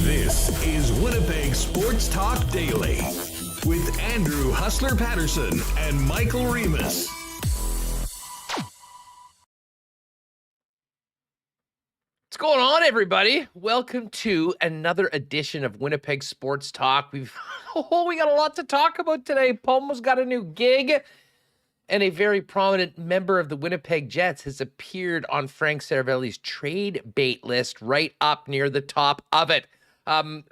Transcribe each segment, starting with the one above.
This is Winnipeg Sports Talk Daily with Andrew Hustler Paterson and Michael Remis. What's going on, everybody? Welcome to another edition of Winnipeg Sports Talk. We got a lot to talk about today. Pomo's got a new gig, and a very prominent member of the Winnipeg Jets has appeared on Frank Seravalli's trade bait list, right up near the top of it.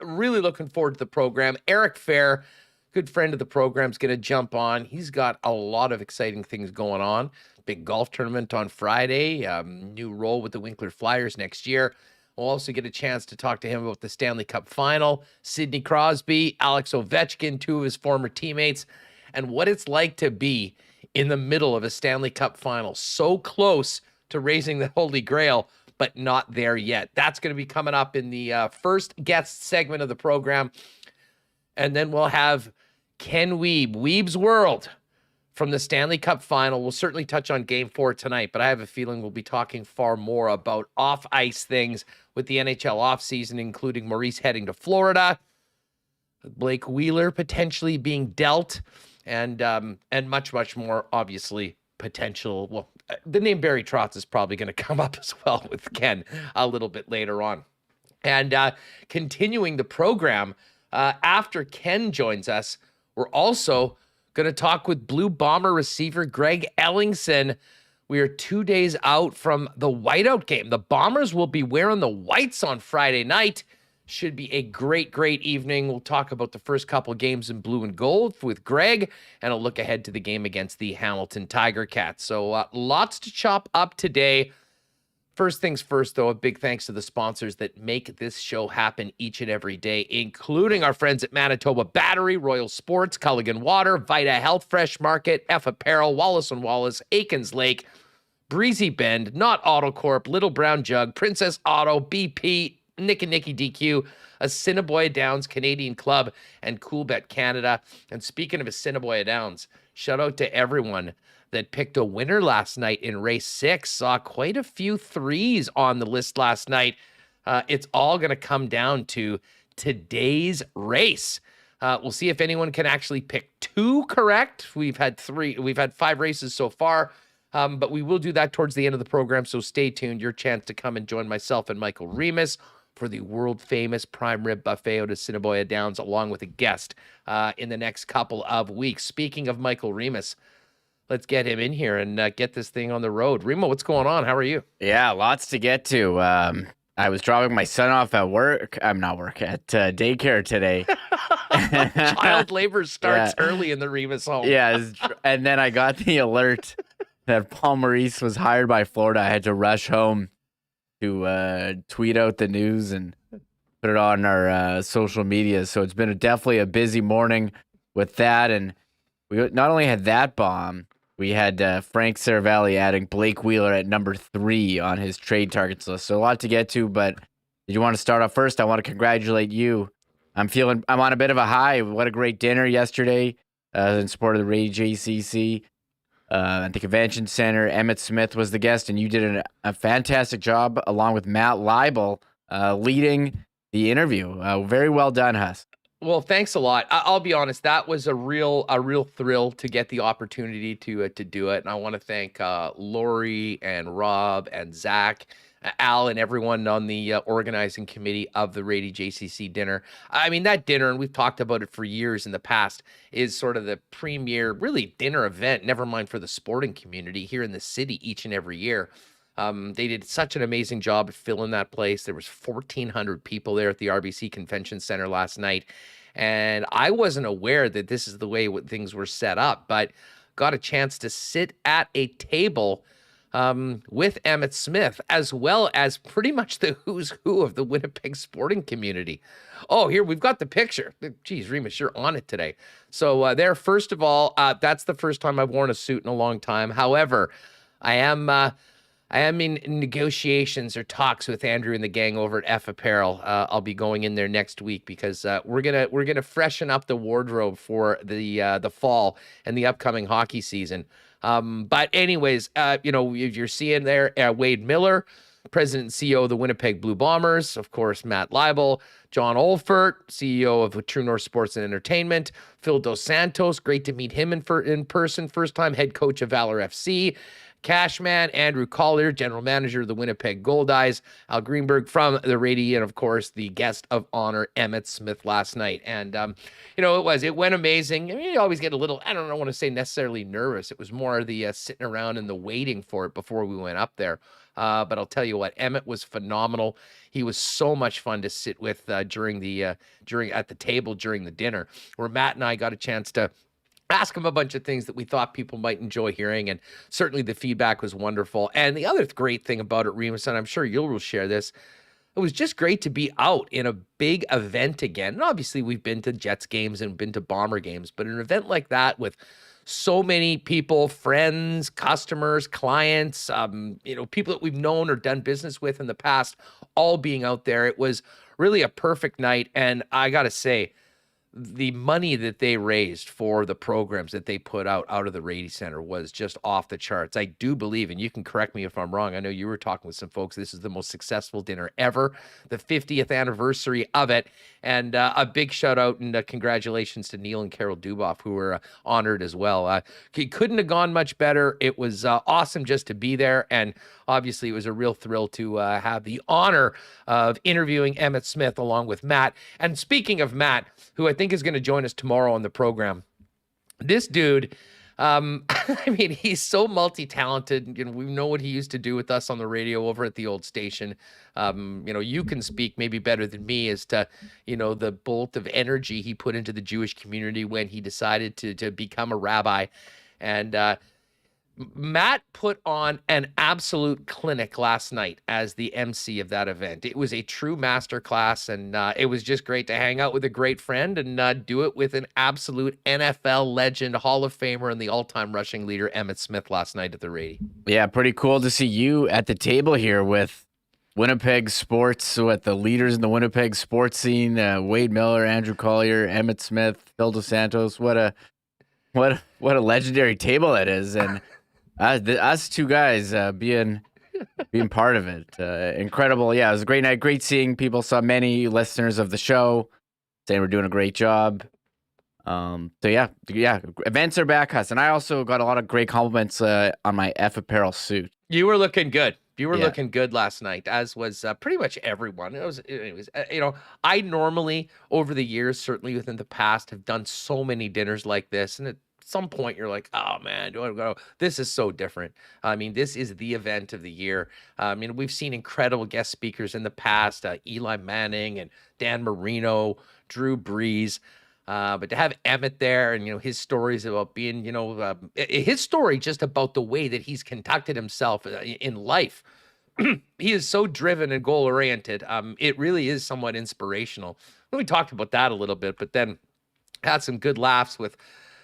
Really looking forward to the program. Eric Fehr, good friend of the program, is going to jump on. He's got a lot of exciting things going on. Big golf tournament on Friday, new role with the Winkler Flyers next year. We'll also get a chance to talk to him about the Stanley Cup Final, Sidney Crosby, Alex Ovechkin, two of his former teammates, and what it's like to be in the middle of a Stanley Cup Final, so close to raising the Holy Grail, but not there yet. That's going to be coming up in the first guest segment of the program. And then we'll have Ken Wiebe, Wiebe's World, from the Stanley Cup Final. We'll certainly touch on Game 4 tonight, but I have a feeling we'll be talking far more about off-ice things with the NHL offseason, including Maurice heading to Florida, Blake Wheeler potentially being dealt, and much, much more, obviously, potential. Well, the name Barry Trotz is probably going to come up as well with Ken a little bit later on. And continuing the program, after Ken joins us, we're also going to talk with Blue Bomber receiver Greg Ellingson. We are 2 days out from the whiteout game. The Bombers will be wearing the whites on Friday night. Should be a great, great evening. We'll talk about the first couple games in blue and gold with Greg, and a look ahead to the game against the Hamilton Tiger Cats. So lots to chop up today. First things first, though, a big thanks to the sponsors that make this show happen each and every day, including our friends at Manitoba Battery, Royal Sports, Culligan Water, Vita Health Fresh Market, F Apparel, Wallace & Wallace, Aikens Lake, Breezy Bend, Not Auto Corp, Little Brown Jug, Princess Auto, BP, Nick and Nicky DQ, Assiniboia Downs Canadian Club, and Coolbet Canada. And speaking of Assiniboia Downs, shout out to everyone that picked a winner last night in race 6. Saw quite a few threes on the list last night. It's all going to come down to today's race. We'll see if anyone can actually pick 2 correct. We've had 5 races so far. But we will do that towards the end of the program, so stay tuned. Your chance to come and join myself and Michael Remis for the world-famous prime rib buffet out of Assiniboia Downs, along with a guest in the next couple of weeks. Speaking of Michael Remis, let's get him in here and get this thing on the road. Remo, what's going on? How are you? Yeah, lots to get to. I was dropping my son off at daycare today. Child labor starts early in the Remis home. Yeah, and then I got the alert that Paul Maurice was hired by Florida. I had to rush home to tweet out the news and put it on our social media. So it's been definitely a busy morning with that. And we not only had that bomb, we had Frank Seravalli adding Blake Wheeler at number 3 on his trade targets list. So a lot to get to, but did you want to start off first? I want to congratulate you. I'm on a bit of a high. What a great dinner yesterday in support of the Rady JCC. At the convention center, Emmett Smith was the guest, and you did a fantastic job, along with Matt Leibel, leading the interview. Very well done, Huss. Well, thanks a lot. I'll be honest, that was a real thrill to get the opportunity to do it, and I want to thank Lori and Rob and Zach, Al, and everyone on the organizing committee of the Rady JCC dinner. I mean, that dinner, and we've talked about it for years in the past, is sort of the premier, really, dinner event, never mind for the sporting community here in the city each and every year. They did such an amazing job at filling that place. There was 1,400 people there at the RBC Convention Center last night, and I wasn't aware that this is the way things were set up, but got a chance to sit at a table with Emmett Smith, as well as pretty much the who's who of the Winnipeg sporting community. Oh, here we've got the picture. Geez, Remis, you're on it today. So there, first of all, that's the first time I've worn a suit in a long time. However, I am in negotiations or talks with Andrew and the gang over at F Apparel. I'll be going in there next week because we're gonna freshen up the wardrobe for the fall and the upcoming hockey season. But anyways, you're seeing there Wade Miller, President and CEO of the Winnipeg Blue Bombers, of course, Matt Leibel, John Olfert, CEO of True North Sports and Entertainment, Phil Dos Santos, great to meet him in person, first time head coach of Valor FC, Cashman, Andrew Collier, general manager of the Winnipeg Goldeyes, Al Greenberg from the Rady, and of course the guest of honor, Emmett Smith, last night. And it went amazing. I mean, you always get a little, I don't want to say necessarily nervous. It was more the sitting around and the waiting for it before we went up there. But I'll tell you what, Emmett was phenomenal. He was so much fun to sit with at the table during the dinner, where Matt and I got a chance to ask him a bunch of things that we thought people might enjoy hearing, and certainly the feedback was wonderful. And the other great thing about it, Remis, and I'm sure you'll share this, it was just great to be out in a big event again. And obviously we've been to Jets games and been to Bomber games, but an event like that with so many people, friends, customers, clients, people that we've known or done business with in the past, all being out there. It was really a perfect night. And I got to say, the money that they raised for the programs that they put out of the Rady Center was just off the charts. I do believe, and you can correct me if I'm wrong, I know you were talking with some folks, this is the most successful dinner ever, the 50th anniversary of it. And a big shout out and congratulations to Neil and Carol Duboff, who were honored as well. It couldn't have gone much better. It was awesome just to be there. And obviously it was a real thrill to have the honor of interviewing Emmett Smith along with Matt. And speaking of Matt, who I think is going to join us tomorrow on the program, this dude, he's so multi-talented. We know what he used to do with us on the radio over at the old station. You can speak maybe better than me as to, the bolt of energy he put into the Jewish community when he decided to become a rabbi. And Matt put on an absolute clinic last night as the MC of that event. It was a true masterclass, and it was just great to hang out with a great friend and do it with an absolute NFL legend, Hall of Famer, and the all-time rushing leader, Emmett Smith, last night at the Rady. Yeah, pretty cool to see you at the table here with Winnipeg sports, with the leaders in the Winnipeg sports scene, Wade Miller, Andrew Collier, Emmett Smith, Phil Dos Santos. What a legendary table that is. And us two guys being part of it. Incredible. Yeah, it was a great night. Great seeing people. Saw many listeners of the show saying we're doing a great job. So yeah. Events are back, Huss. And I also got a lot of great compliments on my F Apparel suit. You were looking good. You were looking good last night, as was pretty much everyone. Anyways, I normally, over the years, certainly within the past, have done so many dinners like this. And at some point, you're like, oh, man, do I go? This is so different. I mean, this is the event of the year. We've seen incredible guest speakers in the past, Eli Manning and Dan Marino, Drew Brees. But to have Emmett there and, his stories about being, his story just about the way that he's conducted himself in life. He is so driven and goal oriented. It really is somewhat inspirational. We talked about that a little bit, but then had some good laughs with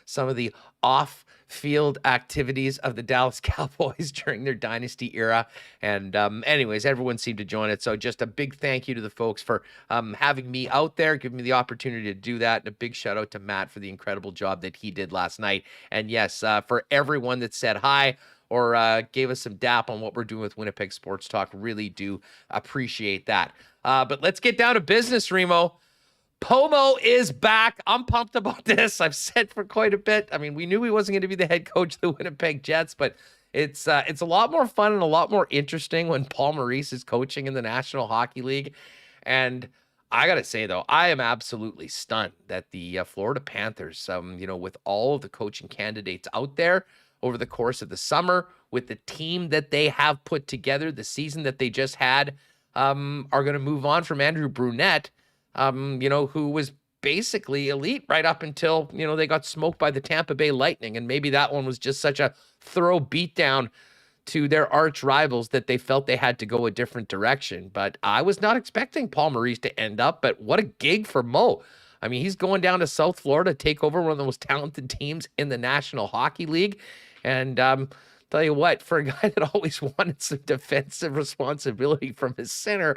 some of the off-field activities of the Dallas Cowboys during their dynasty era. And anyways, everyone seemed to join it. So just a big thank you to the folks for having me out there, giving me the opportunity to do that. And a big shout out to Matt for the incredible job that he did last night. And yes, for everyone that said hi or gave us some dap on what we're doing with Winnipeg Sports Talk, really do appreciate that. But let's get down to business, Remo. Pomo is back. I'm pumped about this. I've said for quite a bit. We knew he wasn't going to be the head coach of the Winnipeg Jets, but it's a lot more fun and a lot more interesting when Paul Maurice is coaching in the National Hockey League. And I got to say, though, I am absolutely stunned that the Florida Panthers, with all of the coaching candidates out there over the course of the summer, with the team that they have put together, the season that they just had, are going to move on from Andrew Brunette, who was basically elite right up until, they got smoked by the Tampa Bay Lightning. And maybe that one was just such a thorough beatdown to their arch rivals that they felt they had to go a different direction. But I was not expecting Paul Maurice to end up, but what a gig for Mo. I mean, he's going down to South Florida to take over one of the most talented teams in the National Hockey League. And tell you what, for a guy that always wanted some defensive responsibility from his center,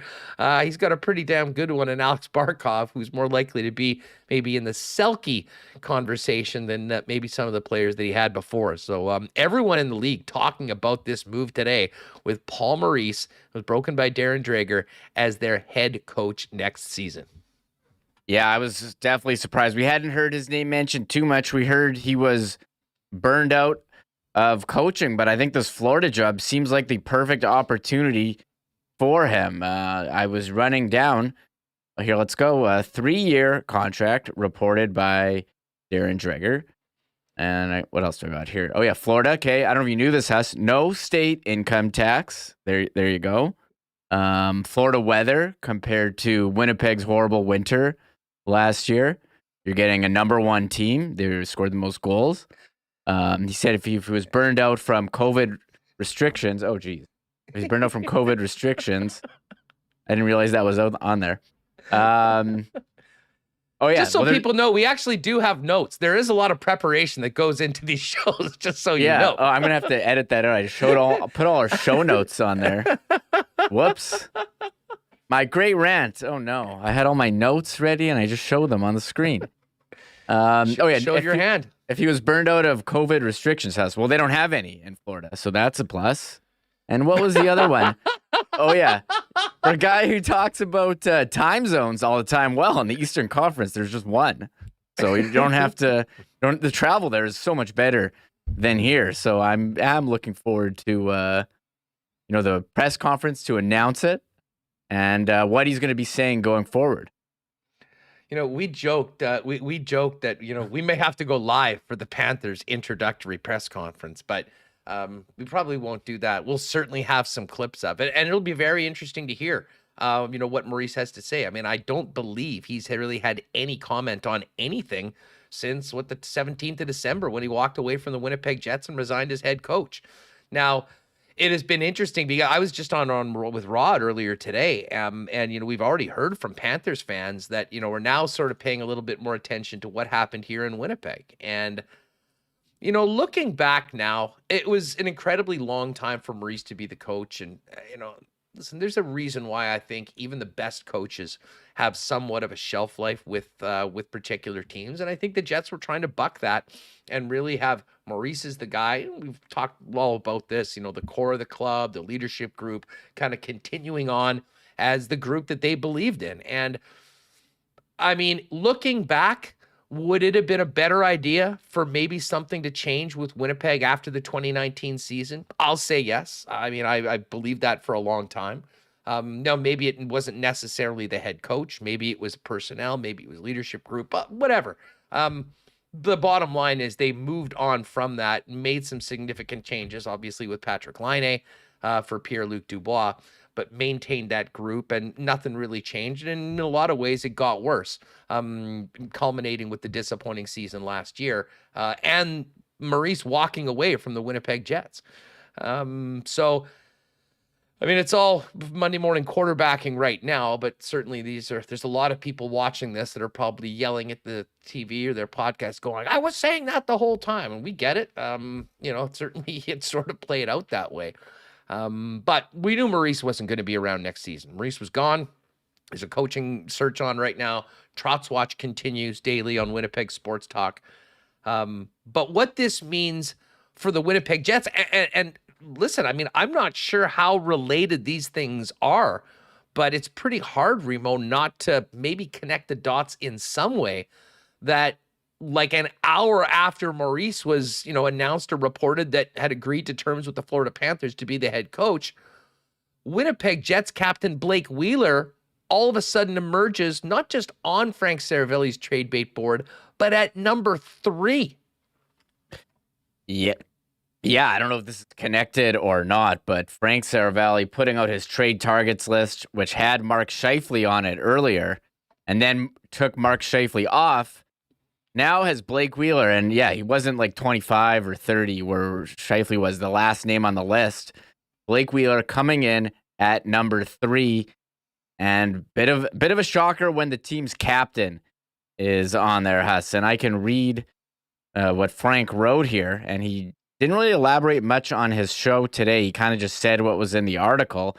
he's got a pretty damn good one in Alex Barkov, who's more likely to be maybe in the Selke conversation than maybe some of the players that he had before. So everyone in the league talking about this move today with Paul Maurice, who was broken by Darren Dreger, as their head coach next season. Yeah, I was definitely surprised. We hadn't heard his name mentioned too much. We heard he was burned out of coaching, but I think this Florida job seems like the perfect opportunity for him. I was running down here. Let's go. A 3-year contract reported by Darren Dreger. And what else do I got here? Oh yeah, Florida. Okay, I don't know if you knew this, Huss. No state income tax. There you go. Florida weather compared to Winnipeg's horrible winter last year. You're getting a number 1 team. They scored the most goals. He said if he was burned out from COVID restrictions, if he's burned out from COVID restrictions, I didn't realize that was on there. Just so people know, we actually do have notes. There is a lot of preparation that goes into these shows, just so you know. Oh, I'm going to have to edit that out. I'll put all our show notes on there. Whoops. My great rant. Oh, no. I had all my notes ready, and I just showed them on the screen. Show your hand. If he was burned out of COVID restrictions, well, they don't have any in Florida, so that's a plus. And what was the other one? Oh, yeah. For a guy who talks about time zones all the time, well, in the Eastern Conference, there's just one. So you don't have to, the travel there is so much better than here. So I'm looking forward to, the press conference to announce it and what he's going to be saying going forward. We joked, we joked that, we may have to go live for the Panthers introductory press conference, but we probably won't do that. We'll certainly have some clips of it, and it'll be very interesting to hear, what Maurice has to say. I mean, I don't believe he's really had any comment on anything since the 17th of December when he walked away from the Winnipeg Jets and resigned as head coach. Now, it has been interesting because I was just on with Rod earlier today, and we've already heard from Panthers fans that we're now sort of paying a little bit more attention to what happened here in Winnipeg. And looking back now, it was an incredibly long time for Maurice to be the coach, and listen, there's a reason why I think even the best coaches have somewhat of a shelf life with particular teams, and I think the Jets were trying to buck that and really have Maurice is the guy. We've talked all about this, the core of the club, the leadership group, kind of continuing on as the group that they believed in. And I mean, looking back, would it have been a better idea for maybe something to change with Winnipeg after the 2019 season? I'll say yes. I mean, I believed that for a long time. No, maybe it wasn't necessarily the head coach. Maybe it was personnel. Maybe it was leadership group, but whatever. The bottom line is they moved on from that, made some significant changes, obviously with Patrick Laine for Pierre-Luc Dubois, but maintained that group and nothing really changed. And in a lot of ways, it got worse, culminating with the disappointing season last year and Maurice walking away from the Winnipeg Jets. So, I mean, it's all Monday morning quarterbacking right now, but certainly there's a lot of people watching this that are probably yelling at the TV or their podcast going, I was saying that the whole time. And we get it. Certainly it sort of played out that way. But we knew Maurice wasn't going to be around next season. Maurice was gone. There's a coaching search on right now. Trotz Watch continues daily on Winnipeg Sports Talk. But what this means for the Winnipeg Jets, and listen, I mean, I'm not sure how related these things are, but it's pretty hard, Remo, not to maybe connect the dots in some way that like an hour after Maurice was, announced or reported that had agreed to terms with the Florida Panthers to be the head coach, Winnipeg Jets captain Blake Wheeler all of a sudden emerges not just on Frank Seravalli's trade bait board, but at number 3. Yeah. Yeah, I don't know if this is connected or not, but Frank Seravalli putting out his trade targets list, which had Mark Scheifele on it earlier, and then took Mark Scheifele off. now has Blake Wheeler, and yeah, he wasn't like 25 or 30 where Scheifele was the last name on the list. Blake Wheeler coming in at number 3, and bit of a shocker when the team's captain is on there, Huss. And I can read what Frank wrote here, and he didn't really elaborate much on his show today. He kind of just said what was in the article.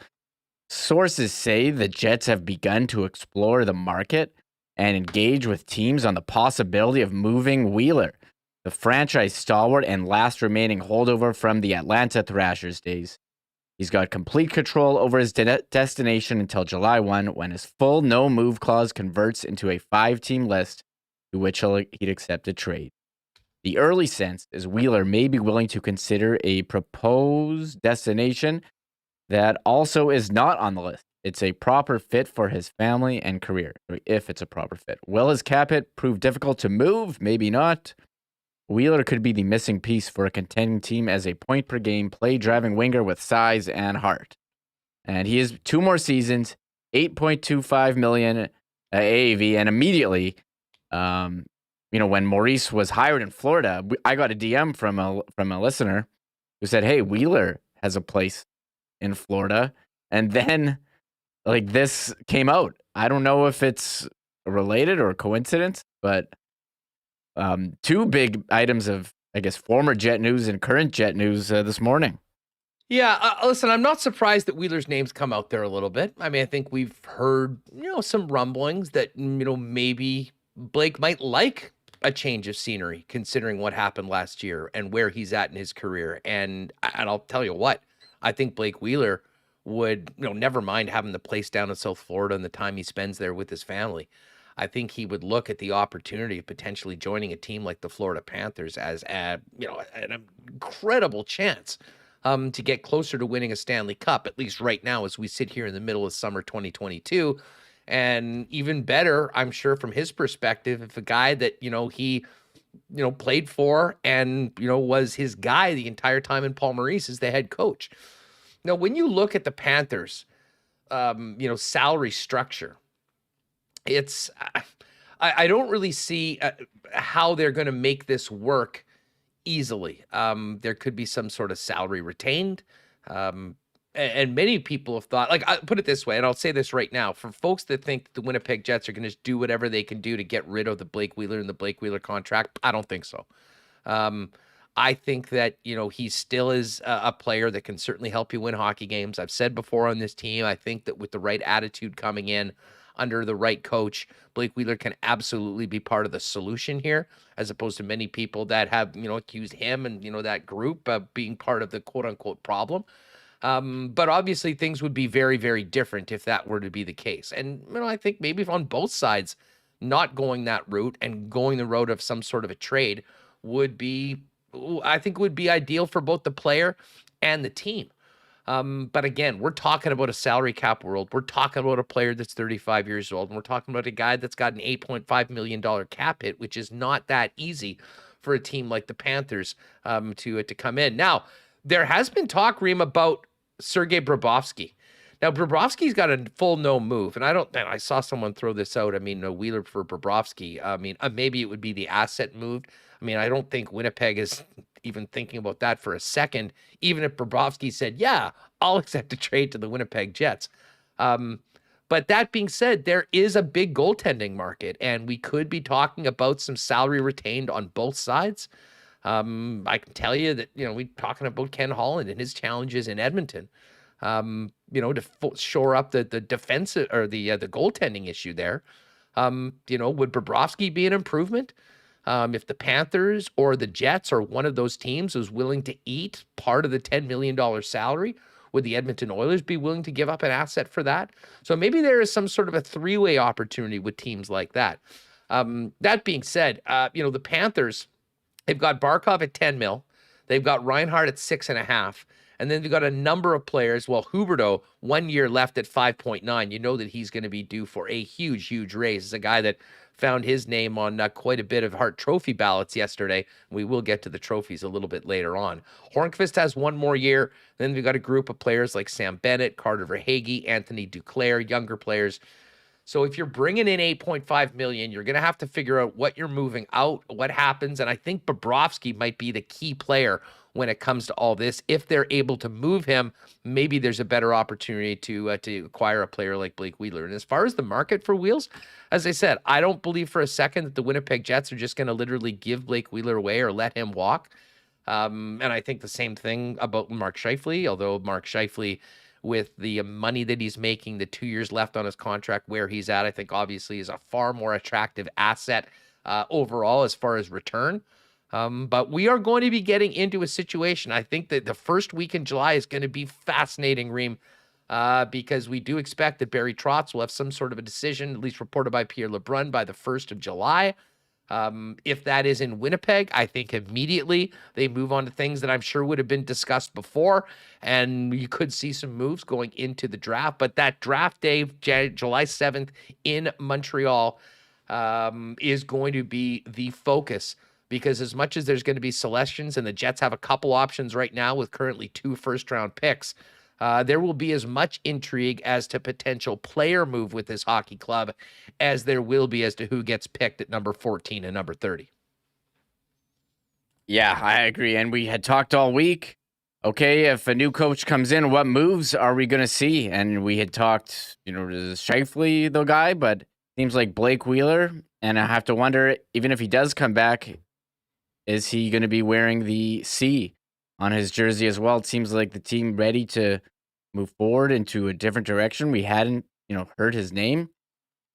Sources say the Jets have begun to explore the market and engage with teams on the possibility of moving Wheeler, the franchise stalwart and last remaining holdover from the Atlanta Thrashers days. He's got complete control over his destination until July 1, when his full no-move clause converts into a 5-team list to which he'd accept a trade. The early sense is Wheeler may be willing to consider a proposed destination that also is not on the list. It's a proper fit for his family and career, if it's a proper fit. Will his cap hit prove difficult to move? Maybe not. Wheeler could be the missing piece for a contending team as a point-per-game, play-driving winger with size and heart. And he has 2 more seasons, $8.25 million AAV, and immediately, when Maurice was hired in Florida, I got a DM from a listener who said, "Hey, Wheeler has a place in Florida," and then this came out. I don't know if it's related or a coincidence, but 2 big items of, I guess, former Jet news and current Jet news this morning. Yeah, listen, I'm not surprised that Wheeler's name's come out there a little bit. I mean, I think we've heard, some rumblings that, maybe Blake might like a change of scenery, considering what happened last year and where he's at in his career. And I'll tell you what, I think Blake Wheeler would, never mind having the place down in South Florida and the time he spends there with his family. I think he would look at the opportunity of potentially joining a team like the Florida Panthers as an incredible chance to get closer to winning a Stanley Cup, at least right now as we sit here in the middle of summer 2022. And even better, I'm sure from his perspective, if a guy that, he played for and, was his guy the entire time in Paul Maurice as the head coach. Now, when you look at the Panthers, salary structure, it's I don't really see how they're going to make this work easily. There could be some sort of salary retained. And many people have thought, I put it this way, and I'll say this right now, for folks that think that the Winnipeg Jets are going to do whatever they can do to get rid of the Blake Wheeler and the Blake Wheeler contract, I don't think so. I think that, he still is a player that can certainly help you win hockey games. I've said before on this team, I think that with the right attitude coming in under the right coach, Blake Wheeler can absolutely be part of the solution here, as opposed to many people that have, accused him and, that group of being part of the quote unquote problem. But obviously things would be very, very different if that were to be the case. And, I think maybe on both sides, not going that route and going the road of some sort of a trade would be ideal for both the player and the team. But again, we're talking about a salary cap world. We're talking about a player that's 35 years old. And we're talking about a guy that's got an $8.5 million cap hit, which is not that easy for a team like the Panthers to come in. Now, there has been talk, Reem, about Sergei Bobrovsky. Now, Bobrovsky's got a full no move, and I saw someone throw this out. I mean, no Wheeler for Bobrovsky. I mean, maybe it would be the asset moved. I mean, I don't think Winnipeg is even thinking about that for a second, even if Bobrovsky said, yeah, I'll accept a trade to the Winnipeg Jets. But that being said, there is a big goaltending market, and we could be talking about some salary retained on both sides. I can tell you that, we're talking about Ken Holland and his challenges in Edmonton, to shore up the defensive or the goaltending issue there. Would Bobrovsky be an improvement? If the Panthers or the Jets or one of those teams was willing to eat part of the $10 million salary, would the Edmonton Oilers be willing to give up an asset for that? So maybe there is some sort of a 3-way opportunity with teams like that. That being said, the Panthers, they've got Barkov at 10 mil. They've got Reinhardt at 6.5. And then they've got a number of players. Well, Huberdeau, 1 year left at 5.9. You know that he's going to be due for a huge, huge raise. It's a guy that found his name on quite a bit of Hart Trophy ballots yesterday. We will get to the trophies a little bit later on. Hornqvist has 1 more year. Then we've got a group of players like Sam Bennett, Carter Verhaeghe, Anthony Duclair, younger players. So if you're bringing in $8.5 million, you're going to have to figure out what you're moving out, what happens. And I think Bobrovsky might be the key player when it comes to all this. If they're able to move him, maybe there's a better opportunity to acquire a player like Blake Wheeler. And as far as the market for Wheels, as I said, I don't believe for a second that the Winnipeg Jets are just going to literally give Blake Wheeler away or let him walk. And I think the same thing about Mark Scheifele, although Mark Scheifele, with the money that he's making, the 2 years left on his contract where he's at, I think obviously is a far more attractive asset overall as far as return. But we are going to be getting into a situation. I think that the first week in July is going to be fascinating, Reem, because we do expect that Barry Trotz will have some sort of a decision, at least reported by Pierre LeBrun, by the 1st of July. If that is in Winnipeg, I think immediately they move on to things that I'm sure would have been discussed before, and you could see some moves going into the draft. But that draft day, July 7th in Montreal, is going to be the focus, because as much as there's going to be selections and the Jets have a couple options right now with currently 2 first-round picks, there will be as much intrigue as to potential player move with this hockey club as there will be as to who gets picked at number 14 and number 30. Yeah, I agree. And we had talked all week. Okay, if a new coach comes in, what moves are we going to see? And we had talked, is Scheifele the guy? But seems like Blake Wheeler. And I have to wonder, even if he does come back, is he going to be wearing the C on his jersey as well? It seems like the team ready to move forward into a different direction. We hadn't, heard his name,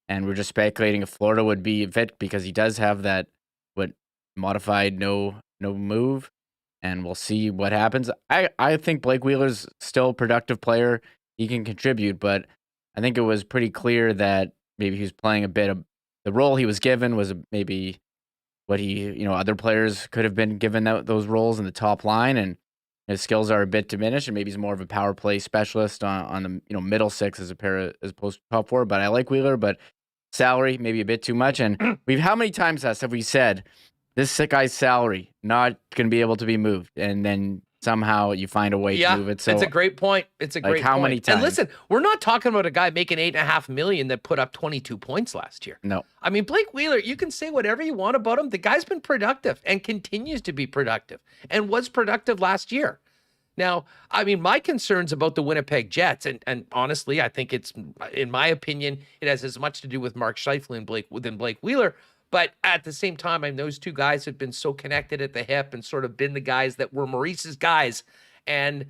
and we're just speculating if Florida would be a fit because he does have that modified no move, and we'll see what happens. I think Blake Wheeler's still a productive player. He can contribute, but I think it was pretty clear that maybe he was playing a bit of the role he was given was maybe what he, other players could have been given those roles in the top line, and his skills are a bit diminished, and maybe he's more of a power play specialist on the middle six as opposed to top four. But I like Wheeler, but salary maybe a bit too much. And how many times have we said this guy's salary not going to be able to be moved, and then somehow you find a way to move it? So it's a great point. It's a great point. How many times? And listen, we're not talking about a guy making $8.5 million that put up 22 points last year. No. I mean, Blake Wheeler, you can say whatever you want about him. The guy's been productive and continues to be productive and was productive last year. Now, I mean, my concerns about the Winnipeg Jets, and honestly, I think it's, in my opinion, it has as much to do with Mark Scheifele than Blake Wheeler. But at the same time, I mean, those two guys have been so connected at the hip and sort of been the guys that were Maurice's guys. And,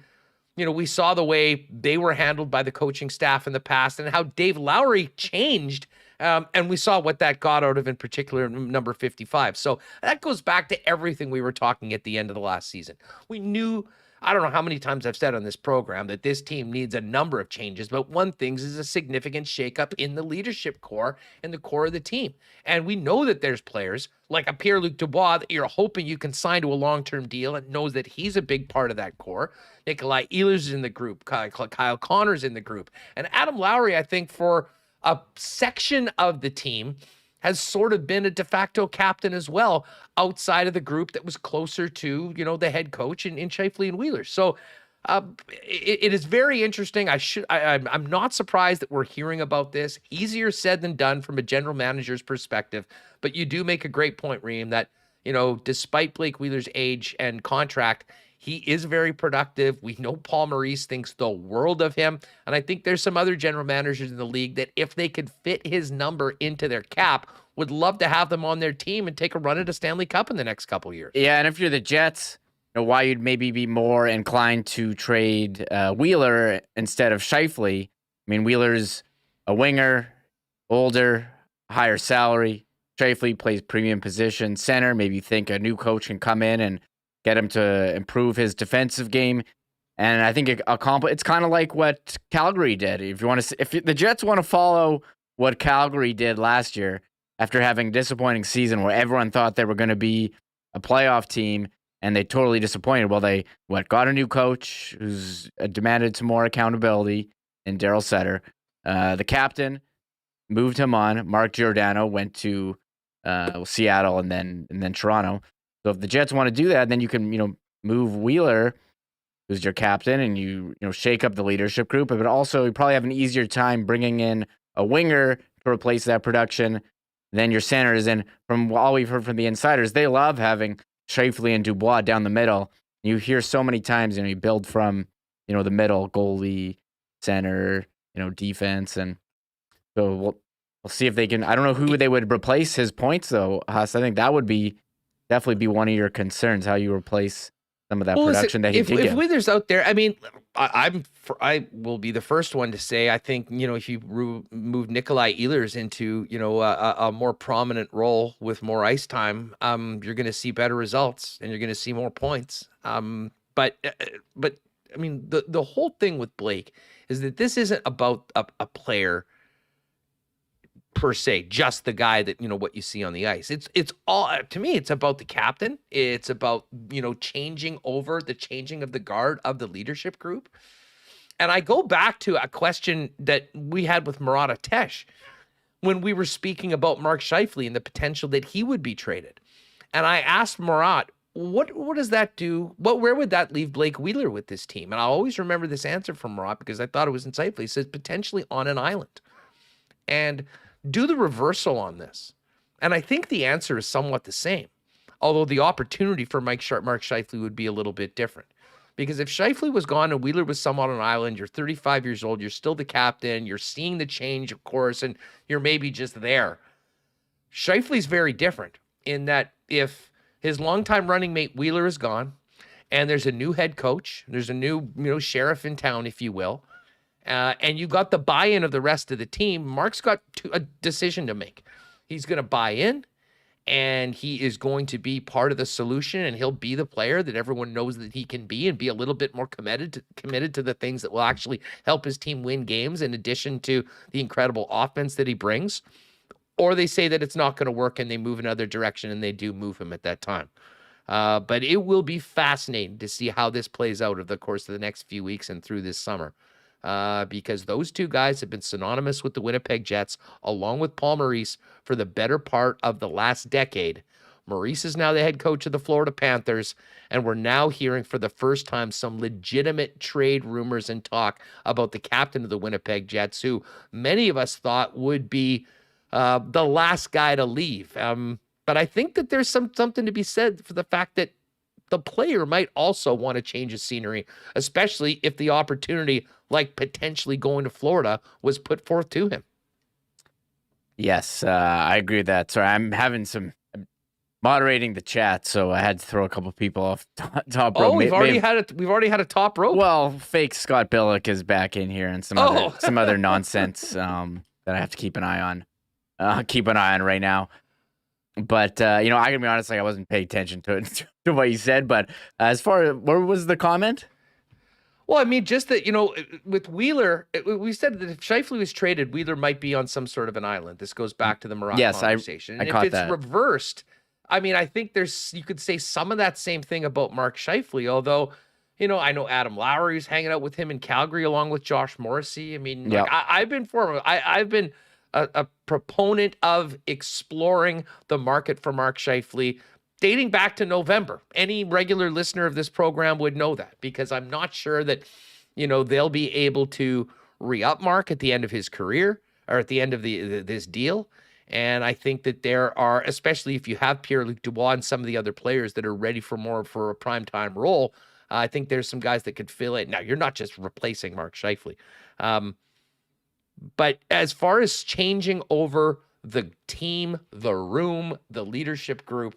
we saw the way they were handled by the coaching staff in the past and how Dave Lowry changed. And we saw what that got out of, in particular, number 55. So that goes back to everything we were talking at the end of the last season. We knew, I don't know how many times I've said on this program that this team needs a number of changes, but one thing is a significant shakeup in the leadership core and the core of the team. And we know that there's players like a Pierre-Luc Dubois that you're hoping you can sign to a long-term deal and knows that he's a big part of that core. Nikolai Ehlers is in the group. Kyle Connor's in the group. And Adam Lowry, I think, for a section of the team, has sort of been a de facto captain as well, outside of the group that was closer to, the head coach in Scheifele and Wheeler. So it is very interesting. I'm not surprised that we're hearing about this. Easier said than done from a general manager's perspective. But you do make a great point, Reem, that, despite Blake Wheeler's age and contract, he is very productive. We know Paul Maurice thinks the world of him. And I think there's some other general managers in the league that if they could fit his number into their cap, would love to have them on their team and take a run at a Stanley Cup in the next couple of years. Yeah, and if you're the Jets, why you'd maybe be more inclined to trade Wheeler instead of Scheifele. I mean, Wheeler's a winger, older, higher salary. Scheifele plays premium position, center. Maybe you think a new coach can come in and get him to improve his defensive game. And I think it's kind of like what Calgary did. If the Jets want to follow what Calgary did last year, after having a disappointing season where everyone thought they were going to be a playoff team and they totally disappointed. Well, they got a new coach who's demanded some more accountability in Daryl Sutter. The captain moved him on. Mark Giordano went to Seattle and then Toronto. So if the Jets want to do that, then you can, move Wheeler, who's your captain, and you shake up the leadership group. But also, you probably have an easier time bringing in a winger to replace that production. Then your centers, and from all we've heard from the insiders, they love having Scheifele and Dubois down the middle. You hear so many times, you build from, the middle, goalie, center, defense. And so we'll see if they can. I don't know who they would replace his points, though, Huss. I think that would definitely be one of your concerns, how you replace some of that production that he did get. If Withers out there, I mean, I will be the first one to say, I think, if you move Nikolai Ehlers into, a more prominent role with more ice time, you're going to see better results and you're going to see more points. But I mean, the whole thing with Blake is that this isn't about a player per se, just the guy that, what you see on the ice. It's all, to me, it's about the captain. It's about, changing of the guard of the leadership group. And I go back to a question that we had with Murat Atesh when we were speaking about Mark Scheifele and the potential that he would be traded. And I asked Murat, what does that do? Where would that leave Blake Wheeler with this team? And I always remember this answer from Murat because I thought it was insightful. He says, potentially on an island. And do the reversal on this. And I think the answer is somewhat the same, although the opportunity for Mark Scheifele would be a little bit different. Because if Scheifele was gone and Wheeler was somewhat on an island, you're 35 years old, you're still the captain, you're seeing the change, of course, and you're maybe just there. Scheifele's very different in that if his longtime running mate Wheeler is gone, and there's a new head coach, there's a new sheriff in town, if you will, and you got the buy-in of the rest of the team, Mark's got a decision to make. He's going to buy in, and he is going to be part of the solution, and he'll be the player that everyone knows that he can be and be a little bit more committed to the things that will actually help his team win games in addition to the incredible offense that he brings. Or they say that it's not going to work and they move another direction, and they do move him at that time. But it will be fascinating to see how this plays out over the course of the next few weeks and through this summer. Because those two guys have been synonymous with the Winnipeg Jets, along with Paul Maurice, for the better part of the last decade. Maurice is now the head coach of the Florida Panthers, and we're now hearing for the first time some legitimate trade rumors and talk about the captain of the Winnipeg Jets, who many of us thought would be the last guy to leave. But I think that there's something to be said for the fact that the player might also want to change his scenery, especially if the opportunity, like potentially going to Florida, was put forth to him. Yes, I agree with that. Sorry, I'm moderating the chat, so I had to throw a couple people off top rope. Oh, we've already had a top rope. Well, fake Scott Billick is back in here, and some other nonsense that I have to keep an eye on right now. But I gotta be honest, I wasn't paying attention to what you said. But as far as where was the comment? Well, I mean, just that, with Wheeler, we said that if Scheifele was traded, Wheeler might be on some sort of an island. This goes back to the Murat conversation. I caught that. And if it's reversed, I mean, I think you could say some of that same thing about Mark Scheifele, although, I know Adam Lowry's hanging out with him in Calgary along with Josh Morrissey. I mean, I've been I've been a proponent of exploring the market for Mark Scheifele dating back to November. Any regular listener of this program would know that, because I'm not sure that, they'll be able to re-up Mark at the end of his career or at the end of this deal. And I think that there are, especially if you have Pierre-Luc Dubois and some of the other players that are ready for a primetime role, I think there's some guys that could fill it. Now, you're not just replacing Mark Scheifele. But as far as changing over the team, the room, the leadership group,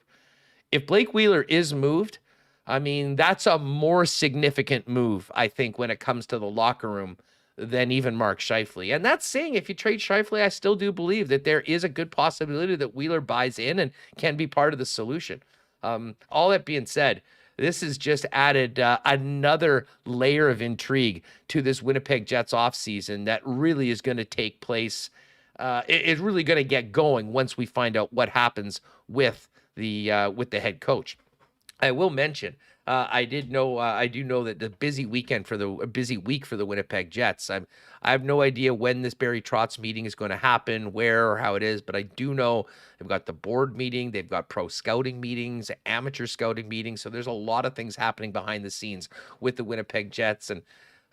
if Blake Wheeler is moved, I mean, that's a more significant move, I think, when it comes to the locker room than even Mark Scheifele. And that's saying if you trade Scheifele, I still do believe that there is a good possibility that Wheeler buys in and can be part of the solution. All that being said, this has just added another layer of intrigue to this Winnipeg Jets offseason that really is going to take place. It's really going to get going once we find out what happens with the head coach. I will mention, I do know that the busy week for the Winnipeg Jets. I have no idea when this Barry Trotz meeting is going to happen, where or how it is, but I do know they've got the board meeting, they've got pro scouting meetings, amateur scouting meetings. So there's a lot of things happening behind the scenes with the Winnipeg Jets. And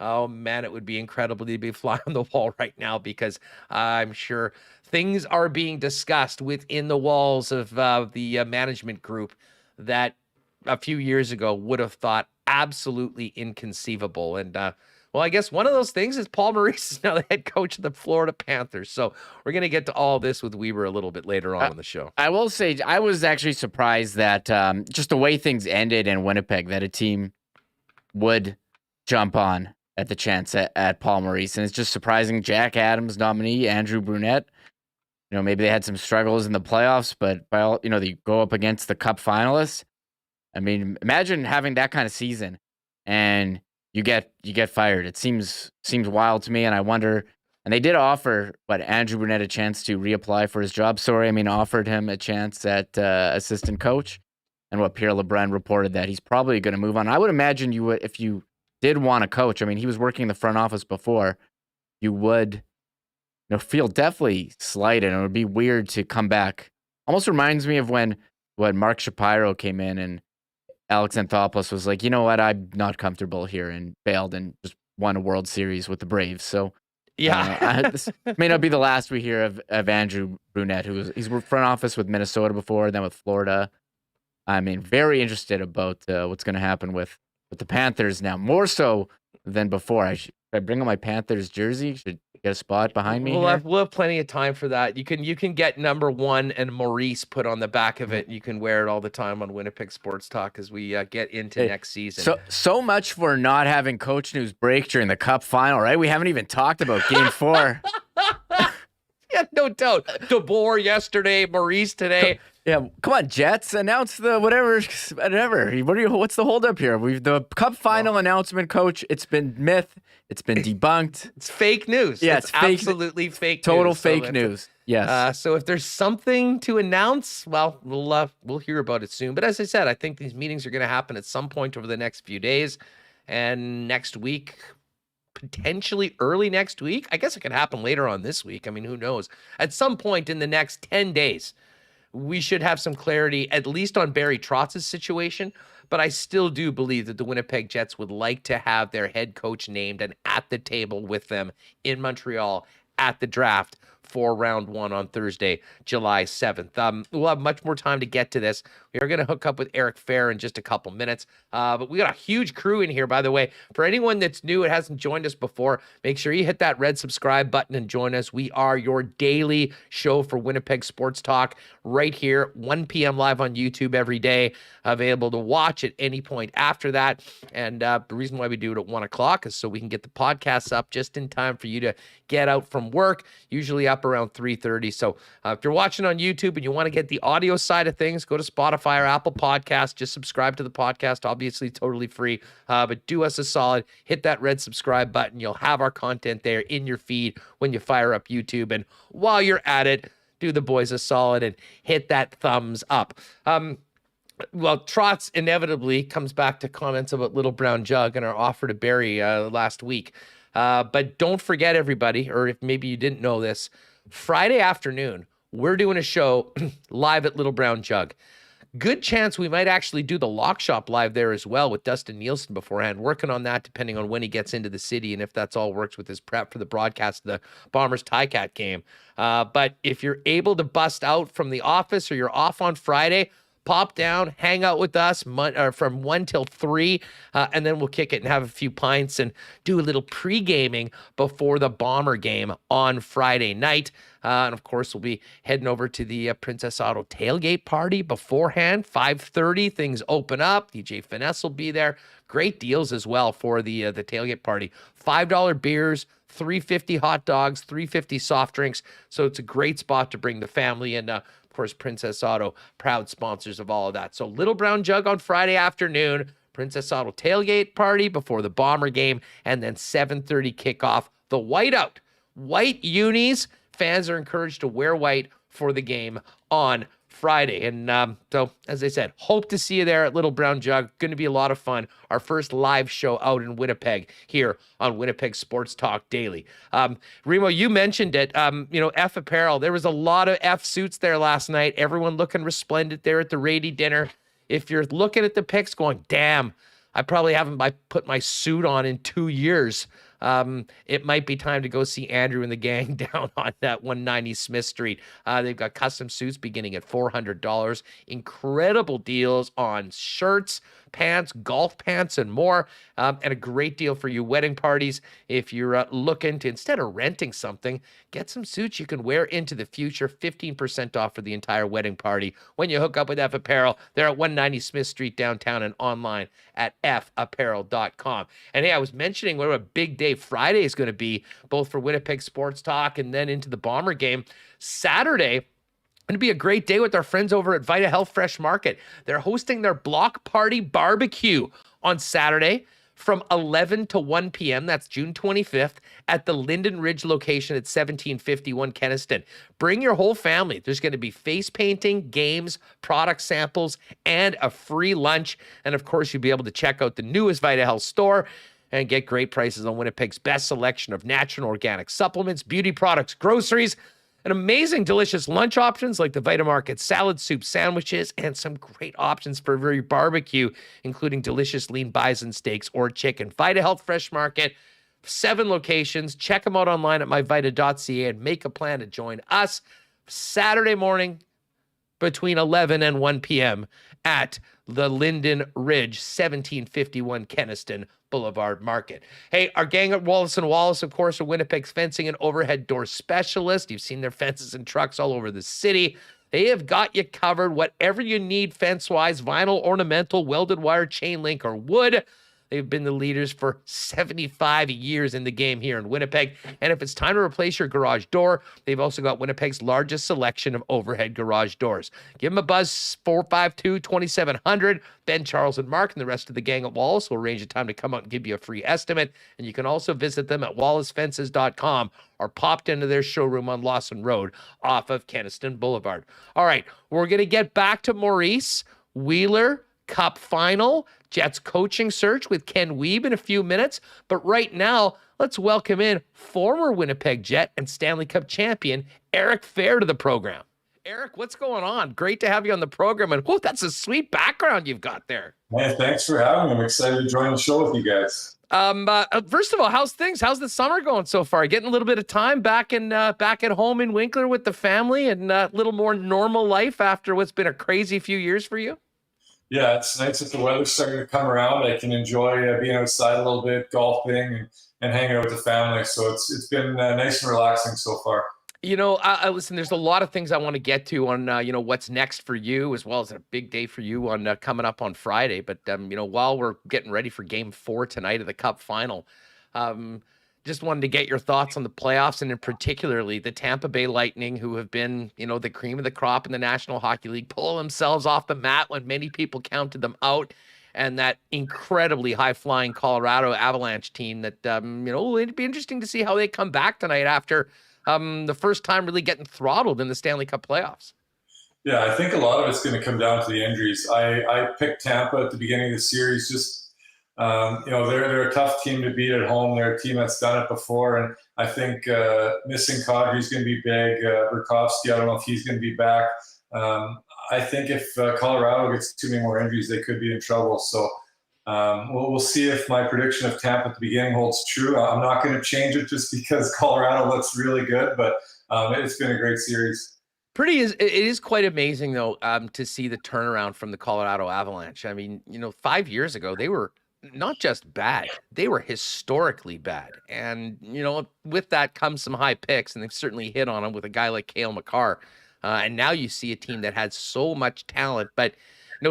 Oh man, it would be incredible to be fly on the wall right now, because I'm sure things are being discussed within the walls of the management group that a few years ago would have thought absolutely inconceivable. And well, I guess one of those things is Paul Maurice is now the head coach of the Florida Panthers. So we're going to get to all this with Wiebe a little bit later on in the show. I will say I was actually surprised that just the way things ended in Winnipeg, that a team would jump on at the chance at Paul Maurice. And it's just surprising. Jack Adams nominee, Andrew Brunette. Maybe they had some struggles in the playoffs, but by all, they go up against the Cup finalists. I mean, imagine having that kind of season and you get fired. It seems wild to me, and I wonder. And they did offer, Andrew Brunette a chance to reapply for his job. Offered him a chance at assistant coach, and what Pierre LeBrun reported that he's probably going to move on. I would imagine you would, if you did want to coach. I mean, he was working in the front office before. You would, feel definitely slighted, and it would be weird to come back. Almost reminds me of when Mark Shapiro came in and Alex Anthopoulos was like, you know what, I'm not comfortable here, and bailed and just won a World Series with the Braves. So yeah, this may not be the last we hear of Andrew Brunette, he's front office with Minnesota before, then with Florida. I mean, very interested about what's going to happen with the Panthers now, more so than before. Should I bring on my Panthers jersey? Should get a spot behind me. We'll have plenty of time for that. You can get number 1 and Maurice put on the back of it. You can wear it all the time on Winnipeg Sports Talk as we get into next season. So much for not having Coach News break during the Cup Final, right? We haven't even talked about Game 4. Yeah, no doubt. DeBoer yesterday, Maurice today. Yeah, come on, Jets, announce the whatever. What's the holdup here? The Cup Final announcement, Coach. It's been myth. It's been debunked. It's fake news. Yeah, it's absolutely fake news. Total fake news. Yes. So if there's something to announce, well, we'll hear about it soon. But as I said, I think these meetings are going to happen at some point over the next few days, and next week, potentially early next week. I guess it could happen later on this week. I mean, who knows? At some point in the next 10 days, we should have some clarity, at least on Barry Trotz's situation. But I still do believe that the Winnipeg Jets would like to have their head coach named and at the table with them in Montreal at the draft for round 1 on Thursday, July 7th. We'll have much more time to get to this. We are going to hook up with Eric Fehr in just a couple minutes. But we got a huge crew in here, by the way. For anyone that's new and hasn't joined us before, make sure you hit that red subscribe button and join us. We are your daily show for Winnipeg Sports Talk right here, 1 p.m. live on YouTube every day, available to watch at any point after that. And the reason why we do it at 1 o'clock is so we can get the podcasts up just in time for you to get out from work, usually up around 3:30. So if you're watching on YouTube and you want to get the audio side of things, go to Spotify or Apple Podcasts. Just subscribe to the podcast, obviously totally free. But do us a solid, hit that red subscribe button. You'll have our content there in your feed when you fire up YouTube. And while you're at it, do the boys a solid and hit that thumbs up. Well, Trotz inevitably comes back to comments about Little Brown Jug and our offer to Barry last week. But don't forget, everybody, or if maybe you didn't know this, Friday afternoon, we're doing a show live at Little Brown Jug. Good chance we might actually do the Lock Shop live there as well with Dustin Nielsen beforehand. Working on that depending on when he gets into the city and if that's all works with his prep for the broadcast of the Bombers TiCat game. But if you're able to bust out from the office or you're off on Friday, pop down, hang out with us from 1 till 3, and then we'll kick it and have a few pints and do a little pre-gaming before the Bomber game on Friday night. And, of course, we'll be heading over to the Princess Auto tailgate party beforehand, 5:30. Things open up. DJ Finesse will be there. Great deals as well for the tailgate party. $5 beers, $3.50 hot dogs, $3.50 soft drinks. So it's a great spot to bring the family and, of course, Princess Auto, proud sponsors of all of that. So Little Brown Jug on Friday afternoon, Princess Auto tailgate party before the Bomber game, and then 7:30 kickoff, the whiteout. White unis. Fans are encouraged to wear white for the game on Friday. And so, as I said, hope to see you there at Little Brown Jug. Going to be a lot of fun. Our first live show out in Winnipeg here on Winnipeg Sports Talk Daily. Remo, you mentioned it. F apparel. There was a lot of F suits there last night. Everyone looking resplendent there at the Rady dinner. If you're looking at the pics going, damn, I probably haven't put my suit on in 2 years. It might be time to go see Andrew and the gang down on that 190 Smith Street. They've got custom suits beginning at $400. Incredible deals on shirts, pants, golf pants, and more. And a great deal for your wedding parties. If you're looking to, instead of renting something, get some suits you can wear into the future. 15% off for the entire wedding party when you hook up with F Apparel. They're at 190 Smith Street downtown and online at fapparel.com. And hey, I was mentioning what a big day Friday is going to be, both for Winnipeg Sports Talk and then into the Bomber game. Saturday, going to be a great day with our friends over at Vita Health Fresh Market. They're hosting their block party barbecue on Saturday from 11 to 1 p.m. That's June 25th at the Linden Ridge location at 1751 Kenaston. Bring your whole family. There's going to be face painting, games, product samples, and a free lunch. And of course, you'll be able to check out the newest Vita Health store and get great prices on Winnipeg's best selection of natural and organic supplements, beauty products, groceries, and amazing, delicious lunch options like the Vitamarket salad, soup, sandwiches, and some great options for your barbecue, including delicious lean bison steaks or chicken. Vita Health Fresh Market, 7 locations. Check them out online at myvita.ca and make a plan to join us Saturday morning between 11 and 1 p.m. at the Linden Ridge, 1751 Kenaston Boulevard Market. Hey, our gang at Wallace & Wallace, of course, are Winnipeg's fencing and overhead door specialist. You've seen their fences and trucks all over the city. They have got you covered. Whatever you need fence-wise, vinyl, ornamental, welded wire, chain link, or wood. They've been the leaders for 75 years in the game here in Winnipeg. And if it's time to replace your garage door, they've also got Winnipeg's largest selection of overhead garage doors. Give them a buzz, 452-2700. Ben, Charles, and Mark and the rest of the gang at Wallace will arrange a time to come out and give you a free estimate. And you can also visit them at wallacefences.com or popped into their showroom on Lawson Road off of Kenaston Boulevard. All right, we're going to get back to Maurice, Wheeler, Cup Final, Jets coaching search with Ken Wiebe in a few minutes. But right now, let's welcome in former Winnipeg Jet and Stanley Cup champion Eric Fehr to the program. Eric, what's going on? Great to have you on the program. And whoa, that's a sweet background you've got there. Man, thanks for having me. I'm excited to join the show with you guys. First of all, how's things? How's the summer going so far? Getting a little bit of time back at home in Winkler with the family and a little more normal life after what's been a crazy few years for you? Yeah, it's nice that the weather's starting to come around. I can enjoy being outside a little bit, golfing, and hanging out with the family. So it's been nice and relaxing so far. You know, listen, there's a lot of things I want to get to on, what's next for you, as well as a big day for you on coming up on Friday. But, while we're getting ready for Game 4 tonight of the Cup Final, just wanted to get your thoughts on the playoffs and in particularly the Tampa Bay Lightning, who have been, the cream of the crop in the National Hockey League, pull themselves off the mat when many people counted them out, and that incredibly high-flying Colorado Avalanche team that, it'd be interesting to see how they come back tonight after the first time really getting throttled in the Stanley Cup playoffs. Yeah, I think a lot of it's going to come down to the injuries. I picked Tampa at the beginning of the series just they're a tough team to beat at home. They're a team that's done it before, and I think missing Kadri's going to be big. Burkowski, I don't know if he's going to be back. I think if Colorado gets too many more injuries, they could be in trouble. So we'll see if my prediction of Tampa at the beginning holds true. I'm not going to change it just because Colorado looks really good, but it's been a great series. It is quite amazing, though, to see the turnaround from the Colorado Avalanche. I mean, 5 years ago, they were not just bad, they were historically bad. And, with that comes some high picks, and they've certainly hit on them with a guy like Cale Makar. And now you see a team that has so much talent, but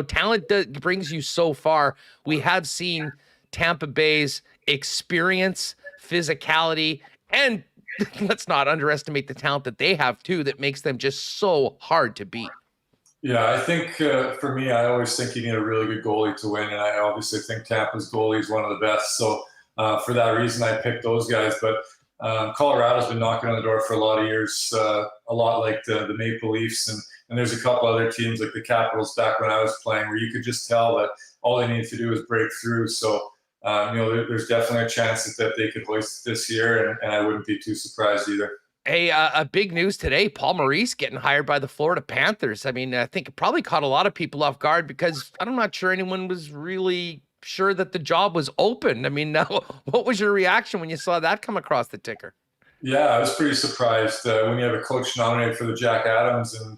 talent brings you so far. We have seen Tampa Bay's experience, physicality, and let's not underestimate the talent that they have too, that makes them just so hard to beat. Yeah, I think for me, I always think you need a really good goalie to win, and I obviously think Tampa's goalie is one of the best. So for that reason, I picked those guys. But Colorado's been knocking on the door for a lot of years, a lot like the Maple Leafs, and there's a couple other teams like the Capitals back when I was playing, where you could just tell that all they need to do is break through. So there's definitely a chance that they could hoist this year, and I wouldn't be too surprised either. Hey, a big news today, Paul Maurice getting hired by the Florida Panthers. I mean, I think it probably caught a lot of people off guard because I'm not sure anyone was really sure that the job was open. I mean, what was your reaction when you saw that come across the ticker? Yeah, I was pretty surprised when you have a coach nominated for the Jack Adams and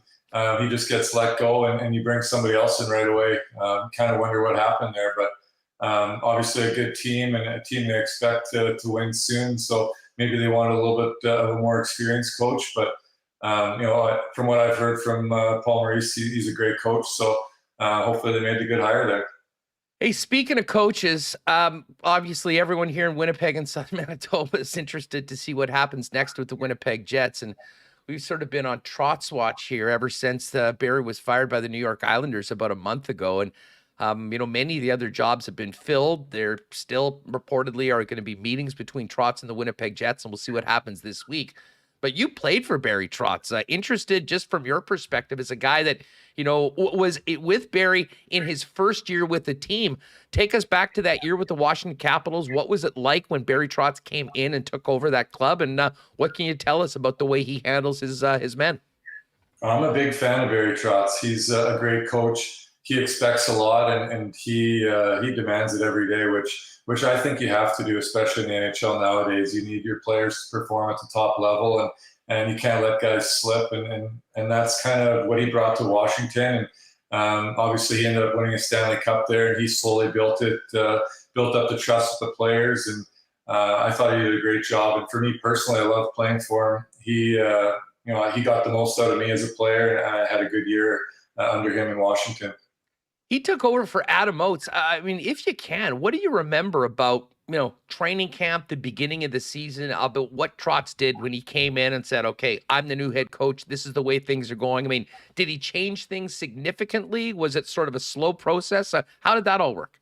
he just gets let go and you bring somebody else in right away. Kind of wonder what happened there, but obviously a good team and a team they expect to win soon. So maybe they want a little bit of a more experienced coach, but from what I've heard from Paul Maurice, he's a great coach. So hopefully they made a good hire there. Hey, speaking of coaches, obviously everyone here in Winnipeg and Southern Manitoba is interested to see what happens next with the Winnipeg Jets. And we've sort of been on Trot's watch here ever since Barry was fired by the New York Islanders about a month ago. And, many of the other jobs have been filled. There still reportedly are going to be meetings between Trotz and the Winnipeg Jets, and we'll see what happens this week. But you played for Barry Trotz. Interested just from your perspective as a guy that, was with Barry in his first year with the team. Take us back to that year with the Washington Capitals. What was it like when Barry Trotz came in and took over that club? And what can you tell us about the way he handles his men? I'm a big fan of Barry Trotz. He's a great coach. He expects a lot and he demands it every day, which I think you have to do, especially in the NHL nowadays. You need your players to perform at the top level and you can't let guys slip. And that's kind of what he brought to Washington. And obviously he ended up winning a Stanley Cup there and he slowly built up the trust with the players. And I thought he did a great job. And for me personally, I love playing for him. He got the most out of me as a player and I had a good year under him in Washington. He took over for Adam Oates. I mean, if you can, what do you remember about, training camp, the beginning of the season, about what Trotz did when he came in and said, okay, I'm the new head coach. This is the way things are going. I mean, did he change things significantly? Was it sort of a slow process? How did that all work?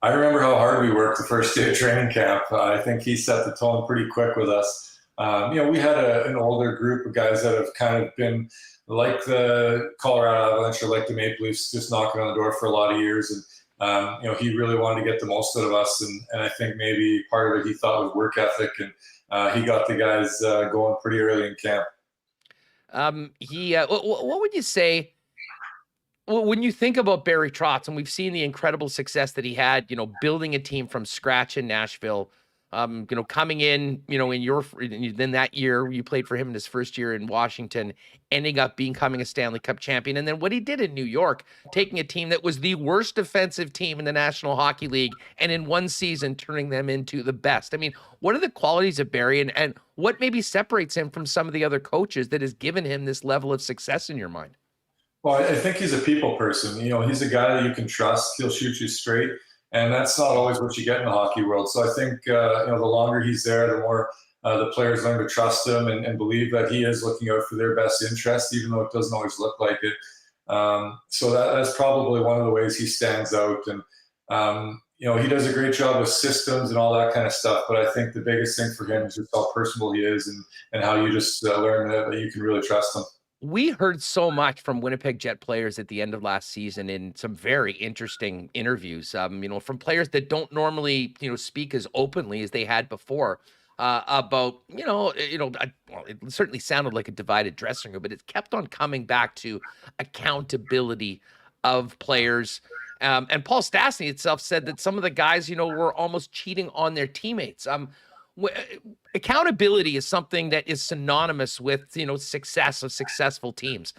I remember how hard we worked the first day of training camp. I think he set the tone pretty quick with us. We had an older group of guys that have kind of been like the Colorado Avalanche or like the Maple Leafs, just knocking on the door for a lot of years. And, he really wanted to get the most out of us. And I think maybe part of it he thought was work ethic. And he got the guys going pretty early in camp. What would you say when you think about Barry Trotz, and we've seen the incredible success that he had, building a team from scratch in Nashville, coming in, then that year you played for him in his first year in Washington, ending up becoming a Stanley Cup champion. And then what he did in New York, taking a team that was the worst defensive team in the National Hockey League and in one season turning them into the best. I mean, what are the qualities of Barry and what maybe separates him from some of the other coaches that has given him this level of success in your mind? Well, I think he's a people person. He's a guy that you can trust. He'll shoot you straight. And that's not always what you get in the hockey world. So I think, the longer he's there, the more the players learn to trust him and believe that he is looking out for their best interest, even though it doesn't always look like it. So that's probably one of the ways he stands out. And, he does a great job with systems and all that kind of stuff. But I think the biggest thing for him is just how personable he is and how you just learn that you can really trust him. We heard so much from Winnipeg Jet players at the end of last season in some very interesting interviews, from players that don't normally, speak as openly as they had before about, it certainly sounded like a divided dressing room, but it kept on coming back to accountability of players. And Paul Stastny itself said that some of the guys, were almost cheating on their teammates. Accountability is something that is synonymous with, success of successful teams.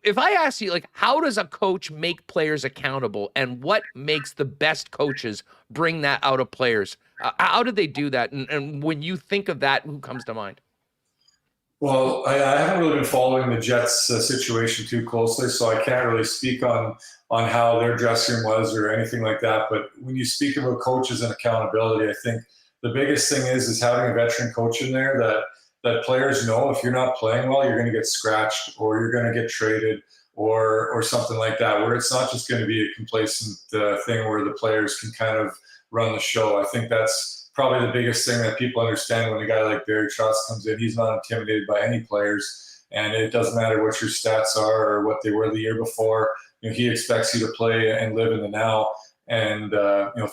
If I ask you, how does a coach make players accountable and what makes the best coaches bring that out of players? How do they do that? And when you think of that, who comes to mind? Well, I haven't really been following the Jets situation too closely, so I can't really speak on how their dressing room was or anything like that. But when you speak about coaches and accountability, I think the biggest thing is having a veteran coach in there that players know if you're not playing well, you're going to get scratched or you're going to get traded or something like that, where it's not just going to be a complacent thing where the players can kind of run the show. I think that's probably the biggest thing that people understand when a guy like Barry Trotz comes in. He's not intimidated by any players, and it doesn't matter what your stats are or what they were the year before. He expects you to play and live in the now, and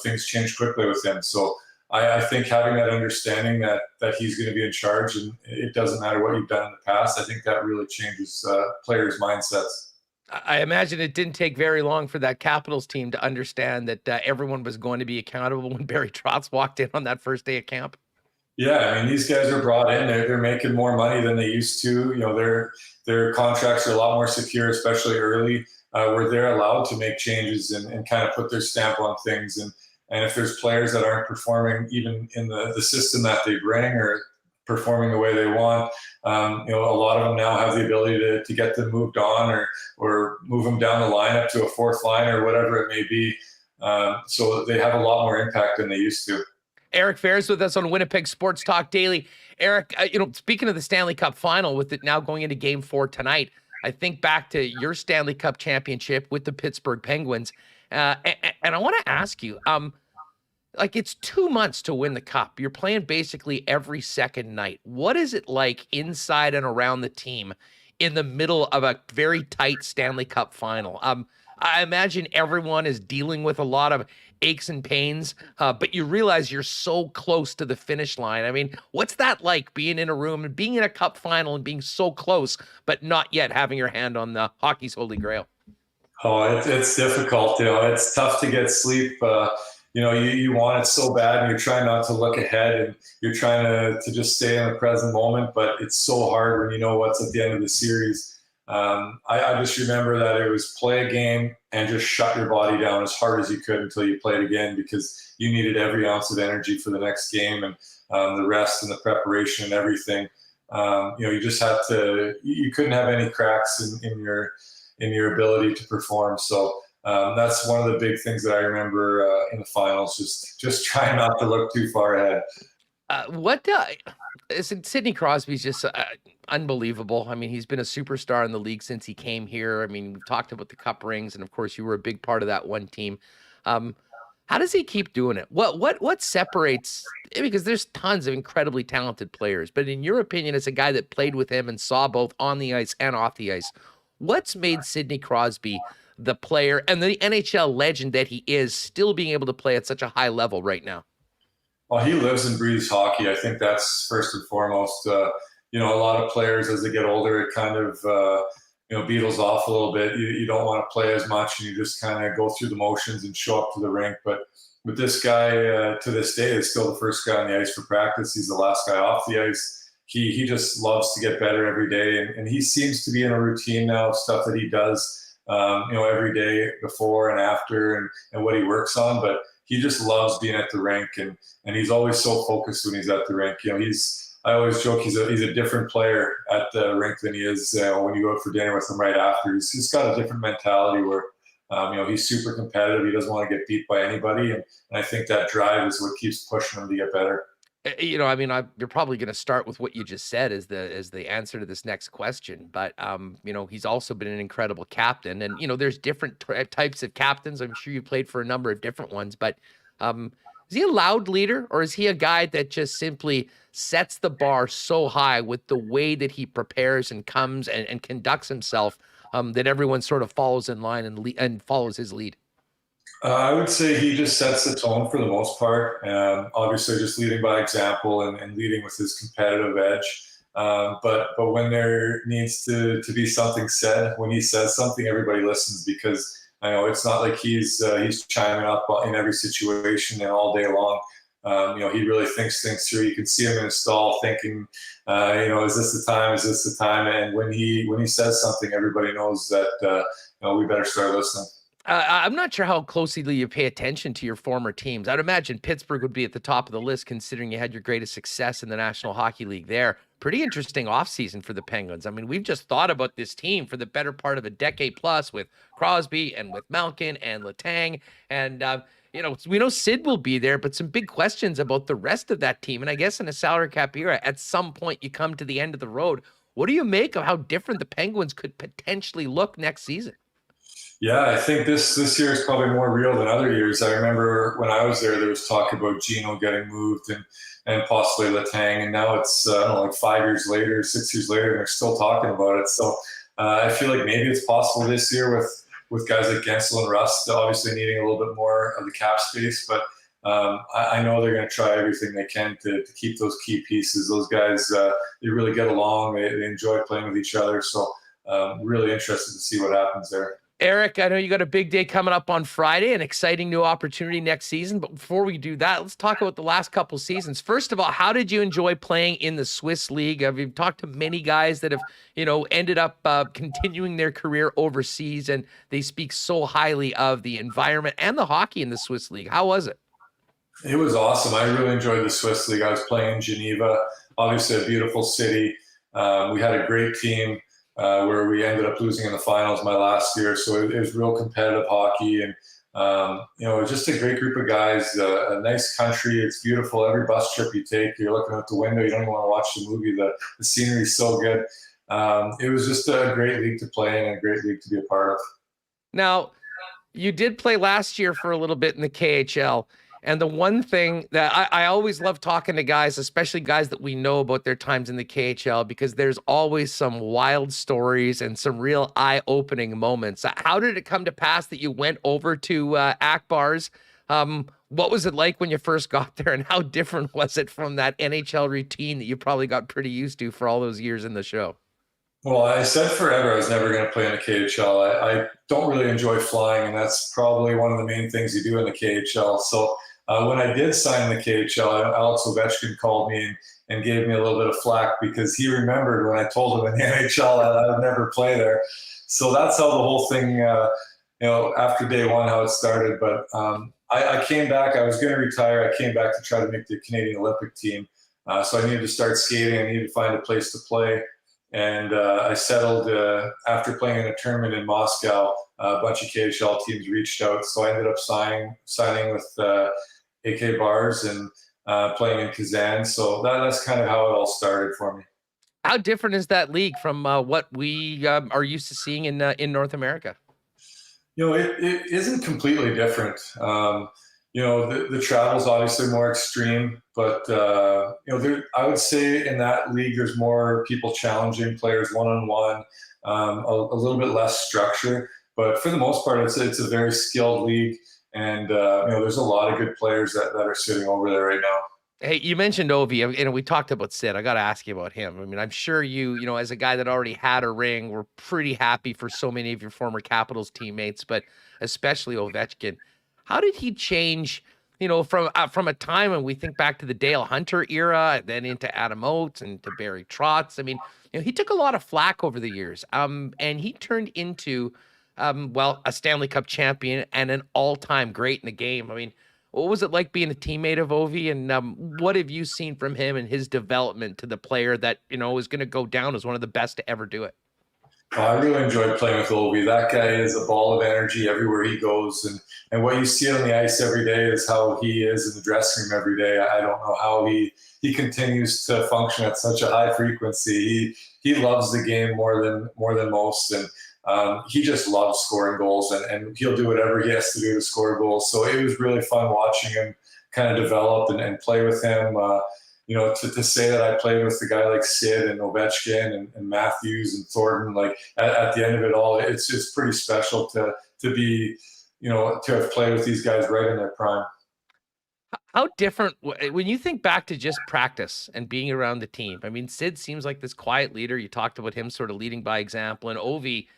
things change quickly with him. So I think having that understanding that he's going to be in charge and it doesn't matter what you've done in the past, I think that really changes players' mindsets. I imagine it didn't take very long for that Capitals team to understand that everyone was going to be accountable when Barry Trotz walked in on that first day of camp. Yeah, I mean, these guys are brought in. They're making more money than they used to. Their contracts are a lot more secure, especially early, where they're allowed to make changes and kind of put their stamp on things. And if there's players that aren't performing even in the system that they bring or performing the way they want, a lot of them now have the ability to get them moved on or move them down the lineup to a fourth line or whatever it may be. So they have a lot more impact than they used to. Eric Fehr is with us on Winnipeg Sports Talk Daily. Eric, speaking of the Stanley Cup Final, with it now going into Game 4 tonight, I think back to your Stanley Cup championship with the Pittsburgh Penguins, and I want to ask you, it's 2 months to win the Cup. You're playing basically every second night. What is it like inside and around the team in the middle of a very tight Stanley Cup Final? I imagine everyone is dealing with a lot of aches and pains, but you realize you're so close to the finish line. I mean, what's that like, being in a room and being in a Cup Final and being so close, but not yet having your hand on the hockey's holy grail? Oh, it's difficult. It's tough to get sleep. You want it so bad, and you're trying not to look ahead, and you're trying to just stay in the present moment. But it's so hard when you know what's at the end of the series. I just remember that it was play a game and just shut your body down as hard as you could until you played again, because you needed every ounce of energy for the next game and the rest and the preparation and everything. You just had to. You couldn't have any cracks in your ability to perform. So that's one of the big things that I remember in the finals. Just trying not to look too far ahead. Sidney Crosby's just unbelievable. I mean, he's been a superstar in the league since he came here. I mean, we've talked about the Cup rings, and of course, you were a big part of that one team. How does he keep doing it? What separates? Because there's tons of incredibly talented players, but in your opinion, as a guy that played with him and saw both on the ice and off the ice, what's made Sidney Crosby the player and the NHL legend that he is, still being able to play at such a high level right now? Well, he lives and breathes hockey. I think that's first and foremost. A lot of players, as they get older, it kind of beetles off a little bit. You don't want to play as much, and you just kind of go through the motions and show up to the rink. But with this guy, to this day, is still the first guy on the ice for practice. He's the last guy off the ice. He just loves to get better every day, and he seems to be in a routine now of stuff that he does, every day before and after, and what he works on. But he just loves being at the rink, and he's always so focused when he's at the rink. I always joke he's a different player at the rink than he is when you go out for dinner with him right after. He's got a different mentality where, he's super competitive. He doesn't want to get beat by anybody, and I think that drive is what keeps pushing him to get better. You're probably going to start with what you just said as the answer to this next question, but he's also been an incredible captain, and there's different types of captains. I'm sure you played for a number of different ones, but is he a loud leader, or is he a guy that just simply sets the bar so high with the way that he prepares and comes and conducts himself that everyone sort of follows in line and follows his lead? I would say he just sets the tone for the most part. Obviously, just leading by example and leading with his competitive edge. But when there needs to be something said, when he says something, everybody listens, because I know it's not like he's chiming up in every situation and all day long. He really thinks things through. You can see him in his stall thinking, is this the time? Is this the time? And when he says something, everybody knows that we better start listening. I'm not sure how closely you pay attention to your former teams. I'd imagine Pittsburgh would be at the top of the list, considering you had your greatest success in the National Hockey League there. Pretty interesting offseason for the Penguins. I mean, we've just thought about this team for the better part of a decade plus, with Crosby and with Malkin and Letang. And, we know Sid will be there, but some big questions about the rest of that team. And I guess in a salary cap era, at some point you come to the end of the road. What do you make of how different the Penguins could potentially look next season? Yeah, I think this year is probably more real than other years. I remember when I was there was talk about Gino getting moved and possibly Letang, and now it's 5 years later, 6 years later, and they're still talking about it. So I feel like maybe it's possible this year with guys like Gensel and Rust obviously needing a little bit more of the cap space. But I know they're going to try everything they can to keep those key pieces. Those guys, they really get along. They enjoy playing with each other. So really interested to see what happens there. Eric, I know you got a big day coming up on Friday, an exciting new opportunity next season. But before we do that, let's talk about the last couple seasons. First of all, how did you enjoy playing in the Swiss League? I've talked to many guys that have, ended up continuing their career overseas, and they speak so highly of the environment and the hockey in the Swiss League. How was it? It was awesome. I really enjoyed the Swiss League. I was playing in Geneva, obviously a beautiful city. We had a great team. Where we ended up losing in the finals my last year. So it was real competitive hockey, and just a great group of guys, a nice country. It's beautiful. Every bus trip you take, you're looking out the window. You don't even want to watch the movie. The scenery is so good. It was just a great league to play in and a great league to be a part of. Now, you did play last year for a little bit in the KHL. And the one thing that I always love talking to guys, especially guys that we know about their times in the KHL, because there's always some wild stories and some real eye-opening moments. How did it come to pass that you went over to Akbars? What was it like when you first got there, and how different was it from that NHL routine that you probably got pretty used to for all those years in the show? Well, I said forever I was never going to play in the KHL. I don't really enjoy flying, and that's probably one of the main things you do in the KHL. So when I did sign the KHL, Alex Ovechkin called me and gave me a little bit of flack because he remembered when I told him in the NHL that I would never play there. So that's how the whole thing, after day one, how it started. But I came back. I was going to retire. I came back to try to make the Canadian Olympic team. So I needed to start skating. I needed to find a place to play. And I settled after playing in a tournament in Moscow. A bunch of KHL teams reached out. So I ended up signing with AK Bars and playing in Kazan. So that's kind of how it all started for me. How different is that league from what we are used to seeing in North America? It isn't completely different. The travel is obviously more extreme, but I would say in that league there's more people challenging players one-on-one, a little bit less structure. But for the most part, it's a very skilled league. And, there's a lot of good players that are sitting over there right now. Hey, you mentioned Ovi, we talked about Sid. I got to ask you about him. I mean, I'm sure you, as a guy that already had a ring, were pretty happy for so many of your former Capitals teammates, but especially Ovechkin. How did he change, from a time when we think back to the Dale Hunter era, and then into Adam Oates and to Barry Trotz? I mean, he took a lot of flack over the years, and he turned into a Stanley Cup champion and an all-time great in the game. I mean, what was it like being a teammate of Ovi, and what have you seen from him and his development to the player that, is going to go down as one of the best to ever do it? I really enjoyed playing with Ovi. That guy is a ball of energy everywhere he goes. And what you see on the ice every day is how he is in the dressing room every day. I don't know how he continues to function at such a high frequency. He loves the game more than most. And he just loves scoring goals, and he'll do whatever he has to do to score goals. So it was really fun watching him kind of develop and play with him. To say that I played with a guy like Sid and Ovechkin and Matthews and Thornton, like at the end of it all, it's just pretty special to be, to have played with these guys right in their prime. How different, when you think back to just practice and being around the team? I mean, Sid seems like this quiet leader. You talked about him sort of leading by example, and Ovi,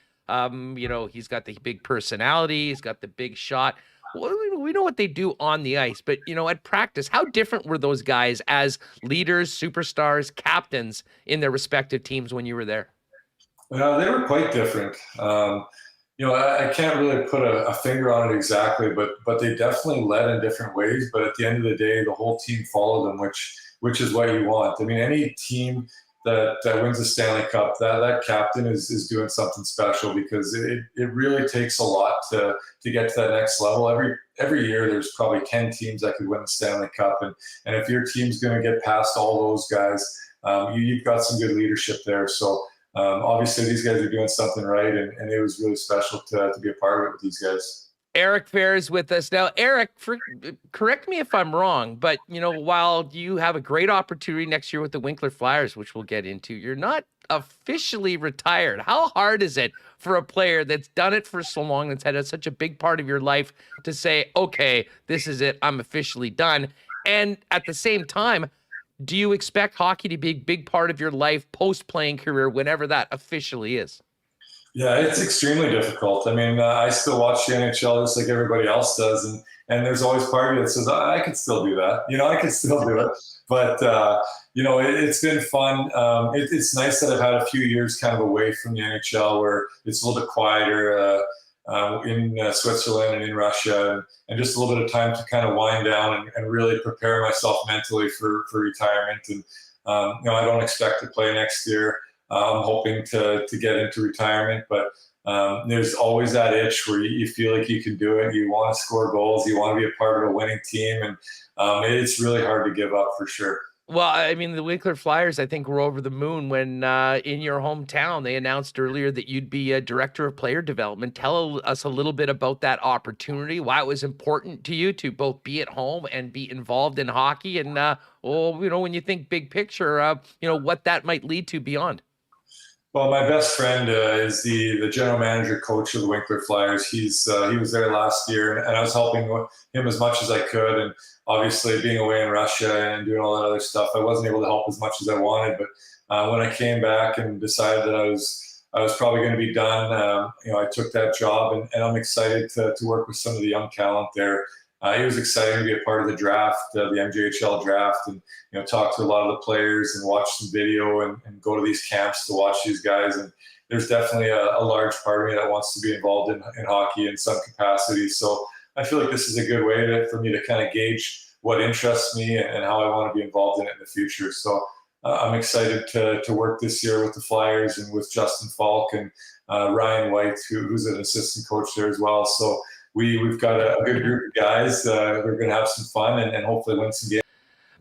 he's got the big personality, he's got the big shot. We know what they do on the ice, but at practice, how different were those guys as leaders, superstars, captains in their respective teams when you were there? Well, they were quite different. I can't really put a finger on it exactly, but they definitely led in different ways. But at the end of the day, the whole team followed them, which is what you want. I mean, any team that wins a Stanley Cup, that captain is doing something special, because it really takes a lot to get to that next level. Every year there's probably 10 teams that could win the Stanley Cup, and if your team's going to get past all those guys, you've got some good leadership there. So obviously these guys are doing something right, and it was really special to be a part of it with these guys. Eric Fehr is with us now. Eric, correct me if I'm wrong, but while you have a great opportunity next year with the Winkler Flyers, which we'll get into, you're not officially retired. How hard is it for a player that's done it for so long, that's had such a big part of your life, to say, okay, this is it, I'm officially done? And at the same time, do you expect hockey to be a big part of your life post-playing career, whenever that officially is? Yeah, it's extremely difficult. I mean, I still watch the NHL just like everybody else does, and there's always part of me that says I could still do that. I could still do it. But it's been fun. It's nice that I've had a few years kind of away from the NHL, where it's a little bit quieter in Switzerland and in Russia, and just a little bit of time to kind of wind down and really prepare myself mentally for retirement. And I don't expect to play next year. I'm hoping to get into retirement, but there's always that itch where you feel like you can do it. You want to score goals. You want to be a part of a winning team. And it's really hard to give up for sure. Well, I mean, the Winkler Flyers, I think, were over the moon when in your hometown, they announced earlier that you'd be a director of player development. Tell us a little bit about that opportunity, why it was important to you to both be at home and be involved in hockey. And, when you think big picture, what that might lead to beyond. Well, my best friend is the general manager coach of the Winkler Flyers. He was there last year, and I was helping him as much as I could. And obviously, being away in Russia and doing all that other stuff, I wasn't able to help as much as I wanted. But when I came back and decided that I was probably going to be done, I took that job, and I'm excited to work with some of the young talent there. It was exciting to be a part of the draft, the MJHL draft, and talk to a lot of the players and watch some video and go to these camps to watch these guys. And there's definitely a large part of me that wants to be involved in hockey in some capacity. So I feel like this is a good way for me to kind of gauge what interests me and how I want to be involved in it in the future. So I'm excited to work this year with the Flyers and with Justin Falk and Ryan White, who's an assistant coach there as well. So we've got a good group of guys. We're going to have some fun and hopefully win some games.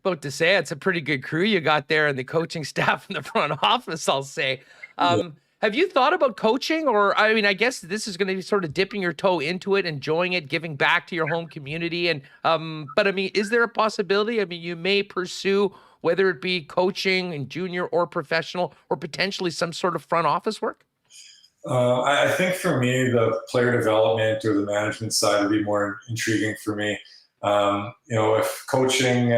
About to say, it's a pretty good crew you got there, and the coaching staff in the front office, I'll say. Have you thought about coaching? Or, I mean, I guess this is going to be sort of dipping your toe into it, enjoying it, giving back to your home community. And but, I mean, is there a possibility? I mean, you may pursue, whether it be coaching in junior or professional, or potentially some sort of front office work? I think for me, the player development or the management side would be more intriguing for me. If coaching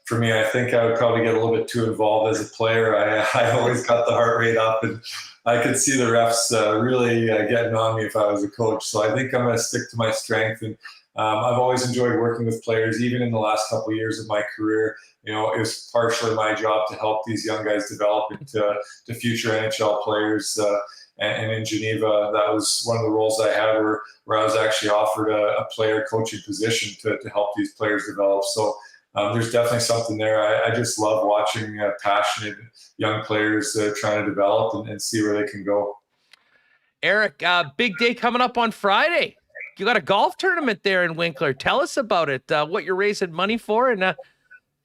for me, I think I would probably get a little bit too involved as a player. I always got the heart rate up, and I could see the refs really getting on me if I was a coach. So I think I'm going to stick to my strength. And I've always enjoyed working with players, even in the last couple of years of my career. It was partially my job to help these young guys develop into future NHL players. And in Geneva, that was one of the roles I had where I was actually offered a player coaching position to help these players develop. So there's definitely something there. I just love watching passionate young players trying to develop and see where they can go. Eric, big day coming up on Friday. You got a golf tournament there in Winkler. Tell us about it, what you're raising money for. And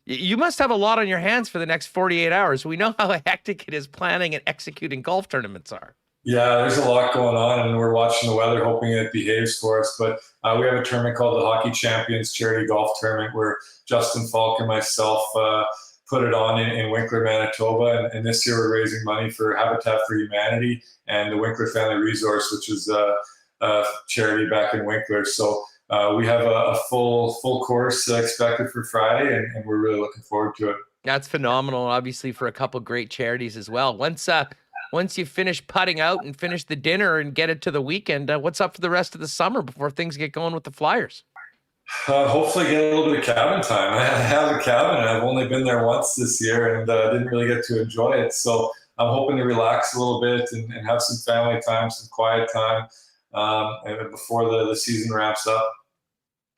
you must have a lot on your hands for the next 48 hours. We know how hectic it is planning and executing golf tournaments are. Yeah, there's a lot going on, and we're watching the weather, hoping it behaves for us. But we have a tournament called the Hockey Champions Charity Golf Tournament, where Justin Falk and myself put it on in Winkler, Manitoba. And this year we're raising money for Habitat for Humanity and the Winkler Family Resource, which is a charity back in Winkler. So we have a full course expected for Friday, and we're really looking forward to it. That's phenomenal, obviously, for a couple great charities as well. Once you finish putting out and finish the dinner and get it to the weekend, what's up for the rest of the summer before things get going with the Flyers? Hopefully get a little bit of cabin time. I have a cabin, and I've only been there once this year and didn't really get to enjoy it. So I'm hoping to relax a little bit and have some family time, some quiet time before the season wraps up.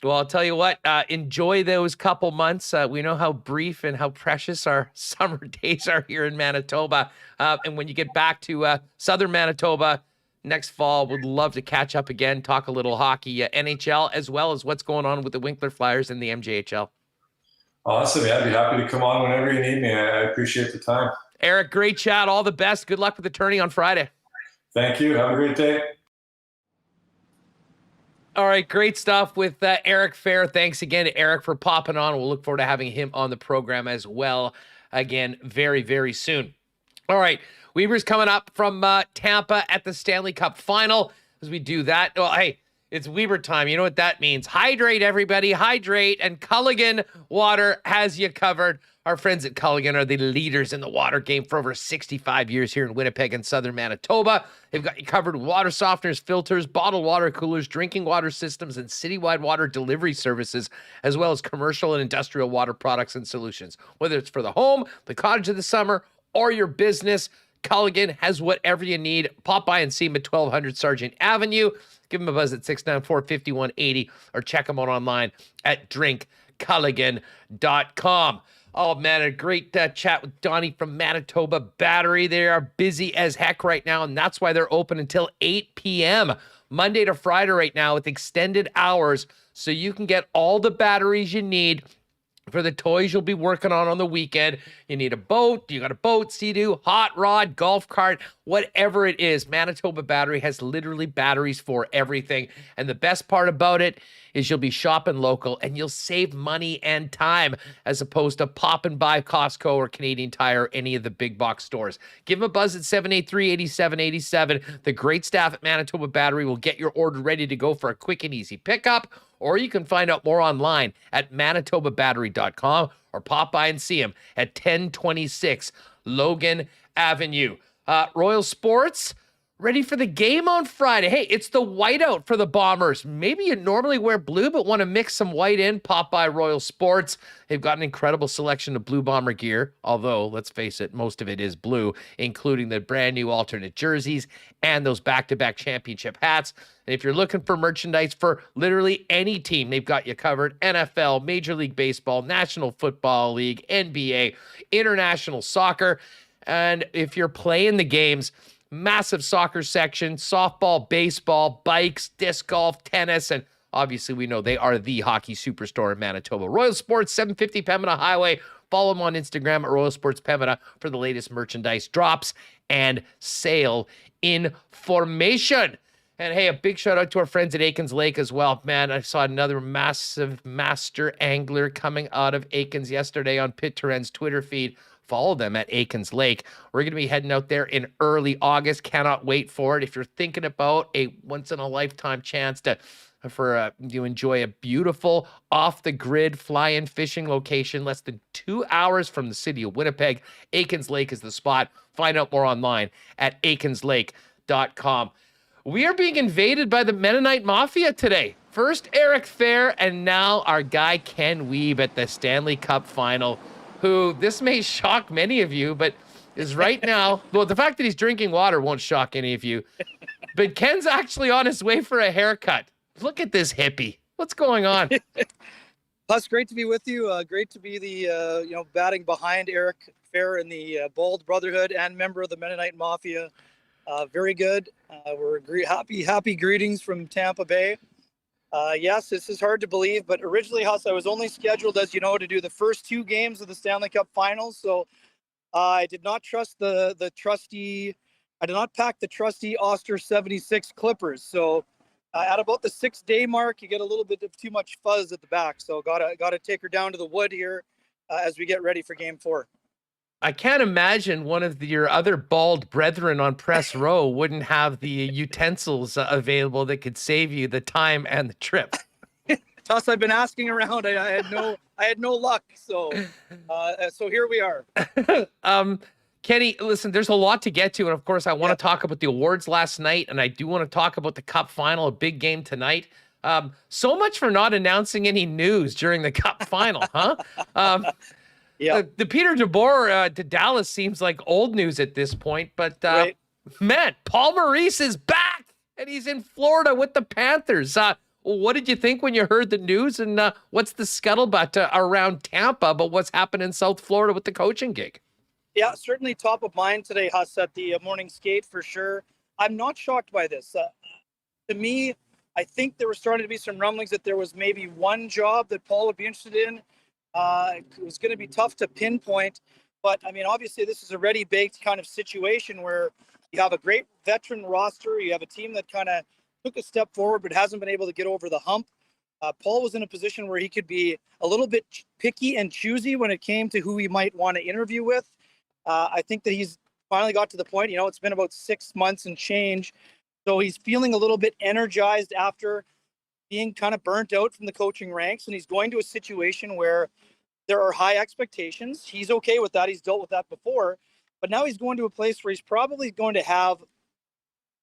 Well, I'll tell you what, enjoy those couple months. We know how brief and how precious our summer days are here in Manitoba. And when you get back to southern Manitoba next fall, would love to catch up again, talk a little hockey, NHL, as well as what's going on with the Winkler Flyers and the MJHL. Awesome. Yeah, I'd be happy to come on whenever you need me. I appreciate the time. Eric, great chat. All the best. Good luck with the tourney on Friday. Thank you. Have a great day. All right, great stuff with Eric Fehr. Thanks again to Eric for popping on. We'll look forward to having him on the program as well again very, very soon. All right, Wieber's coming up from Tampa at the Stanley Cup Final. As we do that, well, hey, it's Wieber time. You know what that means. Hydrate, everybody. Hydrate, and Culligan Water has you covered. Our friends at Culligan are the leaders in the water game for over 65 years here in Winnipeg and southern Manitoba. They've got you covered with water softeners, filters, bottled water coolers, drinking water systems, and citywide water delivery services, as well as commercial and industrial water products and solutions. Whether it's for the home, the cottage of the summer, or your business, Culligan has whatever you need. Pop by and see him at 1200 Sargent Avenue. Give him a buzz at 694-5180 or check him out online at drinkculligan.com. Oh, man, a great chat with Donnie from Manitoba Battery. They are busy as heck right now, and that's why they're open until 8 p.m. Monday to Friday right now with extended hours, so you can get all the batteries you need for the toys you'll be working on the weekend. You need a boat, you got a boat, Sea-Doo, hot rod, golf cart, whatever it is. Manitoba Battery has literally batteries for everything. And the best part about it is you'll be shopping local and you'll save money and time as opposed to pop and buy Costco or Canadian Tire or any of the big box stores. Give them a buzz at 783-8787. The great staff at Manitoba Battery will get your order ready to go for a quick and easy pickup. Or you can find out more online at manitobabattery.com or pop by and see him at 1026 Logan Avenue. Royal Sports, ready for the game on Friday. Hey, it's the whiteout for the Bombers. Maybe you normally wear blue, but want to mix some white in, pop by Royal Sports. They've got an incredible selection of Blue Bomber gear, although, let's face it, most of it is blue, including the brand new alternate jerseys and those back-to-back championship hats. And if you're looking for merchandise for literally any team, they've got you covered. NFL, Major League Baseball, National Football League, NBA, international soccer. And if you're playing the games, massive soccer section, softball, baseball, bikes, disc golf, tennis, and obviously we know they are the hockey superstore in Manitoba. Royal Sports, 750 Pembina Highway. Follow them on Instagram at Royal Sports Pembina for the latest merchandise drops and sale information. And hey, a big shout out to our friends at Aikens Lake as well. Man, I saw another massive master angler coming out of Aikens yesterday on Pit Terren's Twitter feed. Follow them at Aikens Lake. We're going to be heading out there in early August. Cannot wait for it. If you're thinking about a once-in-a-lifetime chance to you enjoy a beautiful off-the-grid fly-in fishing location less than 2 hours from the city of Winnipeg, Aikens Lake is the spot. Find out more online at aikenslake.com. We are being invaded by the Mennonite Mafia today. First Eric Fehr, and now our guy Ken Wiebe at the Stanley Cup Final, who, this may shock many of you, but is right now, well, the fact that he's drinking water won't shock any of you, but Ken's actually on his way for a haircut. Look at this hippie. What's going on? Plus, great to be with you. Great to be the, batting behind Eric Fehr in the Bold Brotherhood and member of the Mennonite Mafia. Very good. We're happy greetings from Tampa Bay. Yes, this is hard to believe, but originally, Huss, I was only scheduled, as you know, to do the first 2 games of the Stanley Cup Finals. So I did not trust the trusty. I did not pack the trusty Oster 76 Clippers. So at about the 6-day mark, you get a little bit of too much fuzz at the back. So gotta take her down to the wood here as we get ready for Game 4. I can't imagine one of your other bald brethren on press row wouldn't have the utensils available that could save you the time and the trip. Tuss, I've been asking around. I had no luck. So here we are. Kenny, listen, there's a lot to get to. And of course, I want to talk about the awards last night. And I do want to talk about the Cup Final, a big game tonight. So much for not announcing any news during the Cup Final, huh? Yeah. The Peter DeBoer to Dallas seems like old news at this point, but right. Man, Paul Maurice is back and he's in Florida with the Panthers. What did you think when you heard the news, and what's the scuttlebutt around Tampa about what's happened in South Florida with the coaching gig? Yeah, certainly top of mind today, Huss, at the morning skate for sure. I'm not shocked by this. To me, I think there were starting to be some rumblings that there was maybe one job that Paul would be interested in. It was going to be tough to pinpoint, but I mean, obviously this is a ready-baked kind of situation where you have a great veteran roster. You have a team that kind of took a step forward, but hasn't been able to get over the hump. Paul was in a position where he could be a little bit picky and choosy when it came to who he might want to interview with. I think that he's finally got to the point, it's been about 6 months and change. So he's feeling a little bit energized after being kind of burnt out from the coaching ranks. And he's going to a situation where There are high expectations. He's okay with that. He's dealt with that before. But now he's going to a place where he's probably going to have,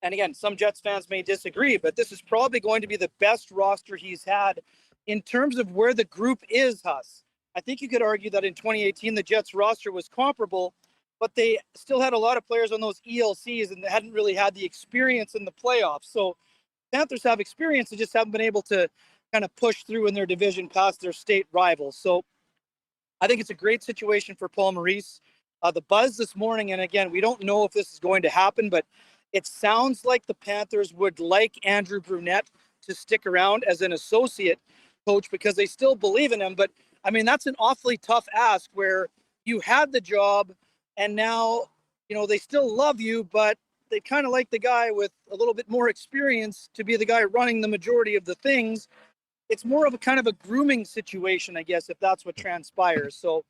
and again, some Jets fans may disagree, but this is probably going to be the best roster he's had in terms of where the group is, Huss. I think you could argue that in 2018, the Jets roster was comparable, but they still had a lot of players on those ELCs and they hadn't really had the experience in the playoffs. So Panthers have experience, they just haven't been able to kind of push through in their division past their state rivals. So I think it's a great situation for Paul Maurice. The buzz this morning, and again, we don't know if this is going to happen, but it sounds like the Panthers would like Andrew Brunette to stick around as an associate coach because they still believe in him. But I mean, that's an awfully tough ask where you had the job and now, you know, they still love you, but they kind of like the guy with a little bit more experience to be the guy running the majority of the things. It's more of a kind of a grooming situation, I guess, if that's what transpires. So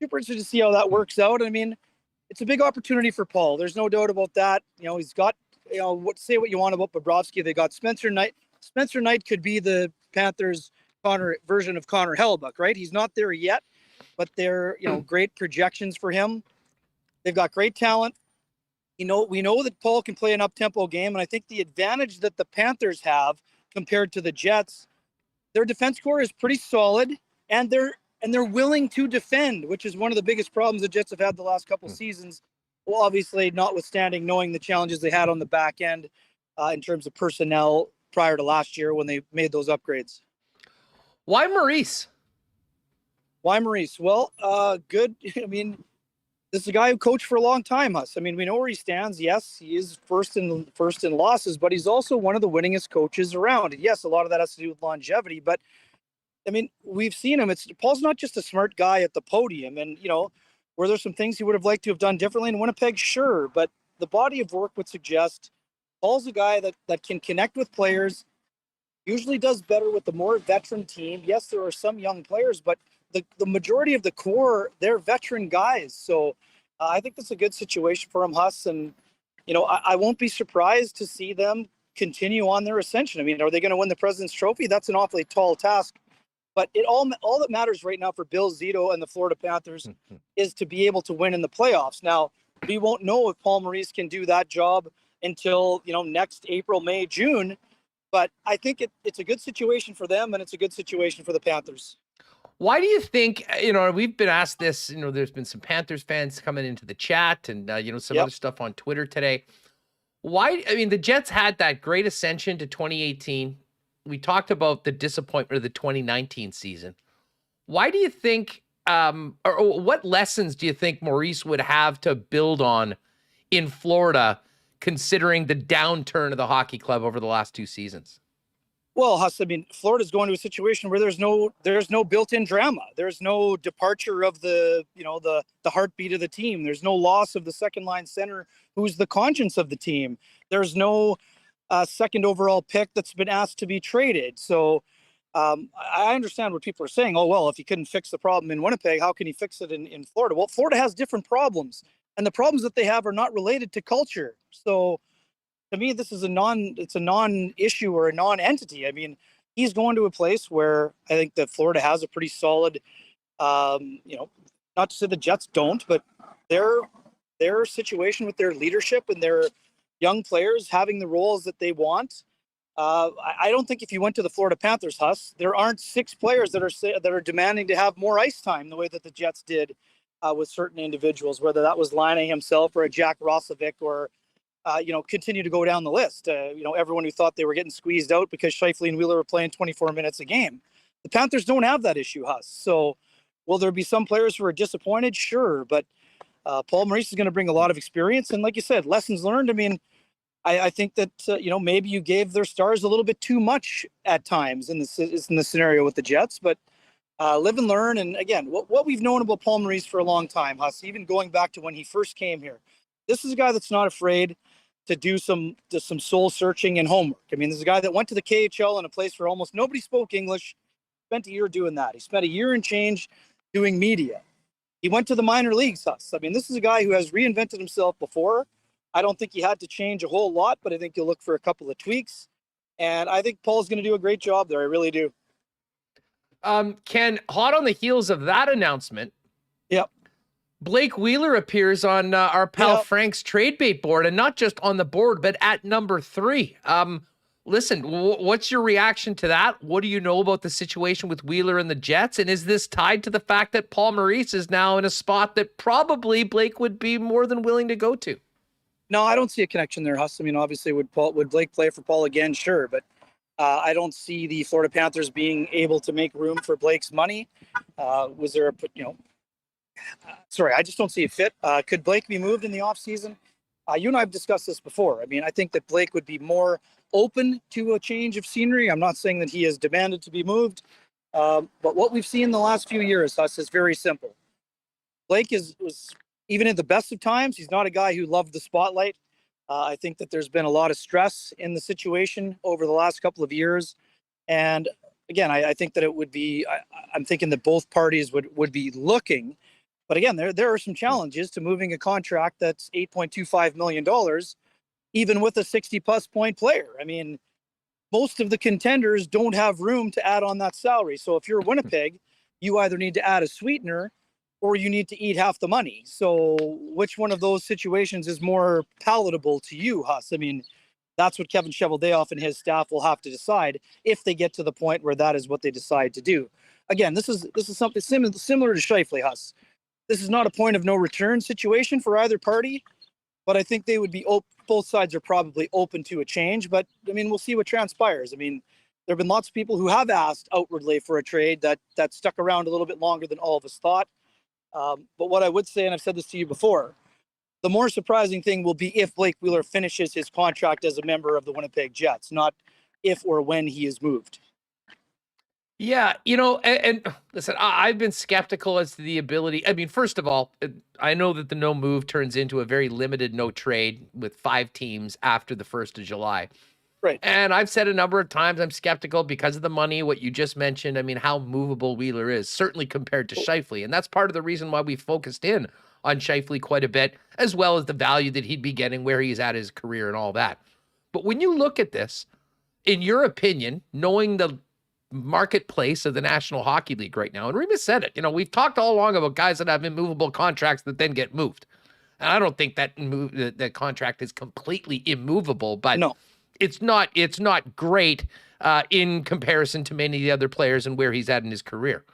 super interested to see how that works out. I mean, it's a big opportunity for Paul. There's no doubt about that. You know, he's got, you know, say what you want about Bobrovsky. They got Spencer Knight. Spencer Knight could be the Panthers' version of Connor Hellebuck, right? He's not there yet, but they're, you know, great projections for him. They've got great talent. You know, we know that Paul can play an up-tempo game, and I think the advantage that the Panthers have compared to the Jets, their defense core is pretty solid, and they're willing to defend, which is one of the biggest problems the Jets have had the last couple seasons. Well, obviously, notwithstanding knowing the challenges they had on the back end in terms of personnel prior to last year when they made those upgrades. Why Maurice? Why Maurice? Well, good. I mean, this is a guy who coached for a long time, Huss. I mean, we know where he stands. Yes, he is first in losses, but he's also one of the winningest coaches around. And yes, a lot of that has to do with longevity, but I mean, we've seen him. Paul's not just a smart guy at the podium. And, you know, were there some things he would have liked to have done differently in Winnipeg? Sure. But the body of work would suggest Paul's a guy that can connect with players, usually does better with the more veteran team. Yes, there are some young players, but the majority of the core, they're veteran guys. So I think that's a good situation for him, Huss. And, you know, I won't be surprised to see them continue on their ascension. I mean, are they going to win the President's Trophy? That's an awfully tall task. But all that matters right now for Bill Zito and the Florida Panthers is to be able to win in the playoffs. Now, we won't know if Paul Maurice can do that job until, you know, next April, May, June. But I think it's a good situation for them, and it's a good situation for the Panthers. Why do you think, you know, we've been asked this, you know, there's been some Panthers fans coming into the chat and, you know, some other stuff on Twitter today. Why? I mean, the Jets had that great ascension to 2018. We talked about the disappointment of the 2019 season. Why do you think, or what lessons do you think Maurice would have to build on in Florida, considering the downturn of the hockey club over the last two seasons? Well, Huss, I mean, Florida's going to a situation where there's no built-in drama. There's no departure of the heartbeat of the team. There's no loss of the second line center who's the conscience of the team. There's no second overall pick that's been asked to be traded. So I understand what people are saying. Oh, well, if he couldn't fix the problem in Winnipeg, how can he fix it in Florida? Well, Florida has different problems, and the problems that they have are not related to culture. So to me, this is a non-issue or a non-entity. I mean, he's going to a place where I think that Florida has a pretty solid, you know, not to say the Jets don't, but their situation with their leadership and their young players having the roles that they want. I don't think if you went to the Florida Panthers, Huss, there aren't 6 players that are demanding to have more ice time the way that the Jets did with certain individuals, whether that was Laine himself or a Jack Roslovic or you know, continue to go down the list. You know, everyone who thought they were getting squeezed out because Scheifele and Wheeler were playing 24 minutes a game. The Panthers don't have that issue, Huss. So will there be some players who are disappointed? Sure. But Paul Maurice is going to bring a lot of experience. And like you said, lessons learned. I mean, I think that, you know, maybe you gave their stars a little bit too much at times in the scenario with the Jets. But live and learn. And again, what we've known about Paul Maurice for a long time, Huss, even going back to when he first came here, this is a guy that's not afraid to do some soul searching and homework. I mean, this is a guy that went to the KHL in a place where almost nobody spoke English, spent a year doing that. He spent a year and change doing media. He went to the minor leagues, Huss. I mean, this is a guy who has reinvented himself before. I don't think he had to change a whole lot, but I think you'll look for a couple of tweaks. And I think Paul's going to do a great job there. I really do. Ken, hot on the heels of that announcement, Yep. Blake Wheeler appears on our pal Frank's trade bait board, and not just on the board, but at number 3. Listen, what's your reaction to that? What do you know about the situation with Wheeler and the Jets? And is this tied to the fact that Paul Maurice is now in a spot that probably Blake would be more than willing to go to? No, I don't see a connection there, Huss. I mean, obviously, would Blake play for Paul again? Sure, but I don't see the Florida Panthers being able to make room for Blake's money. Was there sorry, I just don't see a fit. Could Blake be moved in the offseason? You and I have discussed this before. I mean, I think that Blake would be more open to a change of scenery. I'm not saying that he has demanded to be moved, but what we've seen in the last few years, Huss, is very simple. Blake was even at the best of times, he's not a guy who loved the spotlight. I think that there's been a lot of stress in the situation over the last couple of years. And again, I think that it would be, I'm thinking that both parties would be looking. But again, there are some challenges to moving a contract that's $8.25 million, even with a 60-plus point player. I mean, most of the contenders don't have room to add on that salary. So if you're Winnipeg, you either need to add a sweetener or you need to eat half the money. So which one of those situations is more palatable to you, Huss? I mean, that's what Kevin Cheveldayoff and his staff will have to decide if they get to the point where that is what they decide to do. Again, this is something similar to Scheifele, Huss. This is not a point of no return situation for either party, but I think they would be both sides are probably open to a change. But I mean, we'll see what transpires. I mean, there have been lots of people who have asked outwardly for a trade that stuck around a little bit longer than all of us thought. But what I would say, and I've said this to you before, the more surprising thing will be if Blake Wheeler finishes his contract as a member of the Winnipeg Jets, not if or when he is moved. Yeah, and listen, I've been skeptical as to the ability. I mean, first of all, I know that the no move turns into a very limited no trade with 5 teams after the 1st of July. Right. And I've said a number of times I'm skeptical because of the money, what you just mentioned. I mean, how movable Wheeler is, certainly compared to Scheifele. And that's part of the reason why we focused in on Scheifele quite a bit, as well as the value that he'd be getting, where he's at his career and all that. But when you look at this, in your opinion, knowing the marketplace of the National Hockey League right now, and Remis said it, we've talked all along about guys that have immovable contracts that then get moved. And I don't think that contract is completely immovable, but no. It's not great in comparison to many of the other players and where he's at in his career.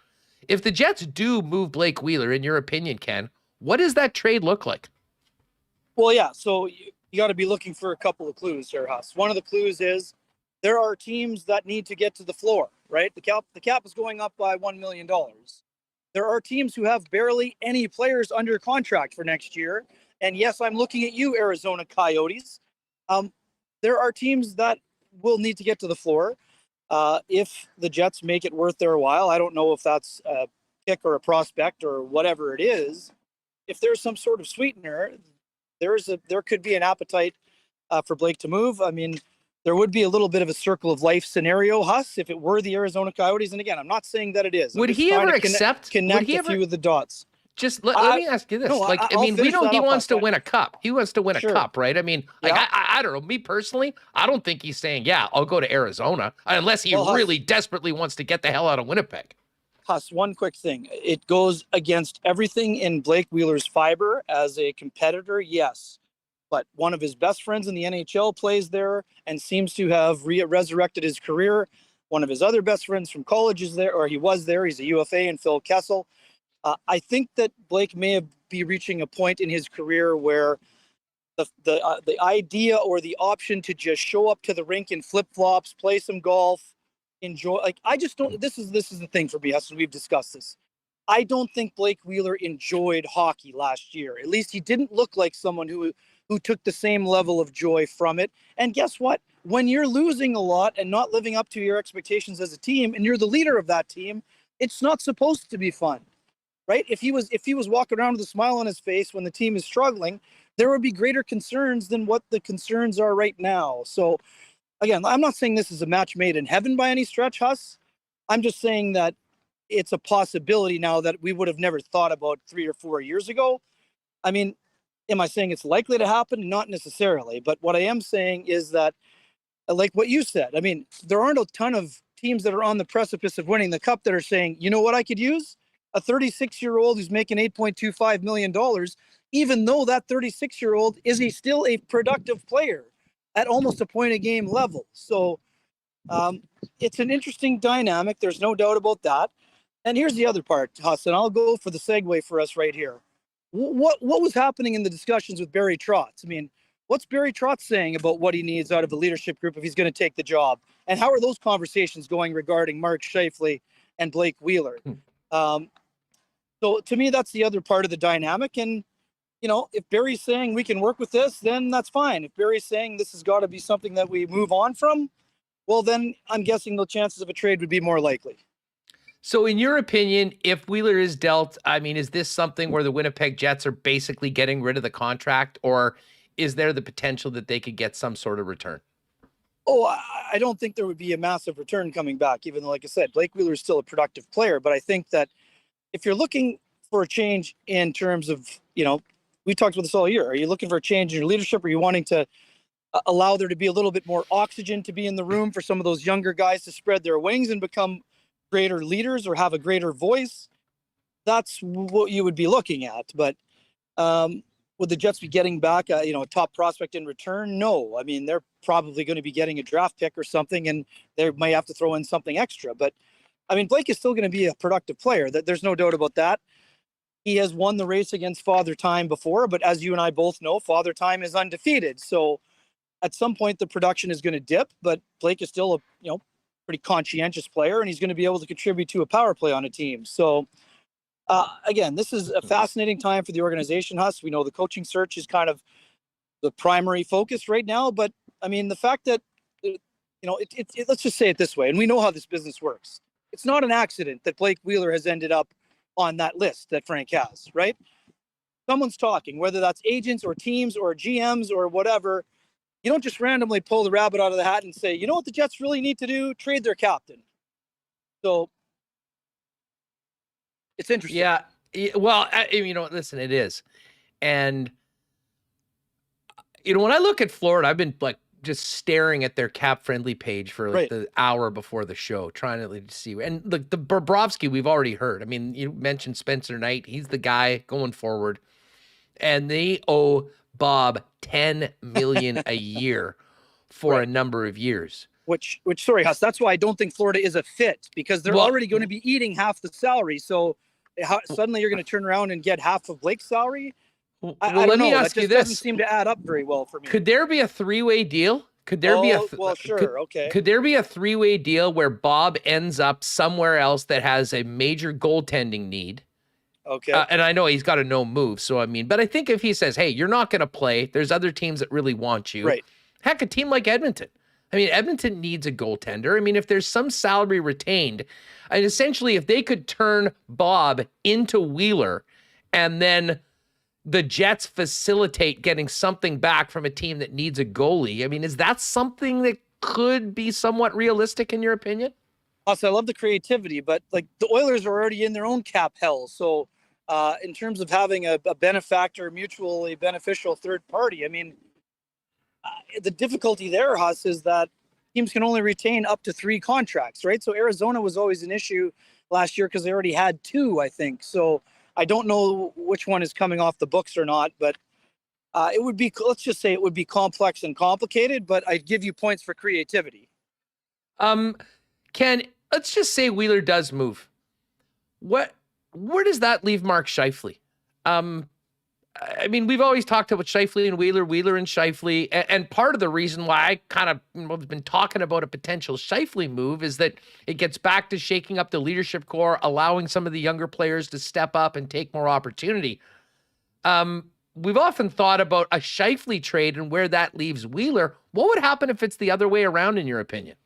If the Jets do move Blake Wheeler, in your opinion, Ken, what does that trade look like? Well, yeah, so you got to be looking for a couple of clues there, Huss. One of the clues is there are teams that need to get to the floor, right? The cap is going up by $1 million. There are teams who have barely any players under contract for next year. And yes, I'm looking at you, Arizona Coyotes. There are teams that will need to get to the floor if the Jets make it worth their while. I don't know if that's a pick or a prospect or whatever it is. If there's some sort of sweetener, there could be an appetite for Blake to move. I mean, there would be a little bit of a circle of life scenario, Huss, if it were the Arizona Coyotes. And again, I'm not saying that it is. Would he ever accept? Connect a few of the dots. Just let me ask you this. No, I mean, we know he wants to win a cup. He wants to win a cup, right? I mean, I don't know. Me personally, I don't think he's saying, yeah, I'll go to Arizona, unless he really desperately wants to get the hell out of Winnipeg. Huss, one quick thing. It goes against everything in Blake Wheeler's fiber as a competitor, yes. But one of his best friends in the NHL plays there and seems to have resurrected his career. One of his other best friends from college is there, or he was there. He's a UFA, and Phil Kessel. I think that Blake may be reaching a point in his career where the idea or the option to just show up to the rink in flip-flops, play some golf, enjoy. Like, I just don't. This is the thing for me, Huston. We've discussed this. I don't think Blake Wheeler enjoyed hockey last year. At least he didn't look like someone who took the same level of joy from it. And guess what? When you're losing a lot and not living up to your expectations as a team, and you're the leader of that team, it's not supposed to be fun. Right? If he was walking around with a smile on his face when the team is struggling, there would be greater concerns than what the concerns are right now. So again, I'm not saying this is a match made in heaven by any stretch, Huss. I'm just saying that it's a possibility now that we would have never thought about 3 or 4 years ago. I mean, am I saying it's likely to happen? Not necessarily. But what I am saying is that, like what you said, I mean, there aren't a ton of teams that are on the precipice of winning the cup that are saying, you know what I could use? A 36-year-old who's making $8.25 million, even though that 36-year-old is still a productive player at almost a point a game level. So it's an interesting dynamic. There's no doubt about that. And here's the other part, Hassan. I'll go for the segue for us right here. What was happening in the discussions with Barry Trotz? I mean, what's Barry Trotz saying about what he needs out of a leadership group if he's going to take the job? And how are those conversations going regarding Mark Scheifele and Blake Wheeler? So to me, that's the other part of the dynamic. And, you know, if Barry's saying we can work with this, then that's fine. If Barry's saying this has got to be something that we move on from, well, then I'm guessing the chances of a trade would be more likely. So in your opinion, if Wheeler is dealt, I mean, is this something where the Winnipeg Jets are basically getting rid of the contract, or is there the potential that they could get some sort of return? Oh, I don't think there would be a massive return coming back, even though, like I said, Blake Wheeler is still a productive player. But I think that if you're looking for a change in terms of, you know, we talked about this all year. Are you looking for a change in your leadership? Are you wanting to allow there to be a little bit more oxygen to be in the room for some of those younger guys to spread their wings and become greater leaders or have a greater voice? That's what you would be looking at. But would the Jets be getting back a top prospect in return? No. I mean, they're probably going to be getting a draft pick or something, and they might have to throw in something extra. But I mean, Blake is still going to be a productive player. There's no doubt about that. He has won the race against Father Time before, but as you and I both know, Father Time is undefeated. So at some point the production is going to dip, but Blake is still a pretty conscientious player, and he's going to be able to contribute to a power play on a team. So again, this is a fascinating time for the organization, Huss. We know the coaching search is kind of the primary focus right now, but I mean, the fact that, let's just say it this way, and we know how this business works. It's not an accident that Blake Wheeler has ended up on that list that Frank has, right? Someone's talking, whether that's agents or teams or GMs or whatever. You don't just randomly pull the rabbit out of the hat and say, you know what the Jets really need to do? Trade their captain. So it's interesting. Yeah. Well, listen, it is. And, when I look at Florida, I've been just staring at their cap friendly page for the hour before the show, trying to see. And the Bobrovsky we've already heard. I mean, you mentioned Spencer Knight. He's the guy going forward. And they owe Bob $10 million a year for a number of years. Which, sorry, Huss, that's why I don't think Florida is a fit, because they're already going to be eating half the salary. So suddenly you're going to turn around and get half of Blake's salary. I don't know. That just doesn't seem to add up very well for me. Could there be a three-way deal? Could there be okay. Could there be a three-way deal where Bob ends up somewhere else that has a major goaltending need? Okay. And I know he's got a no move. So, I mean, but I think if he says, hey, you're not going to play, there's other teams that really want you. Right. Heck, a team like Edmonton. I mean, Edmonton needs a goaltender. I mean, if there's some salary retained, and essentially if they could turn Bob into Wheeler and then the Jets facilitate getting something back from a team that needs a goalie, I mean, is that something that could be somewhat realistic in your opinion? Also, I love the creativity, but the Oilers are already in their own cap hell. So in terms of having a benefactor, mutually beneficial third party, I mean, the difficulty there, Huss, is that teams can only retain up to 3 contracts, right? So Arizona was always an issue last year because they already had 2, I think. So I don't know which one is coming off the books or not, but it would be, let's just say it would be complex and complicated, but I'd give you points for creativity. Ken, let's just say Wheeler does move. Where does that leave Mark Scheifele? I mean, we've always talked about Scheifele and Wheeler and Scheifele, and part of the reason why I kind of have been talking about a potential Scheifele move is that it gets back to shaking up the leadership core, allowing some of the younger players to step up and take more opportunity. We've often thought about a Scheifele trade and where that leaves Wheeler. What would happen if it's the other way around, in your opinion?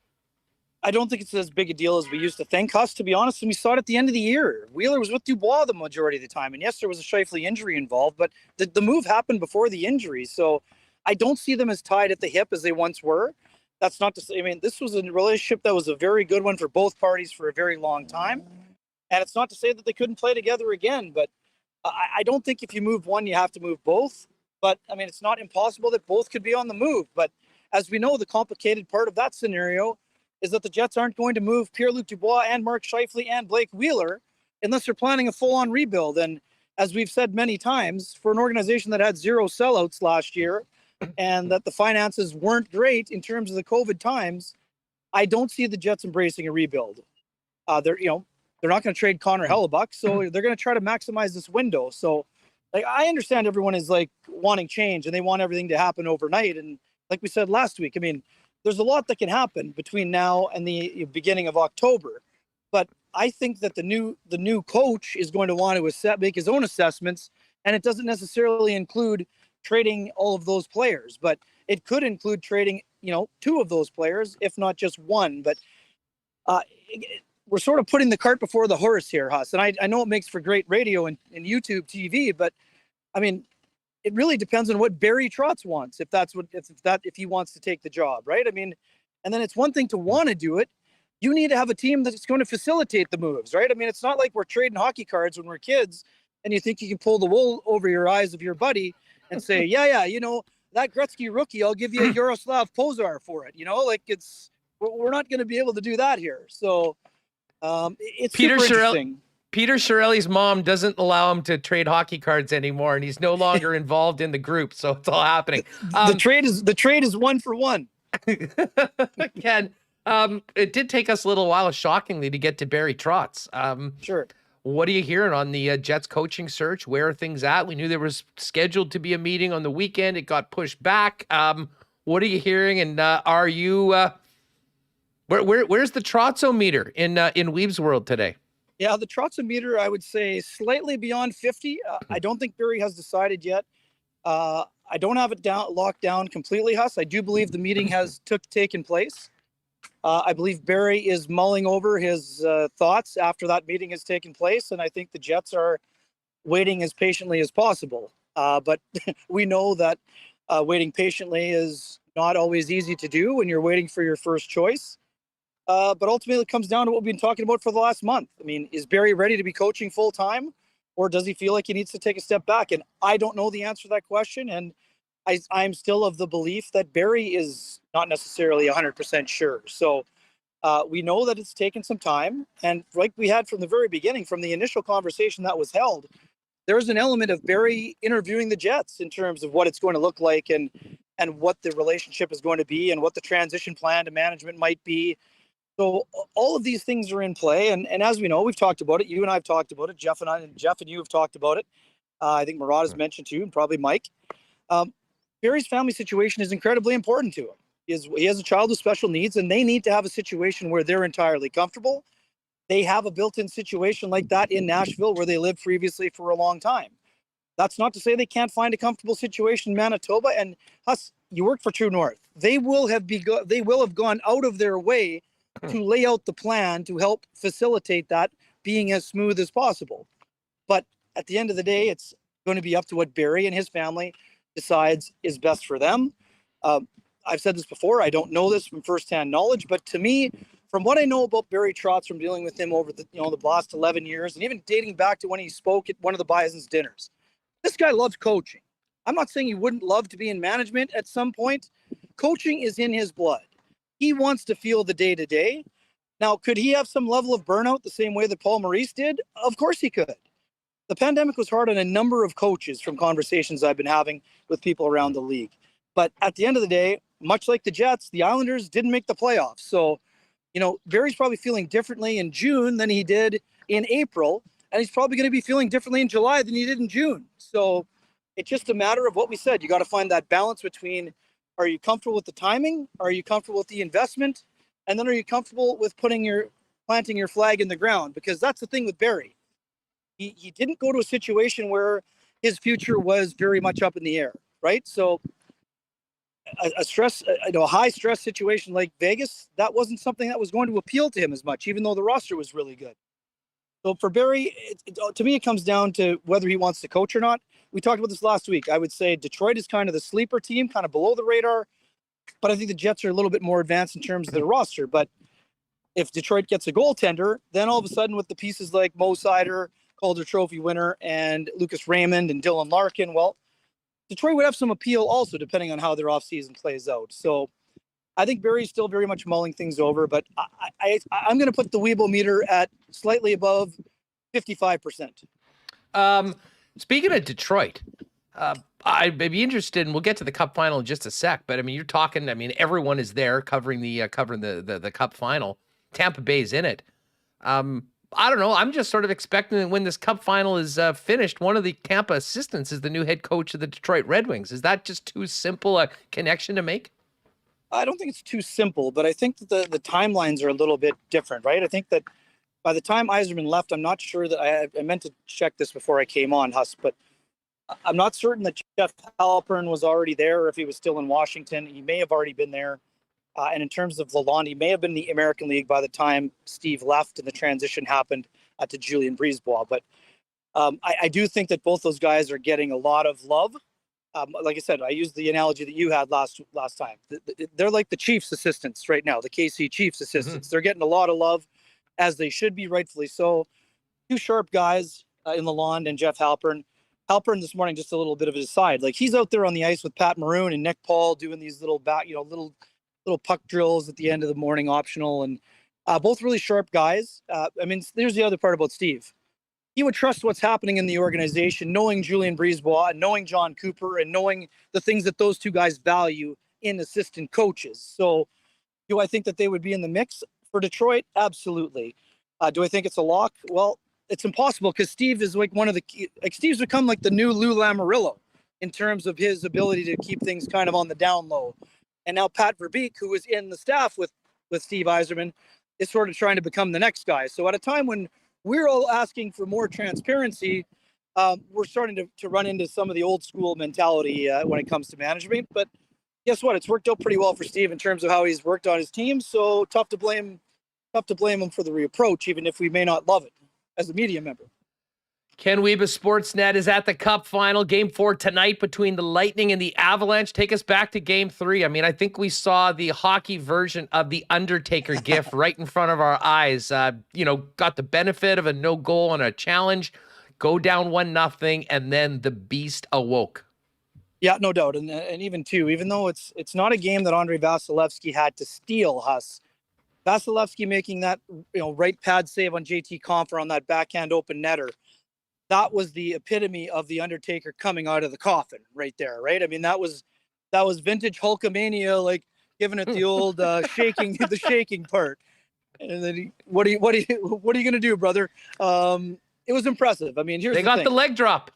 I don't think it's as big a deal as we used to think, Huss, to be honest. And we saw it at the end of the year. Wheeler was with Dubois the majority of the time. And yes, there was a Scheifele injury involved, but the move happened before the injury. So I don't see them as tied at the hip as they once were. That's not to say, I mean, this was a relationship that was a very good one for both parties for a very long time. And it's not to say that they couldn't play together again, but I don't think if you move one, you have to move both. But I mean, it's not impossible that both could be on the move. But as we know, the complicated part of that scenario is that the Jets aren't going to move Pierre-Luc Dubois and Mark Scheifele and Blake Wheeler unless they're planning a full-on rebuild. And as we've said many times, for an organization that had 0 sellouts last year and that the finances weren't great in terms of the COVID times, I don't see the Jets embracing a rebuild. They're not going to trade Connor Hellebuck, so they're going to try to maximize this window. So, like, I understand everyone is like wanting change and they want everything to happen overnight. And like we said last week, I mean, there's a lot that can happen between now and the beginning of October. But I think that the new coach is going to want to make his own assessments, and it doesn't necessarily include trading all of those players, but it could include trading, 2 of those players, if not just one. But we're sort of putting the cart before the horse here, Huss. And I know it makes for great radio and YouTube TV, but I mean, it really depends on what Barry Trotz wants, if he wants to take the job, right? I mean, and then it's one thing to want to do it. You need to have a team that's going to facilitate the moves, right? I mean, it's not like we're trading hockey cards when we're kids and you think you can pull the wool over your eyes of your buddy and say, yeah, that Gretzky rookie, I'll give you a Yaroslav Pozar for it. We're not going to be able to do that here. So it's super interesting. Peter Chiarelli's mom doesn't allow him to trade hockey cards anymore, and he's no longer involved in the group. So it's all happening. The trade is 1-for-1. Ken, it did take us a little while, shockingly, to get to Barry Trotz. Sure. What are you hearing on the Jets coaching search? Where are things at? We knew there was scheduled to be a meeting on the weekend. It got pushed back. What are you hearing? And are you where's the Trotzometer in Wiebe's world today? Yeah, the Trotzometer, I would say slightly beyond 50. I don't think Barry has decided yet. I don't have it locked down completely, Huss. I do believe the meeting has taken place. I believe Barry is mulling over his thoughts after that meeting has taken place, and I think the Jets are waiting as patiently as possible. But we know that waiting patiently is not always easy to do when you're waiting for your first choice. But ultimately, it comes down to what we've been talking about for the last month. I mean, is Barry ready to be coaching full time, or does he feel like he needs to take a step back? And I don't know the answer to that question. And I'm still of the belief that Barry is not necessarily 100% sure. So we know that it's taken some time. And like we had from the very beginning, from the initial conversation that was held, there's an element of Barry interviewing the Jets in terms of what it's going to look like and what the relationship is going to be and what the transition plan to management might be. So all of these things are in play. And as we know, we've talked about it. You and I have talked about it. Jeff and you have talked about it. I think Murad has mentioned too, and probably Mike. Barry's family situation is incredibly important to him. He has a child with special needs, and they need to have a situation where they're entirely comfortable. They have a built-in situation like that in Nashville where they lived previously for a long time. That's not to say they can't find a comfortable situation in Manitoba. And Huss, you work for True North. They will have gone out of their way to lay out the plan to help facilitate that being as smooth as possible. But at the end of the day, it's going to be up to what Barry and his family decides is best for them. I've said this before. I don't know this from firsthand knowledge, but to me, from what I know about Barry Trotz, from dealing with him over the last 11 years, and even dating back to when he spoke at one of the Bison's dinners, this guy loves coaching. I'm not saying he wouldn't love to be in management at some point. Coaching is in his blood. He wants to feel the day-to-day. Now, could he have some level of burnout the same way that Paul Maurice did? Of course he could. The pandemic was hard on a number of coaches from conversations I've been having with people around the league. But at the end of the day, much like the Jets, the Islanders didn't make the playoffs. So, Barry's probably feeling differently in June than he did in April. And he's probably going to be feeling differently in July than he did in June. So it's just a matter of what we said. You got to find that balance between, are you comfortable with the timing? Are you comfortable with the investment? And then are you comfortable with planting your flag in the ground? Because that's the thing with Barry. He didn't go to a situation where his future was very much up in the air, right? So a high stress situation like Vegas, that wasn't something that was going to appeal to him as much, even though the roster was really good. So for Barry, to me, it comes down to whether he wants to coach or not. We talked about this last week. I would say Detroit is kind of the sleeper team, kind of below the radar. But I think the Jets are a little bit more advanced in terms of their roster. But if Detroit gets a goaltender, then all of a sudden with the pieces like Mo Seider, Calder Trophy winner, and Lucas Raymond and Dylan Larkin, well, Detroit would have some appeal also, depending on how their offseason plays out. So I think Barry's still very much mulling things over, but I'm going to put the Wiebe meter at slightly above 55%. Speaking of Detroit, I'd be interested, and we'll get to the Cup final in just a sec. But I mean, you're talking. I mean, everyone is there covering the Cup final. Tampa Bay's in it. I don't know. I'm just sort of expecting that when this Cup final is finished, one of the Tampa assistants is the new head coach of the Detroit Red Wings. Is that just too simple a connection to make? I don't think it's too simple, but I think that the timelines are a little bit different, right? I think that by the time Yzerman left, I'm not sure that I meant to check this before I came on, Huss, but I'm not certain that Jeff Halpern was already there or if he was still in Washington. He may have already been there. And in terms of Lalonde, he may have been in the American League by the time Steve left and the transition happened to Julien Brisebois. But I do think that both those guys are getting a lot of love. Like I said, I used the analogy that you had last time. They're like the Chiefs assistants right now, the KC Chiefs assistants. They're getting a lot of love, as they should be, rightfully so. Two sharp guys in Lalonde and Jeff Halpern. Halpern this morning, just a little bit of an aside. Like, he's out there on the ice with Pat Maroon and Nick Paul doing these little puck drills at the end of the morning, optional, and both really sharp guys. I mean, there's the other part about Steve. He would trust what's happening in the organization, knowing Julien Brisebois and knowing John Cooper and knowing the things that those two guys value in assistant coaches. So do I think that they would be in the mix for Detroit? Absolutely. Do I think it's a lock? Well, it's impossible because Steve is like Steve's become like the new Lou Lamoriello in terms of his ability to keep things kind of on the down low. And now Pat Verbeek, who was in the staff with Steve Yzerman, is sort of trying to become the next guy. So at a time when we're all asking for more transparency, we're starting to run into some of the old school mentality when it comes to management. But guess what? It's worked out pretty well for Steve in terms of how he's worked on his team. So tough to blame him for the reapproach, even if we may not love it as a media member. Ken Wiebe of Sportsnet is at the Cup final. Game 4 tonight between the Lightning and the Avalanche. Take us back to Game 3. I mean, I think we saw the hockey version of the Undertaker gif right in front of our eyes. Got the benefit of a no goal on a challenge, go down 1-0, and then the beast awoke. Yeah, no doubt. And even though it's not a game that Andrei Vasilevsky had to steal, Huss, Vasilevsky making that right pad save on JT Compher on that backhand open netter, that was the epitome of the Undertaker coming out of the coffin right there, right? I mean, that was vintage Hulkamania, like giving it the old shaking, the shaking part. And then what are you gonna do, brother? It was impressive. I mean, they got the leg drop.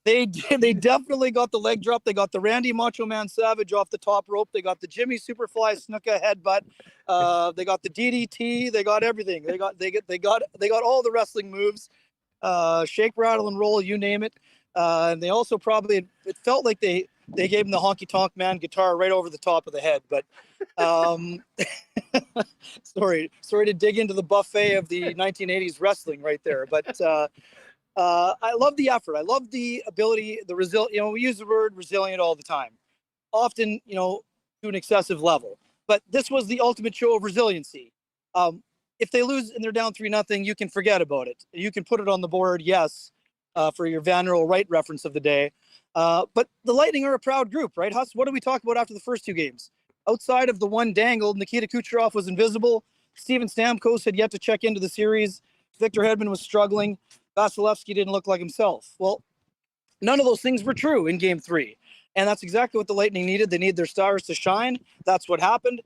They definitely got the leg drop. They got the Randy Macho Man Savage off the top rope. They got the Jimmy Superfly Snuka headbutt. They got the DDT. They got everything. They got all the wrestling moves. Shake, rattle, and roll, you name it. And they also it felt like they gave him the Honky Tonk Man guitar right over the top of the head. But sorry to dig into the buffet of the 1980s wrestling right there. But I love the effort. I love the ability, the resilient. We use the word resilient all the time, often to an excessive level. But this was the ultimate show of resiliency. If they lose and they're down 3-0, you can forget about it. You can put it on the board, yes, for your Van Earl Wright reference of the day. But the Lightning are a proud group, right, Huss? What did we talk about after the first two games? Outside of the one dangled, Nikita Kucherov was invisible. Steven Stamkos had yet to check into the series. Victor Hedman was struggling. Vasilevsky didn't look like himself. Well, none of those things were true in Game 3. And that's exactly what the Lightning needed. They need their stars to shine. That's what happened.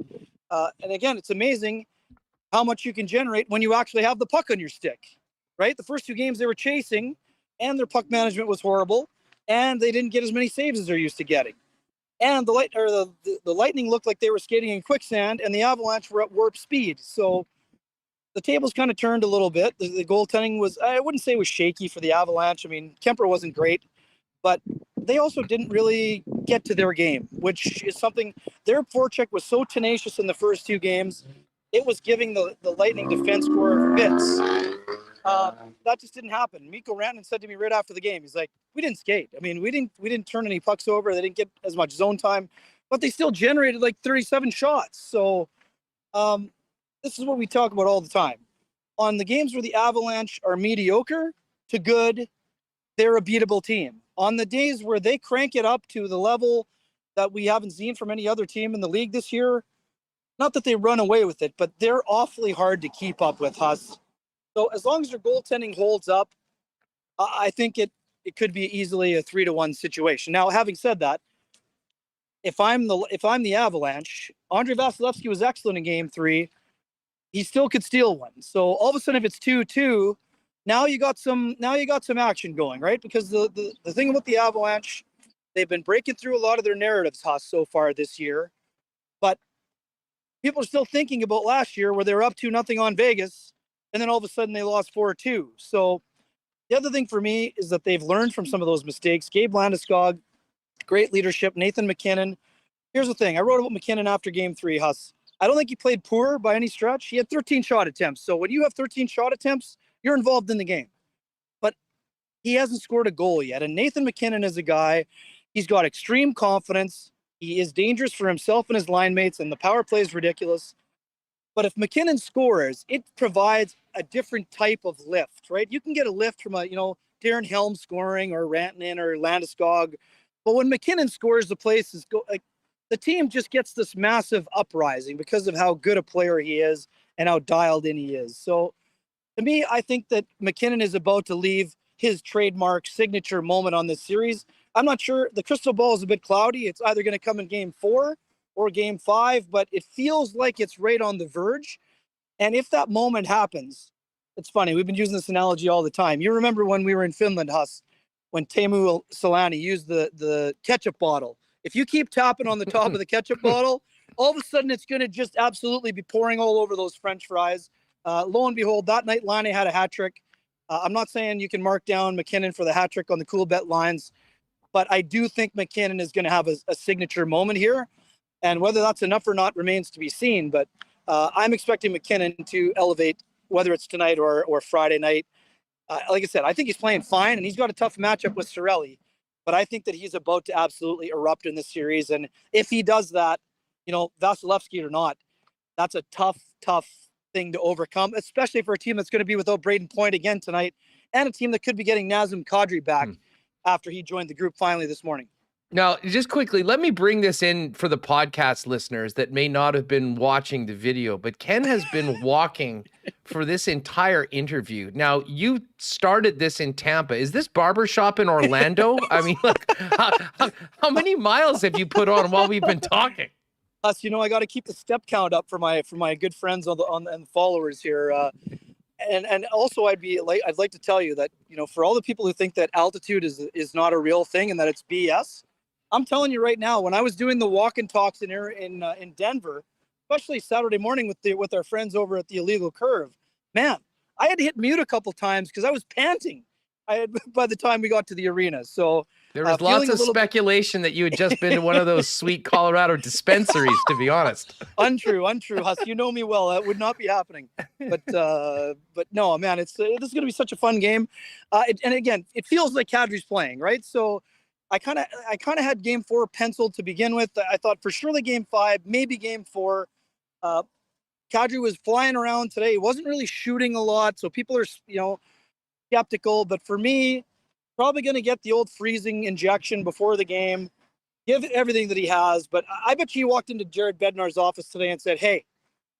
And again, it's amazing how much you can generate when you actually have the puck on your stick, right? The first two games they were chasing and their puck management was horrible and they didn't get as many saves as they're used to getting. And the Lightning looked like they were skating in quicksand and the Avalanche were at warp speed. So the tables kind of turned a little bit. The goaltending was, I wouldn't say it was shaky for the Avalanche. I mean, Kemper wasn't great, but they also didn't really get to their game, which is something. Their forecheck was so tenacious in the first two games. It was giving the Lightning defense core fits. That just didn't happen. Mikko Rantanen said to me right after the game, he's like, we didn't skate. I mean, we didn't turn any pucks over. They didn't get as much zone time, but they still generated like 37 shots. So this is what we talk about all the time. On the games where the Avalanche are mediocre to good, they're a beatable team. On the days where they crank it up to the level that we haven't seen from any other team in the league this year, not that they run away with it, but they're awfully hard to keep up with, Huss. So as long as their goaltending holds up, I think it could be easily a 3-1 situation. Now, having said that, if I'm the Avalanche, Andrei Vasilevsky was excellent in Game 3. He still could steal one. So all of a sudden, if it's 2-2, now you got some action going, right? Because the thing about the Avalanche, they've been breaking through a lot of their narratives, Huss, so far this year. But people are still thinking about last year where they were up 2-0 on Vegas, and then all of a sudden they lost 4-2. So the other thing for me is that they've learned from some of those mistakes. Gabe Landeskog, great leadership. Nathan MacKinnon. Here's the thing. I wrote about MacKinnon after Game 3, Huss. I don't think he played poor by any stretch. He had 13 shot attempts. So when you have 13 shot attempts, you're involved in the game. But he hasn't scored a goal yet. And Nathan MacKinnon is a guy, he's got extreme confidence. He is dangerous for himself and his line mates, and the power play is ridiculous. But if MacKinnon scores, it provides a different type of lift, right? You can get a lift from Darren Helm scoring or Rantanen or Landeskog. But when MacKinnon scores, the place is the team just gets this massive uprising because of how good a player he is and how dialed in he is. So to me, I think that MacKinnon is about to leave his trademark signature moment on this series. I'm not sure. The crystal ball is a bit cloudy. It's either going to come in Game 4 or Game 5, but it feels like it's right on the verge. And if that moment happens, it's funny. We've been using this analogy all the time. You remember when we were in Finland, Huss, when Teemu Selanne used the ketchup bottle. If you keep tapping on the top of the ketchup bottle, all of a sudden it's going to just absolutely be pouring all over those French fries. Lo and behold, that night Laine had a hat trick. I'm not saying you can mark down MacKinnon for the hat trick on the Coolbet lines, but I do think MacKinnon is going to have a signature moment here. And whether that's enough or not remains to be seen. But I'm expecting MacKinnon to elevate, whether it's tonight or Friday night. Like I said, I think he's playing fine, and he's got a tough matchup with Cirelli. But I think that he's about to absolutely erupt in this series. And if he does that, Vasilevsky or not, that's a tough thing to overcome, especially for a team that's going to be without Braden Point again tonight, and a team that could be getting Nazem Kadri back after he joined the group finally this morning. Now, just quickly, let me bring this in for the podcast listeners that may not have been watching the video, but Ken has been walking for this entire interview. Now, you started this in Tampa. Is this barbershop in Orlando? I mean, how many miles have you put on while we've been talking? Us, I got to keep the step count up for my good friends and the followers here. And also I'd like to tell you that, for all the people who think that altitude is not a real thing and that it's BS, I'm telling you right now, when I was doing the walk and talks in Denver, especially Saturday morning with our friends over at the Illegal Curve, man, I had to hit mute a couple times because I was panting. By the time we got to the arena. So there was lots of speculation that you had just been to one of those sweet Colorado dispensaries, to be honest. Untrue, Huss. You know me well. That would not be happening. But no, man, this is going to be such a fun game. And again, it feels like Kadri's playing, right? So I kind of had Game 4 penciled to begin with. I thought for sure the Game 5, maybe Game 4. Kadri was flying around today. He wasn't really shooting a lot, so people are skeptical. But for me, probably going to get the old freezing injection before the game, give everything that he has. But I bet you he walked into Jared Bednar's office today and said, "Hey,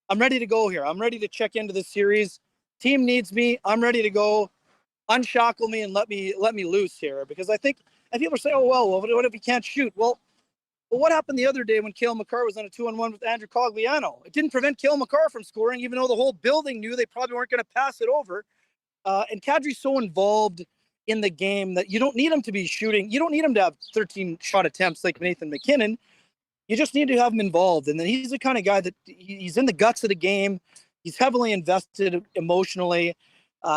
I'm ready to go here. I'm ready to check into this series. Team needs me. I'm ready to go. Unshackle me and let me loose here." Because I think, and people say, "Oh well, what if he can't shoot?" Well, what happened the other day when Cale Makar was on a 2-on-1 with Andrew Cogliano? It didn't prevent Cale Makar from scoring, even though the whole building knew they probably weren't going to pass it over. And Kadri's so involved in the game that you don't need him to be shooting. You don't need him to have 13 shot attempts like Nathan MacKinnon. You just need to have him involved. And then he's the kind of guy that he's in the guts of the game. He's heavily invested emotionally.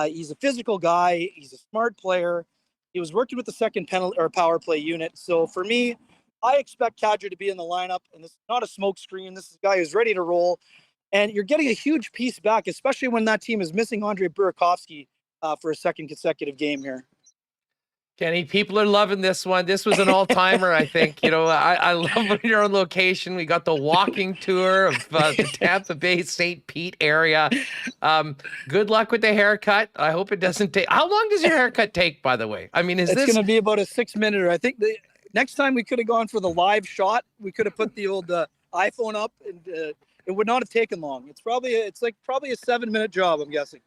He's a physical guy. He's a smart player. He was working with the second penalty or power play unit. So for me, I expect Kadri to be in the lineup. And this is not a smoke screen. This is a guy who's ready to roll. And you're getting a huge piece back, especially when that team is missing Andrei Burakovsky for a second consecutive game here. Kenny, people are loving this one. This was an all-timer, I think. I love when you're on location. We got the walking tour of the Tampa Bay, St. Pete area. Good luck with the haircut. I hope it doesn't take. How long does your haircut take, by the way? I mean, it's going to be about a 6-minute. I think next time we could have gone for the live shot. We could have put the old iPhone up and it would not have taken long. It's probably a 7-minute job, I'm guessing.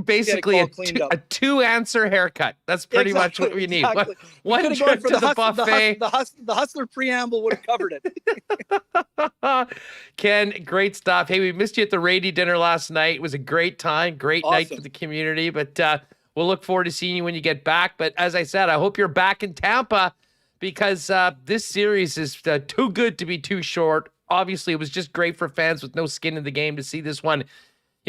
Basically a 2-answer haircut. That's pretty much what we need. Exactly. One trip to the buffet. The Hustler preamble would have covered it. Ken, great stuff. Hey, we missed you at the Rady dinner last night. It was a great time, great night for the community. But we'll look forward to seeing you when you get back. But as I said, I hope you're back in Tampa because this series is too good to be too short. Obviously, it was just great for fans with no skin in the game to see this one,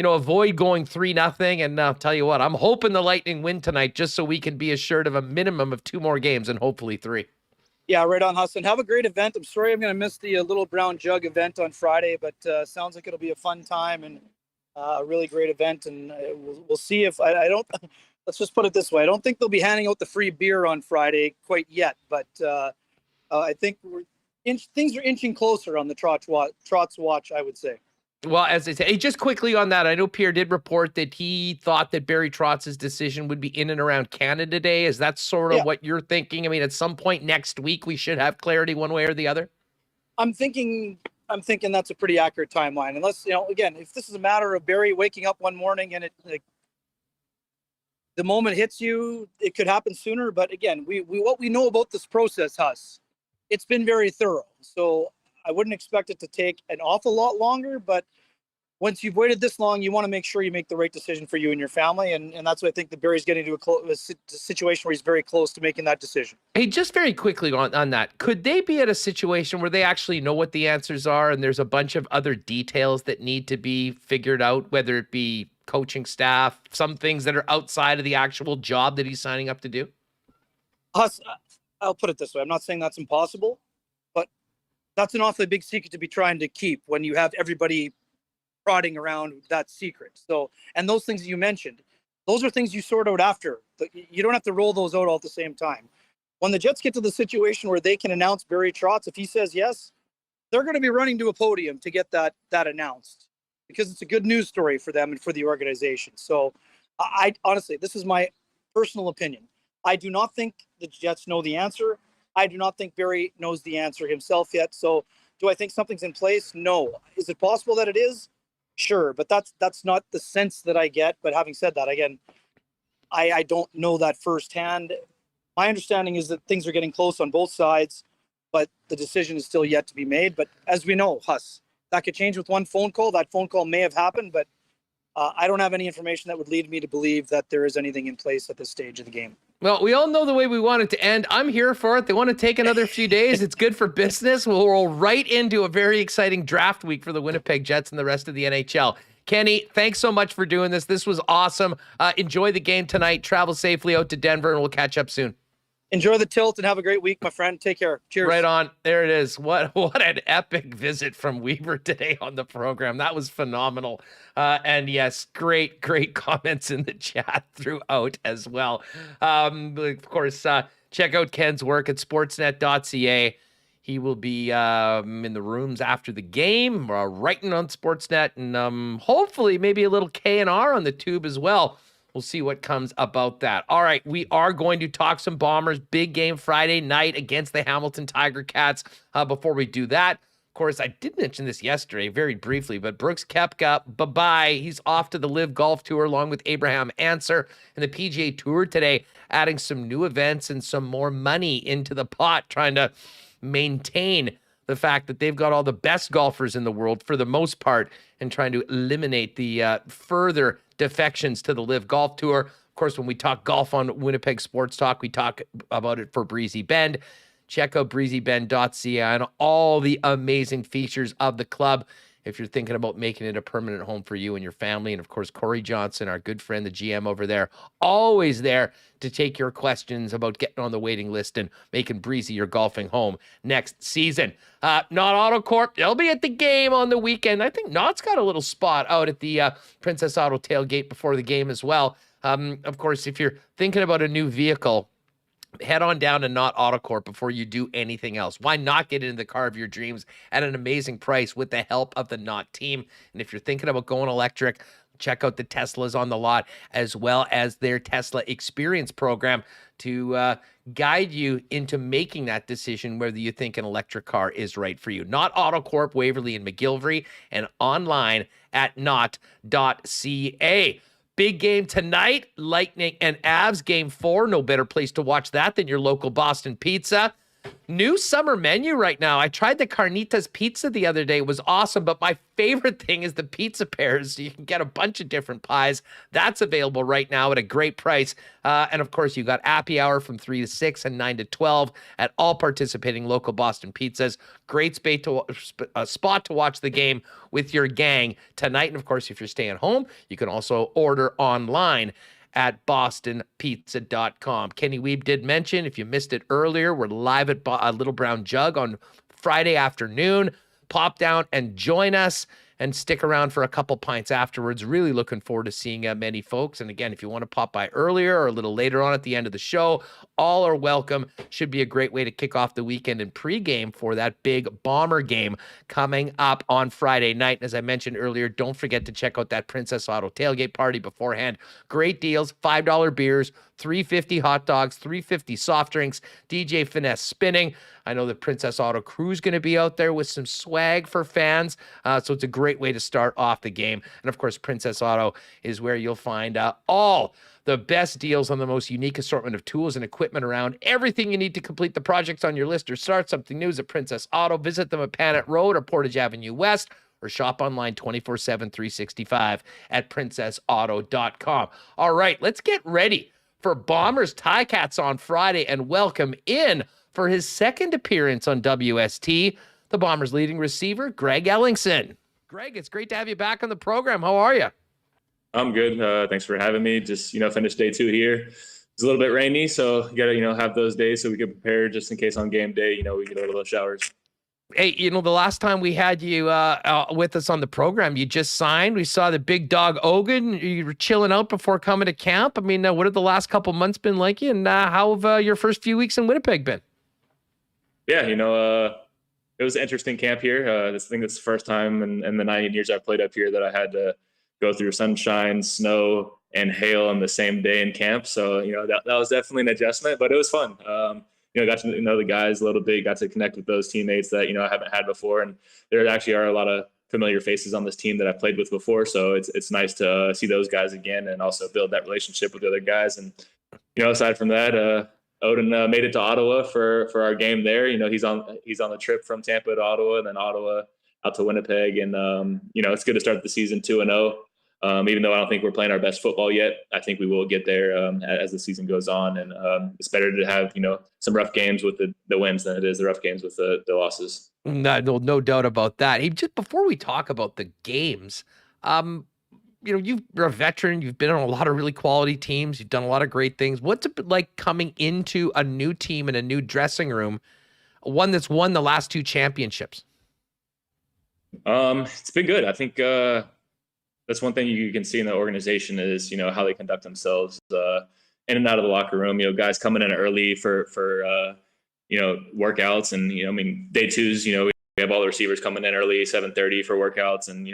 avoid going 3-0. And I'll tell you what, I'm hoping the Lightning win tonight just so we can be assured of a minimum of 2 more games and hopefully 3. Yeah, right on, Huston. Have a great event. I'm sorry I'm going to miss the Little Brown Jug event on Friday, but sounds like it'll be a fun time and a really great event. And we'll see if I don't. Let's just put it this way. I don't think they'll be handing out the free beer on Friday quite yet, but I think things are inching closer on the Trotz watch, I would say. Well, as I say, just quickly on that, I know Pierre did report that he thought that Barry Trotz's decision would be in and around Canada Day. Is that sort of what you're thinking? I mean, at some point next week, we should have clarity one way or the other? I'm thinking that's a pretty accurate timeline. Unless, again, if this is a matter of Barry waking up one morning and the moment hits you, it could happen sooner. But again, we what we know about this process, Huss, it's been very thorough. So I wouldn't expect it to take an awful lot longer, but once you've waited this long, you want to make sure you make the right decision for you and your family. And that's what I think that Barry's getting to a situation where he's very close to making that decision. Hey, just very quickly on that, could they be at a situation where they actually know what the answers are and there's a bunch of other details that need to be figured out, whether it be coaching staff, some things that are outside of the actual job that he's signing up to do? I'll put it this way. I'm not saying that's impossible, but that's an awfully big secret to be trying to keep when you have everybody prodding around that secret. So, and those things you mentioned, those are things you sort out after. You don't have to roll those out all at the same time. When the Jets get to the situation where they can announce Barry Trotz, if he says yes, they're going to be running to a podium to get that announced because it's a good news story for them and for the organization. So I honestly, this is my personal opinion. I do not think the Jets know the answer. I do not think Barry knows the answer himself yet. So do I think something's in place? No. Is it possible that it is? Sure. But that's not the sense that I get. But having said that, again, I don't know that firsthand. My understanding is that things are getting close on both sides, but the decision is still yet to be made. But as we know, Huss, that could change with one phone call. That phone call may have happened, but I don't have any information that would lead me to believe that there is anything in place at this stage of the game. Well, we all know the way we want it to end. I'm here for it. They want to take another few days. It's good for business. We'll roll right into a very exciting draft week for the Winnipeg Jets and the rest of the NHL. Kenny, thanks so much for doing this. This was awesome. Enjoy the game tonight. Travel safely out to Denver, and we'll catch up soon. Enjoy the tilt and have a great week, my friend. Take care. Cheers. Right on. There it is. What an epic visit from Wiebe today on the program. That was phenomenal. And yes, great comments in the chat throughout as well. Of course, check out Ken's work at Sportsnet.ca. He will be in the rooms after the game, writing on Sportsnet, and hopefully maybe a little K&R on the tube as well. We'll see what comes about that. All right, we are going to talk some Bombers. Big game Friday night against the Hamilton Tiger Cats. Before we do that, of course, I did mention this yesterday very briefly, but Brooks Koepka, bye-bye. He's off to the Live Golf Tour along with Abraham Ancer and the PGA Tour today, adding some new events and some more money into the pot, trying to maintain the fact that they've got all the best golfers in the world for the most part and trying to eliminate the further defections to the Live Golf Tour. Of course, when we talk golf on Winnipeg Sports Talk, we talk about it for Breezy Bend. Check out breezybend.ca and all the amazing features of the club if you're thinking about making it a permanent home for you and your family. And of course, Corey Johnson, our good friend, the GM over there, always there to take your questions about getting on the waiting list and making Breezy your golfing home next season. Not AutoCorp, they'll be at the game on the weekend. I think Knott's got a little spot out at the Princess Auto tailgate before the game as well. Of course, if you're thinking about a new vehicle, head on down to Knott AutoCorp before you do anything else. Why not get into the car of your dreams at an amazing price with the help of the Knott team? And if you're thinking about going electric, check out the Teslas on the lot, as well as their Tesla Experience program to guide you into making that decision whether you think an electric car is right for you. Not AutoCorp, Waverly, and McGillivray, and online at not.ca. Big game tonight, Lightning and Avs, Game 4. No better place to watch that than your local Boston Pizza. New summer menu right now. I tried the Carnitas pizza the other day. It was awesome, but my favorite thing is the pizza pairs. You can get a bunch of different pies. That's available right now at a great price. And of course, you got happy hour from 3 to 6 and 9 to 12 at all participating local Boston Pizzas. Great spot to watch the game with your gang tonight. And of course, if you're staying home, you can also order online at bostonpizza.com. Kenny Wiebe did mention, if you missed it earlier, we're live at Little Brown Jug on Friday afternoon. Pop down and join us and stick around for a couple pints afterwards. Really looking forward to seeing many folks. And again, if you want to pop by earlier or a little later on at the end of the show, all are welcome. Should be a great way to kick off the weekend and pregame for that big Bomber game coming up on Friday night. And as I mentioned earlier, don't forget to check out that Princess Auto tailgate party beforehand. Great deals, $5 beers, $3.50 hot dogs, $3.50 soft drinks, DJ Finesse spinning. I know the Princess Auto crew's going to be out there with some swag for fans. So it's a great way to start off the game. And of course, Princess Auto is where you'll find all the best deals on the most unique assortment of tools and equipment around. Everything you need to complete the projects on your list or start something new is at Princess Auto. Visit them at Panet Road or Portage Avenue West, or shop online 24/7, 365 at princessauto.com. All right, let's get ready for Bombers TiCats on Friday and welcome in for his second appearance on WST, the Bombers' leading receiver, Greg Ellingson. Greg, it's great to have you back on the program. How are you? I'm good. Thanks for having me. Just, finished day 2 here. It's a little bit rainy, so you got to, have those days so we can prepare just in case on game day, we get out of those showers. Hey, the last time we had you with us on the program, you just signed. We saw the big dog Ogun. You were chilling out before coming to camp. I mean, what have the last couple months been like you, and how have your first few weeks in Winnipeg been? Yeah, it was an interesting camp here. This is the first time in the 9 years I've played up here that I had to go through sunshine, snow, and hail on the same day in camp. So, that was definitely an adjustment, but it was fun. Got to know the guys a little bit, got to connect with those teammates that, I haven't had before. And there actually are a lot of familiar faces on this team that I've played with before. So it's nice to see those guys again and also build that relationship with the other guys. And, aside from that, Odin made it to Ottawa for our game there. He's on the trip from Tampa to Ottawa and then Ottawa out to Winnipeg. And, it's good to start the season 2-0. Even though I don't think we're playing our best football yet, I think we will get there as the season goes on. And it's better to have, some rough games with the wins than it is the rough games with the losses. No doubt about that. Hey, just before we talk about the games, you're a veteran. You've been on a lot of really quality teams. You've done a lot of great things. What's it like coming into a new team in a new dressing room, one that's won the last 2 championships? It's been good. I think that's one thing you can see in the organization is, how they conduct themselves in and out of the locker room. Guys coming in early for workouts. And, day 2s, we have all the receivers coming in early, 7:30 for workouts. And,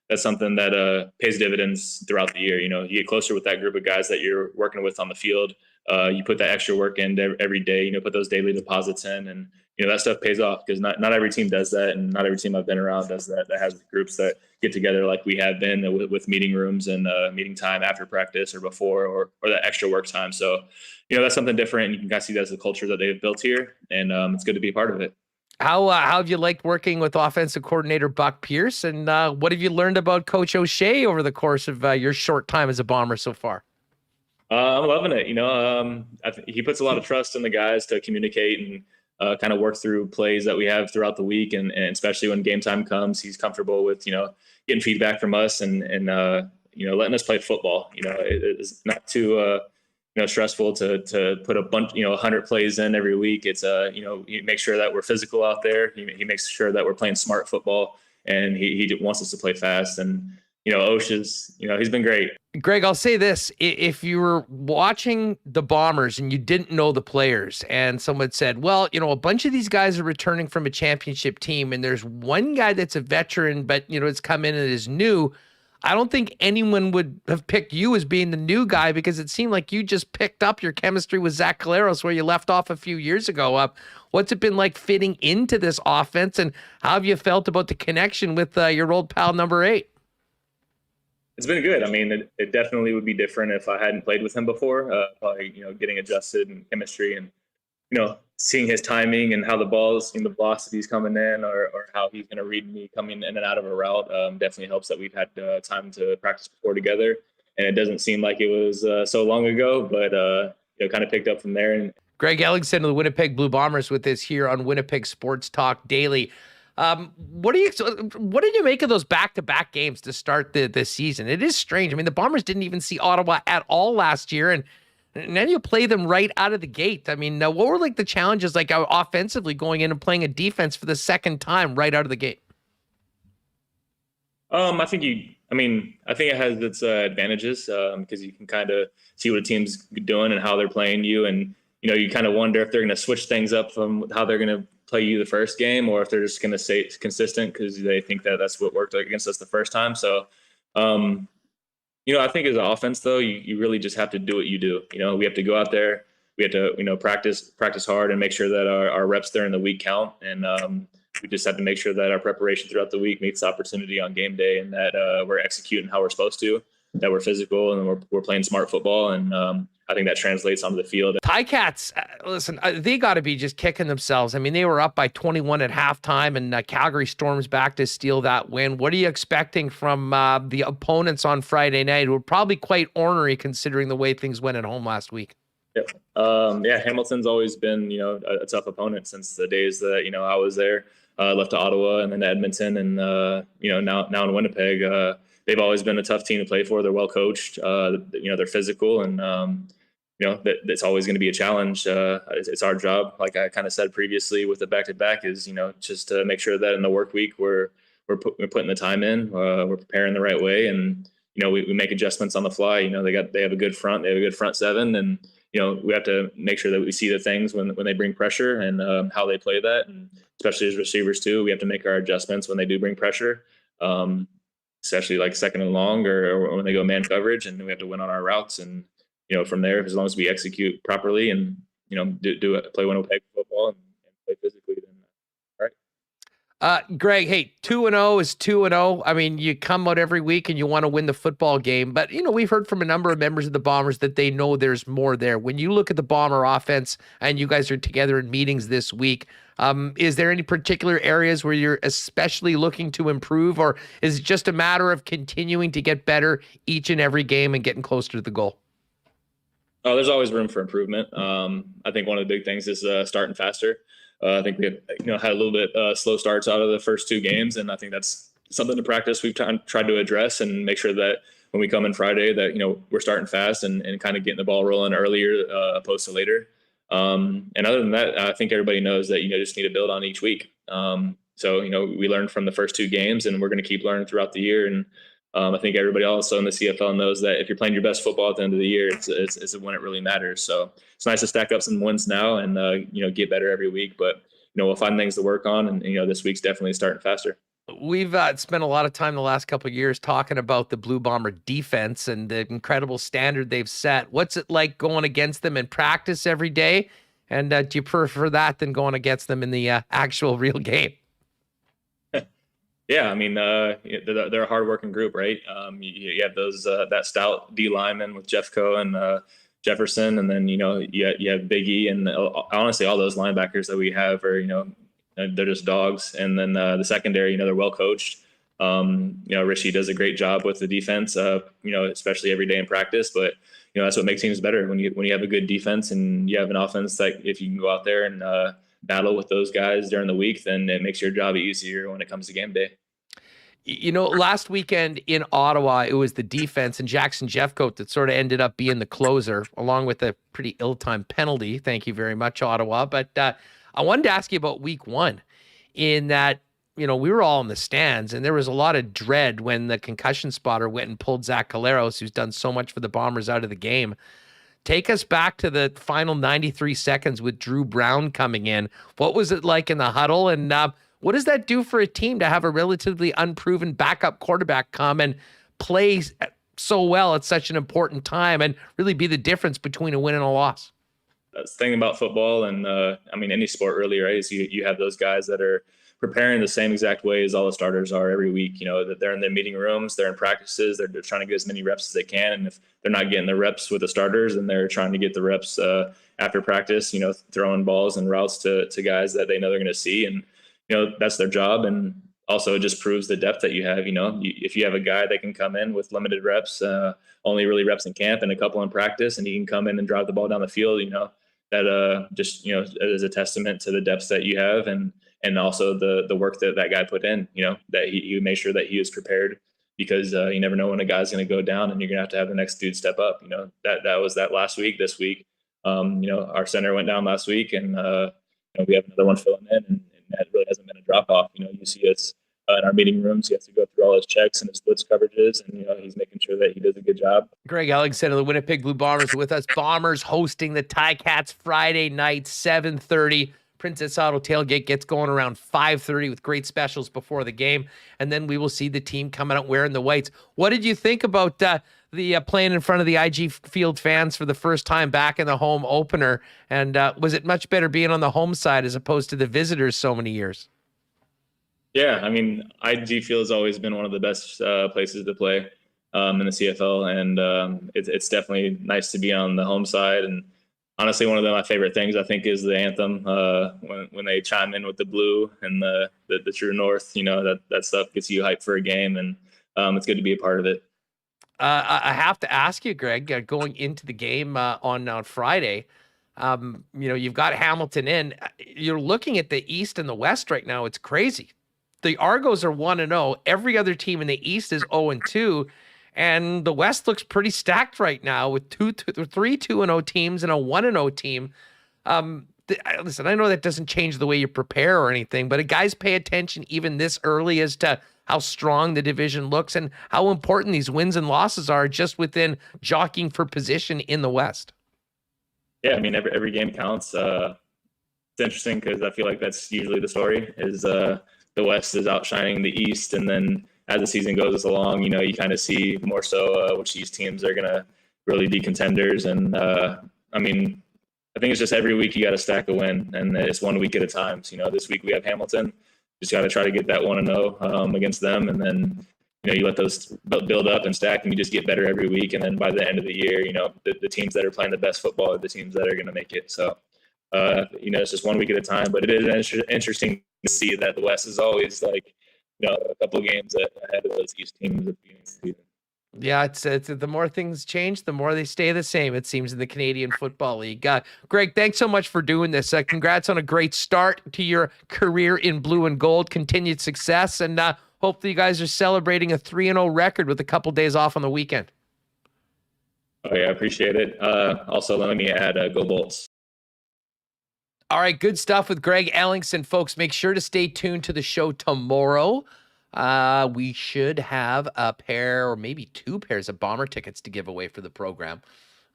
that's something that pays dividends throughout the year. You get closer with that group of guys that you're working with on the field. You put that extra work in every day, put those daily deposits in, and, that stuff pays off because not every team does that. And not every team I've been around does that has groups that get together like we have been with meeting rooms and meeting time after practice or before or that extra work time. So, that's something different. And you can kind of see that as the culture that they've built here. And it's good to be a part of it. How have you liked working with offensive coordinator Buck Pierce? And what have you learned about Coach O'Shea over the course of your short time as a Bomber so far? I'm loving it. He puts a lot of trust in the guys to communicate and kind of work through plays that we have throughout the week. And especially when game time comes, he's comfortable with, getting feedback from us and letting us play football. It's not too, stressful to put a bunch, 100 plays in every week. It's, he makes sure that we're physical out there. He makes sure that we're playing smart football, and he wants us to play fast. And, Osha's, he's been great. Greg, I'll say this. If you were watching the Bombers and you didn't know the players and someone said, well, a bunch of these guys are returning from a championship team and there's one guy that's a veteran, but, it's come in and is new, I don't think anyone would have picked you as being the new guy because it seemed like you just picked up your chemistry with Zach Collaros where you left off a few years ago. What's it been like fitting into this offense, and how have you felt about the connection with your old pal number 8? It's been good. I mean, it definitely would be different if I hadn't played with him before. Probably, getting adjusted and chemistry and, seeing his timing and how the velocity's coming in or how he's going to read me coming in and out of a route definitely helps that we've had time to practice before together. And it doesn't seem like it was so long ago, but, kind of picked up from there. And Greg Ellingson of the Winnipeg Blue Bombers with us here on Winnipeg Sports Talk Daily. What did you make of those back-to-back games to start the season? It is strange. I mean, the Bombers didn't even see Ottawa at all last year, and now you play them right out of the gate. I mean, what were like the challenges like offensively going in and playing a defense for the second time right out of the gate? I think it has its advantages because you can kind of see what a team's doing and how they're playing you, and you kind of wonder if they're going to switch things up from how they're going to play you the first game, or if they're just going to stay consistent because they think that that's what worked against us the first time. So, I think as an offense, though, you really just have to do what you do. We have to go out there, we have to, practice hard and make sure that our reps during the week count. And we just have to make sure that our preparation throughout the week meets the opportunity on game day, and that we're executing how we're supposed to, that we're physical and we're playing smart football. And I think that translates onto the field. TiCats, listen, they got to be just kicking themselves. I mean, they were up by 21 at halftime, and Calgary storms back to steal that win. What are you expecting from the opponents on Friday night, who were probably quite ornery considering the way things went at home last week? Yeah, Hamilton's always been, a tough opponent since the days that, I was there. Left to Ottawa and then to Edmonton, and now in Winnipeg. They've always been a tough team to play for. They're well coached. They're physical, and that's always going to be a challenge. It's our job, like I kind of said previously with the back-to-back, is just to make sure that in the work week we're putting the time in, we're preparing the right way, and we make adjustments on the fly. They have a good front, they have a good front seven, and we have to make sure that we see the things when they bring pressure and how they play that, and especially as receivers too, we have to make our adjustments when they do bring pressure. Especially like second and long or when they go man coverage, and we have to win on our routes. And, from there, as long as we execute properly and, play Winnipeg football and play physically, then all right. Greg, hey, 2-0 is 2-0. I mean, you come out every week and you want to win the football game, but we've heard from a number of members of the Bombers that they know there's more there. When you look at the Bomber offense and you guys are together in meetings this week, is there any particular areas where you're especially looking to improve, or is it just a matter of continuing to get better each and every game and getting closer to the goal? Oh, there's always room for improvement. I think one of the big things is starting faster. I think we had a little bit slow starts out of the first 2 games, and I think that's something to practice. We've tried to address and make sure that when we come in Friday that we're starting fast and kind of getting the ball rolling earlier opposed to later. And other than that, I think everybody knows that just need to build on each week. So we learned from the first 2 games, and we're going to keep learning throughout the year. And I think everybody also in the CFL knows that if you're playing your best football at the end of the year, it's when it really matters. So it's nice to stack up some wins now and get better every week. But we'll find things to work on, and this week's definitely starting faster. We've spent a lot of time the last couple of years talking about the Blue Bomber defense and the incredible standard they've set. What's it like going against them in practice every day? And do you prefer that than going against them in the actual real game? Yeah, I mean, they're a hardworking group, right? You have those that stout D lineman with Jeffco and Jefferson, and then you have Biggie, and honestly, all those linebackers that we have are they're just dogs. And then the secondary, they're well coached. Richie does a great job with the defense, especially every day in practice. But that's what makes teams better when you have a good defense and you have an offense that if you can go out there and battle with those guys during the week, then it makes your job easier when it comes to game day. Last weekend in Ottawa, it was the defense and Jackson Jeffcoat that sort of ended up being the closer, along with a pretty ill-timed penalty. Thank you very much, Ottawa. But I wanted to ask you about week 1 in that, we were all in the stands and there was a lot of dread when the concussion spotter went and pulled Zach Collaros, who's done so much for the Bombers, out of the game. Take us back to the final 93 seconds with Drew Brown coming in. What was it like in the huddle? And what does that do for a team to have a relatively unproven backup quarterback come and play so well at such an important time and really be the difference between a win and a loss. That's the thing about football and any sport really, right? Is you have those guys that are preparing the same exact way as all the starters are every week. That they're in their meeting rooms, they're in practices, they're trying to get as many reps as they can. And if they're not getting the reps with the starters, then they're trying to get the reps after practice, throwing balls and routes to guys that they know they're going to see. And, that's their job. And also it just proves the depth that you have. If you have a guy that can come in with limited reps, only really reps in camp and a couple in practice, and he can come in and drive the ball down the field, that is a testament to the depth that you have and also the work that guy put in, that he made sure that he was prepared, because you never know when a guy's going to go down and you're going to have the next dude step up. That was that last week. This week, our center went down last week, and we have another one filling in, and that really hasn't been a drop off. You see us in our meeting rooms. He has to go through all his checks and his blitz coverages, and he's making sure that he does a good job. Greg Ellingson of the Winnipeg Blue Bombers with us. Bombers hosting the TiCats Friday night, 7:30. Princess Auto tailgate gets going around 5:30 with great specials before the game, and then we will see the team coming out wearing the whites. What did you think about the playing in front of the IG Field fans for the first time back in the home opener? And was it much better being on the home side as opposed to the visitors so many years? Yeah, IG Field has always been one of the best places to play in the CFL, and it's definitely nice to be on the home side. And honestly, one of my favorite things, I think, is the anthem when they chime in with the blue and the true north. That stuff gets you hyped for a game, and it's good to be a part of it. I have to ask you, Greg, going into the game on Friday, you've got Hamilton in. You're looking at the East and the West right now. It's crazy. The Argos are 1-0. Every other team in the East is 0-2. And the West looks pretty stacked right now with three 2-0 teams and a 1-0 team. Listen, I know that doesn't change the way you prepare or anything, but guys pay attention even this early as to how strong the division looks and how important these wins and losses are just within jockeying for position in the West. Yeah, every game counts. It's interesting because I feel like that's usually the story is the West is outshining the East, and then as the season goes along, you kind of see more so which these teams are going to really be contenders. And I think it's just every week you got to stack a win, and it's 1 week at a time. So, this week we have Hamilton. Just got to try to get that 1-0 against them, and then you let those build up and stack, and you just get better every week. And then by the end of the year, the teams that are playing the best football are the teams that are going to make it. So it's just 1 week at a time. But it is interesting to see that the West is always a couple of games ahead of those East teams at the beginning of the season. Yeah, it's the more things change, the more they stay the same, it seems, in the Canadian Football League. Greg, thanks so much for doing this. Congrats on a great start to your career in blue and gold. Continued success, and hopefully you guys are celebrating a 3-0 record with a couple days off on the weekend. Oh, yeah, I appreciate it. Also, let me add, go Bolts. All right, good stuff with Greg Ellingson, folks. Make sure to stay tuned to the show tomorrow. We should have a pair or maybe 2 pairs of Bomber tickets to give away for the program.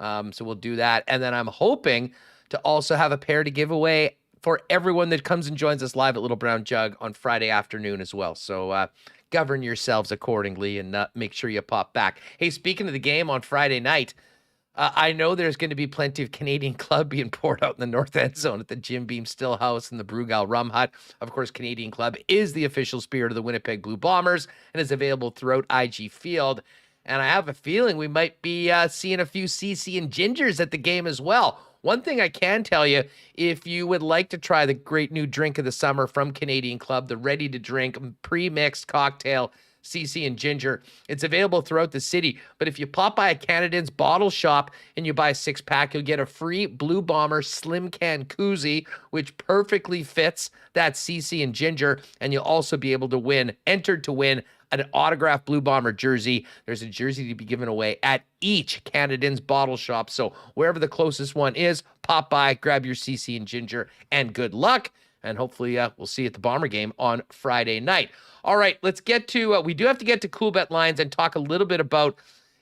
So we'll do that. And then I'm hoping to also have a pair to give away for everyone that comes and joins us live at Little Brown Jug on Friday afternoon as well. So govern yourselves accordingly and make sure you pop back. Hey, speaking of the game on Friday night, I know there's going to be plenty of Canadian Club being poured out in the north end zone at the Jim Beam Stillhouse and the Brugal Rum Hut. Of course, Canadian Club is the official spirit of the Winnipeg Blue Bombers and is available throughout IG Field. And I have a feeling we might be seeing a few CC and Gingers at the game as well. One thing I can tell you, if you would like to try the great new drink of the summer from Canadian Club, the ready-to-drink pre-mixed cocktail CC and Ginger, it's available throughout the city. But if you pop by a Canadian's bottle shop and you buy a 6-pack, you'll get a free Blue Bomber Slim Can koozie, which perfectly fits that CC and Ginger. And you'll also be able to entered to win an autographed Blue Bomber jersey. There's a jersey to be given away at each Canadian's bottle shop. So wherever the closest one is, pop by, grab your CC and Ginger, and good luck. And hopefully we'll see you at the Bomber game on Friday night. All right, let's get to, we do have to get to Coolbet lines and talk a little bit about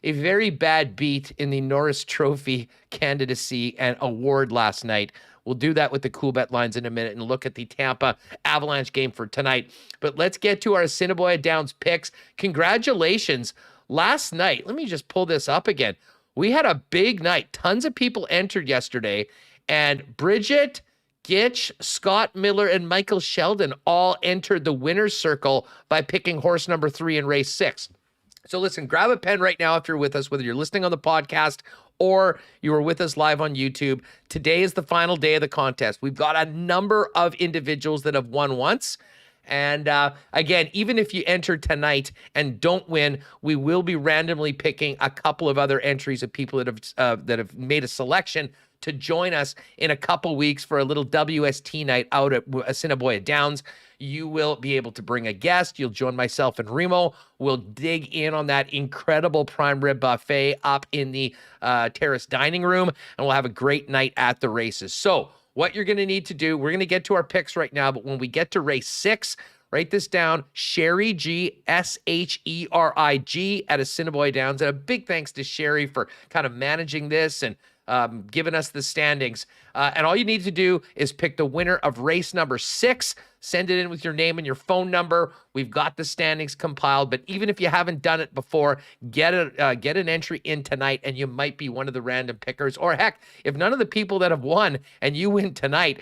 a very bad beat in the Norris Trophy candidacy and award last night. We'll do that with the Coolbet lines in a minute and look at the Tampa Avalanche game for tonight. But let's get to our Assiniboia Downs picks. Congratulations. last night, let me just pull this up again. We had a big night. Tons of people entered yesterday, and Bridget, Gitch, Scott Miller, and Michael Sheldon all entered the winner's circle by picking horse number 3 in race 6. So listen, grab a pen right now if you're with us, whether you're listening on the podcast or you are with us live on YouTube. Today is the final day of the contest. We've got a number of individuals that have won once. And again, even if you enter tonight and don't win, we will be randomly picking a couple of other entries of people that have made a selection to join us in a couple weeks for a little WST night out at Assiniboia Downs. You will be able to bring a guest. You'll join myself and Remo. We'll dig in on that incredible prime rib buffet up in the terrace dining room, and we'll have a great night at the races. So what you're going to need to do, we're going to get to our picks right now, but when we get to race 6, write this down, Sherry G, SHERIG at Assiniboia Downs. And a big thanks to Sherry for kind of managing this and giving us the standings. And all you need to do is pick the winner of race number 6. Send it in with your name and your phone number. We've got the standings compiled, but even if you haven't done it before, get an entry in tonight, and you might be one of the random pickers. Or heck, if none of the people that have won and you win tonight,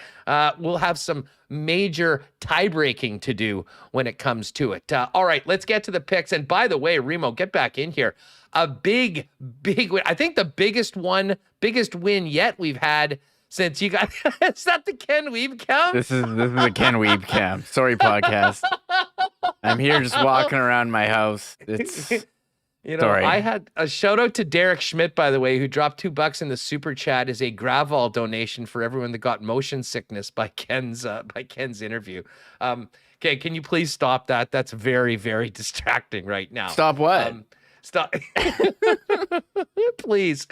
we'll have some major tie-breaking to do when it comes to it. All right, let's get to the picks. And by the way, Remo, get back in here. A big win. I think the biggest win yet we've had since you got. Is that the Ken Wiebe cam? This is the Ken Wiebe cam. Sorry, podcast. I'm here just walking around my house. It's sorry. I had a shout out to Derek Schmidt, by the way, who dropped $2 in the super chat as a Gravol donation for everyone that got motion sickness by Ken's interview. Okay, can you please stop that? That's very, very distracting right now. Stop what? Stop. Please.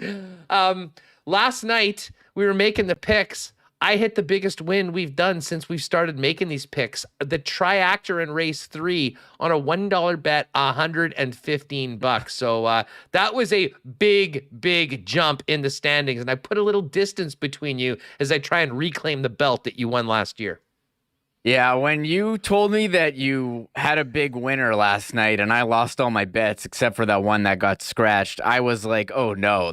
Last night we were making the picks. I hit the biggest win we've done since we've started making these picks. The triactor in race 3 on a $1 bet, $115. So that was a big jump in the standings. And I put a little distance between you as I try and reclaim the belt that you won last year. Yeah, when you told me that you had a big winner last night and I lost all my bets except for that one that got scratched, I was like, oh no,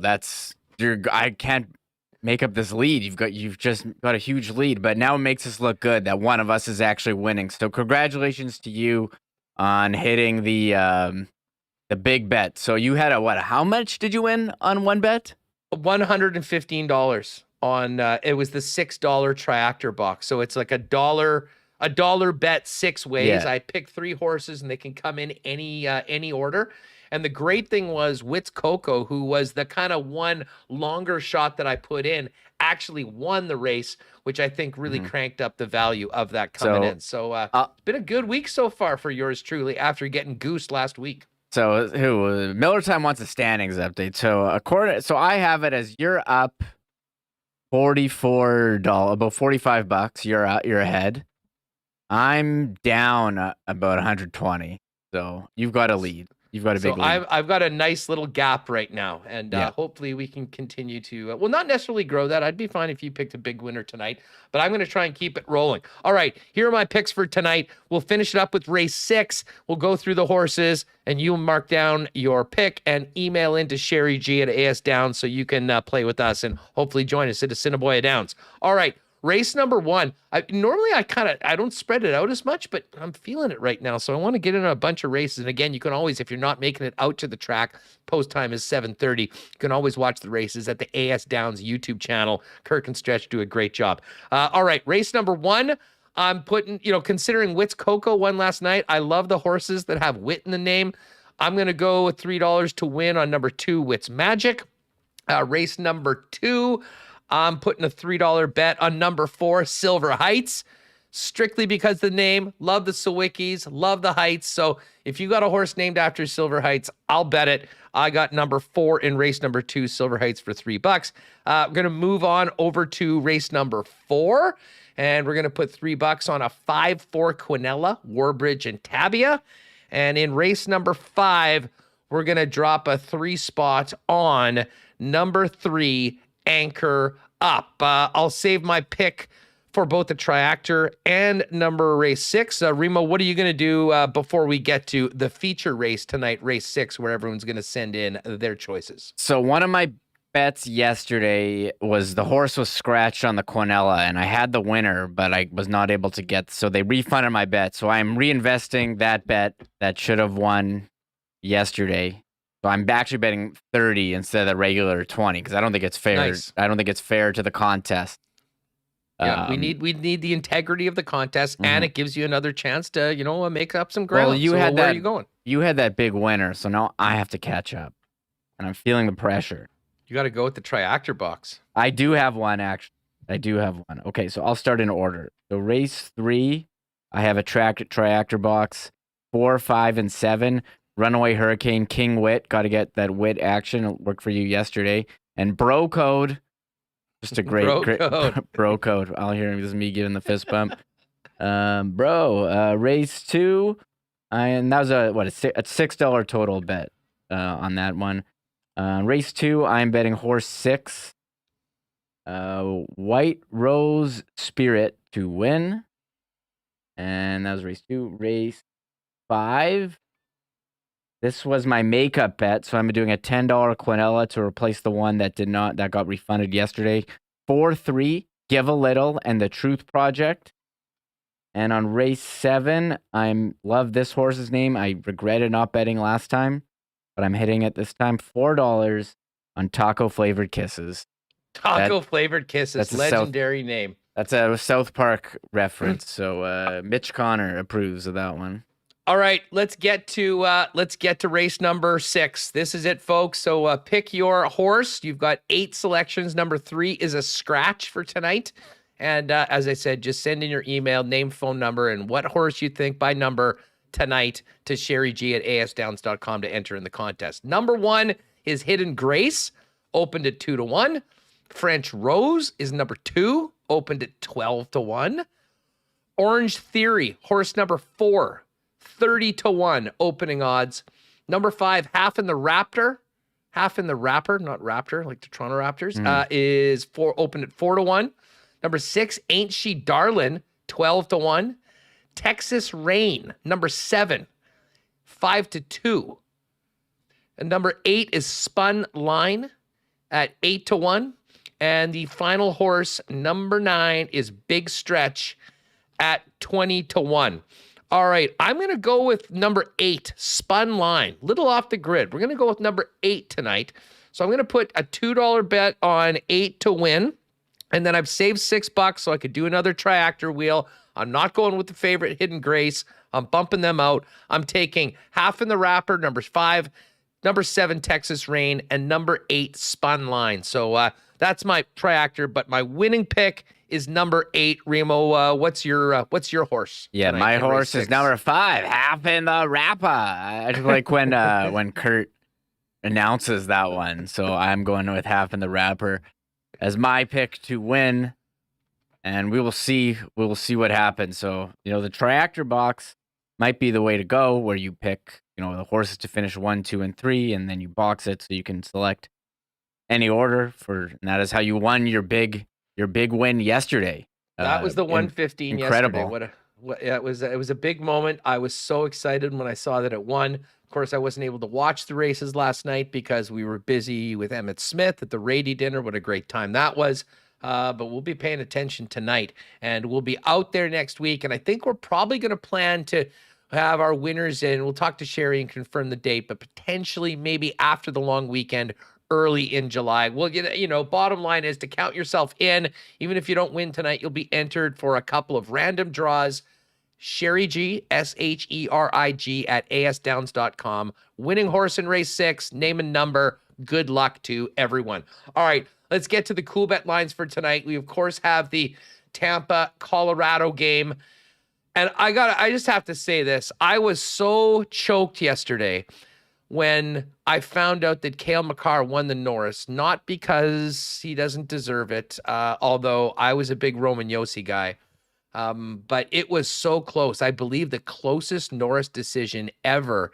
I can't make up this lead. You've just got a huge lead, but now it makes us look good that one of us is actually winning. So congratulations to you on hitting the big bet. So you had how much did you win on one bet? $115 on it was the $6 triactor box. So it's like a dollar bet 6 ways. Yeah. I picked 3 horses and they can come in any order. And the great thing was Wits Coco, who was the kind of one longer shot that I put in, actually won the race, which I think really cranked up the value of that coming in. So it's been a good week so far for yours truly after getting goosed last week. So Miller Time wants a standings update. So I have it as you're up $44, about $45. You're ahead. I'm down about 120. So you've got a lead. You've got a big lead. I've got a nice little gap right now, and hopefully we can continue to, not necessarily grow that. I'd be fine if you picked a big winner tonight, but I'm going to try and keep it rolling. All right, here are my picks for tonight. We'll finish it up with race 6. We'll go through the horses, and you mark down your pick and email into Sherry G at AS Downs so you can play with us and hopefully join us at Assiniboia Downs. All right. Race number 1. Normally I don't spread it out as much, but I'm feeling it right now. So I want to get in a bunch of races. And again, you can always, if you're not making it out to the track, post time is 7:30. You can always watch the races at the AS Downs YouTube channel. Kirk and Stretch do a great job. All right, race number 1. I'm putting, considering Wits Coco won last night, I love the horses that have wit in the name. I'm going to go with $3 to win on number 2, Wits Magic. Race number 2. I'm putting a $3 bet on number 4, Silver Heights, strictly because the name. Love the Sawickis, love the Heights. So if you got a horse named after Silver Heights, I'll bet it. I got number 4 in race number 2, Silver Heights, for $3. I'm going to move on over to race number 4, and we're going to put $3 on a 5-4 Quinella, Warbridge, and Tabia. And in race number 5, we're going to drop a 3 spot on number 3, Anchor Up. I'll save my pick for both the triactor and number race 6. Remo, what are you going to do before we get to the feature race tonight, race 6, where everyone's going to send in their choices? So one of my bets yesterday was the horse was scratched on the Quinella, and I had the winner, but I was not able to get, so they refunded my bet. So I'm reinvesting that bet that should have won yesterday. So I'm actually betting 30 instead of the regular 20 because I don't think it's fair. Nice. I don't think it's fair to the contest. Yeah, we need the integrity of the contest, and it gives you another chance to, make up some ground. Well, you so had where that. are you going? You had that big winner, so now I have to catch up, and I'm feeling the pressure. You got to go with the triactor box. I do have one, actually. I do have one. Okay, so I'll start in order. So race 3, I have a triactor box. 4, 5, and 7. Runaway Hurricane, King Wit. Got to get that Wit action. It worked for you yesterday. And Bro Code. Just a great Bro Code. I'll hear him. This is me giving the fist bump. Race 2. And that was a $6 total bet on that one. Race 2, I'm betting horse 6. White Rose Spirit to win. And that was race 2. Race 5. This was my makeup bet, so I'm doing a $10 Quinella to replace the one that got refunded yesterday. 4-3, Give a Little, and the Truth Project. And on race 7, I love this horse's name. I regretted not betting last time, but I'm hitting it this time. $4 on Taco Flavored Kisses. Flavored Kisses, legendary name. That's a South Park reference, so Mitch Connor approves of that one. All right, let's get to race number 6. This is it, folks. So pick your horse. You've got 8 selections. Number 3 is a scratch for tonight. And as I said, just send in your email, name, phone number, and what horse you think by number tonight to sherrygg@asdowns.com to enter in the contest. Number 1 is Hidden Grace, opened at 2-1. French Rose is number 2, opened at 12-1. Orange Theory, horse number 4. 30-1 opening odds. Number 5, Half in the Raptor, not Raptor, like the Toronto Raptors, is opened at 4-1. Number 6, Ain't She Darlin', 12-1. Texas Rain, number 7, 5-2. And number 8 is Spun Line at 8-1. And the final horse, number 9, is Big Stretch at 20-1. All right, I'm going to go with number 8, Spun Line. Little off the grid. We're going to go with number 8 tonight. So I'm going to put a $2 bet on 8 to win. And then I've saved $6 so I could do another triactor wheel. I'm not going with the favorite Hidden Grace. I'm bumping them out. I'm taking Half in the Rapper, number 5, number 7, Texas Rain, and number 8, Spun Line. So that's my triactor, but my winning pick is number 8. Remo, what's your horse? Yeah, my horse is number 5, Half in the Rapper. I just like when Kurt announces that one. So I'm going with Half in the Rapper as my pick to win, and we will see what happens. So the triactor box might be the way to go, where you pick the horses to finish 1, 2, and 3, and then you box it so you can select any order and that is how you won your big win yesterday. That was the 115 incredible. Yesterday. It was a big moment. I was so excited when I saw that it won. Of course, I wasn't able to watch the races last night because we were busy with Emmett Smith at the Rady dinner. What a great time that was. But we'll be paying attention tonight, and we'll be out there next week. And I think we're probably going to plan to have our winners in. We'll talk to Sherry and confirm the date, but potentially maybe after the long weekend, early in July. Well, bottom line is to count yourself in. Even if you don't win tonight, you'll be entered for a couple of random draws. Sherry G, SHERIG at asdowns.com. Winning horse in race 6, name and number. Good luck to everyone. All right, let's get to the Coolbet lines for tonight. We, of course, have the Tampa, Colorado game. And I just have to say this. I was so choked yesterday when I found out that Cale Makar won the Norris, not because he doesn't deserve it, although I was a big Roman Yossi guy. But it was so close. I believe the closest Norris decision ever.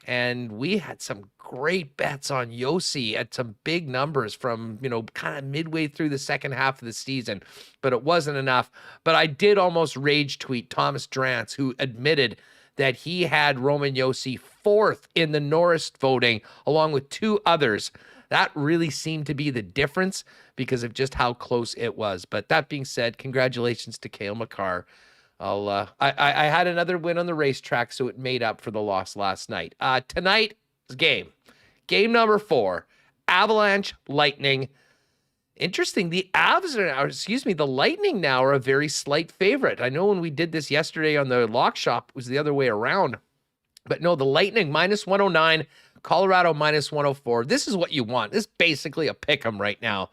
And we had some great bets on Yossi at some big numbers from, kind of midway through the second half of the season, but it wasn't enough. But I did almost rage tweet Thomas Drance, who admitted that he had Roman Yossi fourth in the Norris voting, along with two others. That really seemed to be the difference because of just how close it was. But that being said, congratulations to Cale Makar. I had another win on the racetrack, so it made up for the loss last night. Tonight's game number 4, Avalanche Lightning. Interesting. The Lightning now are a very slight favorite. I know when we did this yesterday on the Lock Shop, it was the other way around. But no, the Lightning -109, Colorado -104. This is what you want. This is basically a pick 'em right now.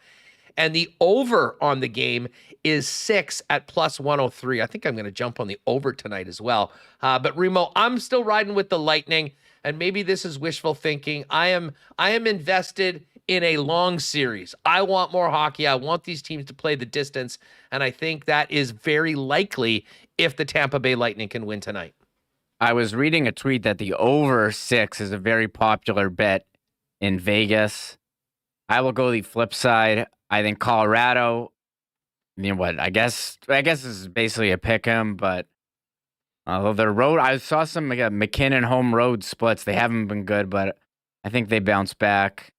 And the over on the game is 6 at +103. I think I'm going to jump on the over tonight as well. But Remo, I'm still riding with the Lightning, and maybe this is wishful thinking. I am invested in a long series. I want more hockey. I want these teams to play the distance, and I think that is very likely if the Tampa Bay Lightning can win tonight. I was reading a tweet that the over 6 is a very popular bet in Vegas. I will go the flip side. I think Colorado, I guess this is basically a pick 'em, but their road, I saw some McKinnon home road splits. They haven't been good, but I think they bounce back.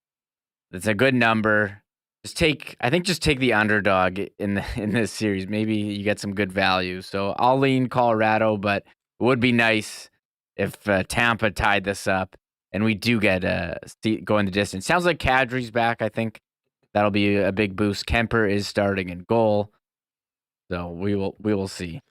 It's a good number. Just take the underdog in this series. Maybe you get some good value. So I'll lean Colorado, but it would be nice if Tampa tied this up and we do get going the distance. Sounds like Kadri's back. I think that'll be a big boost. Kemper is starting in goal, so we will see.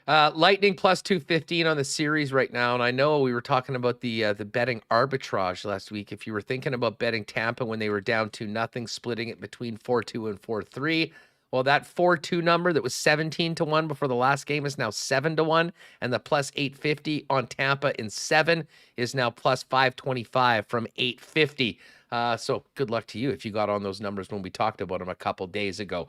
Lightning +215 on the series right now, and I know we were talking about the betting arbitrage last week. If you were thinking about betting Tampa when they were down 2-0, splitting it between 4-2 and 4-3, well, that 4-2 number that was 17-1 before the last game is now 7-1, and the +850 on Tampa in 7 is now +525 from 850. So good luck to you if you got on those numbers when we talked about them a couple days ago.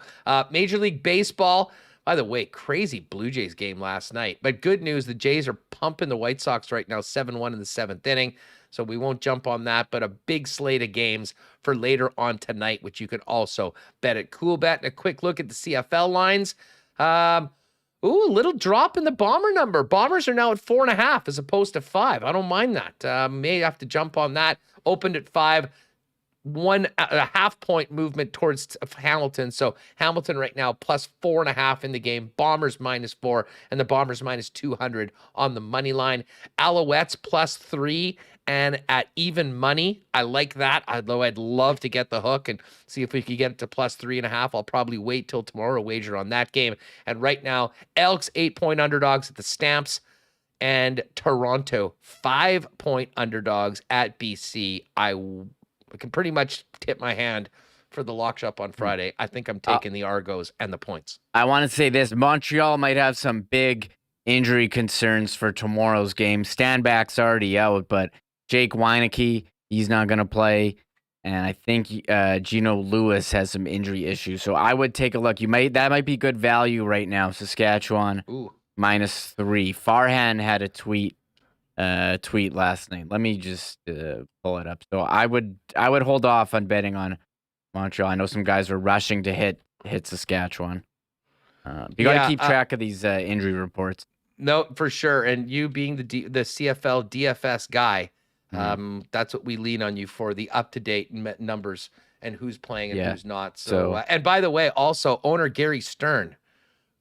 Major League Baseball, by the way, crazy Blue Jays game last night. But good news, the Jays are pumping the White Sox right now, 7-1 in the 7th inning. So we won't jump on that, but a big slate of games for later on tonight, which you can also bet at Coolbet. And a quick look at the CFL lines. A little drop in the Bomber number. Bombers are now at 4.5 as opposed to 5. I don't mind that. May have to jump on that. Opened at 5. 1.5 point movement towards Hamilton. So Hamilton right now +4.5 in the game. Bombers -4 and the Bombers -200 on the money line. Alouettes +3 and at even money. I like that. Although I'd love to get the hook and see if we could get it to +3.5. I'll probably wait till tomorrow wager on that game. And right now, Elks 8-point underdogs at the Stamps and Toronto 5-point underdogs at BC. I can pretty much tip my hand for the lock shop on Friday. I think I'm taking the Argos and the points. I want to say this. Montreal might have some big injury concerns for tomorrow's game. Stanback's already out, but Jake Weineke, he's not going to play. And I think Gino Lewis has some injury issues. So I would take a look. That might be good value right now. Saskatchewan -3. Farhan had a tweet last night. Let me just pull it up. So I would hold off on betting on Montreal. I know some guys are rushing to hit Saskatchewan. You got to keep track of these injury reports. No, for sure. And you being the CFL DFS guy, that's what we lean on you for, the up-to-date numbers and who's playing and who's not. So and by the way, also owner Gary Stern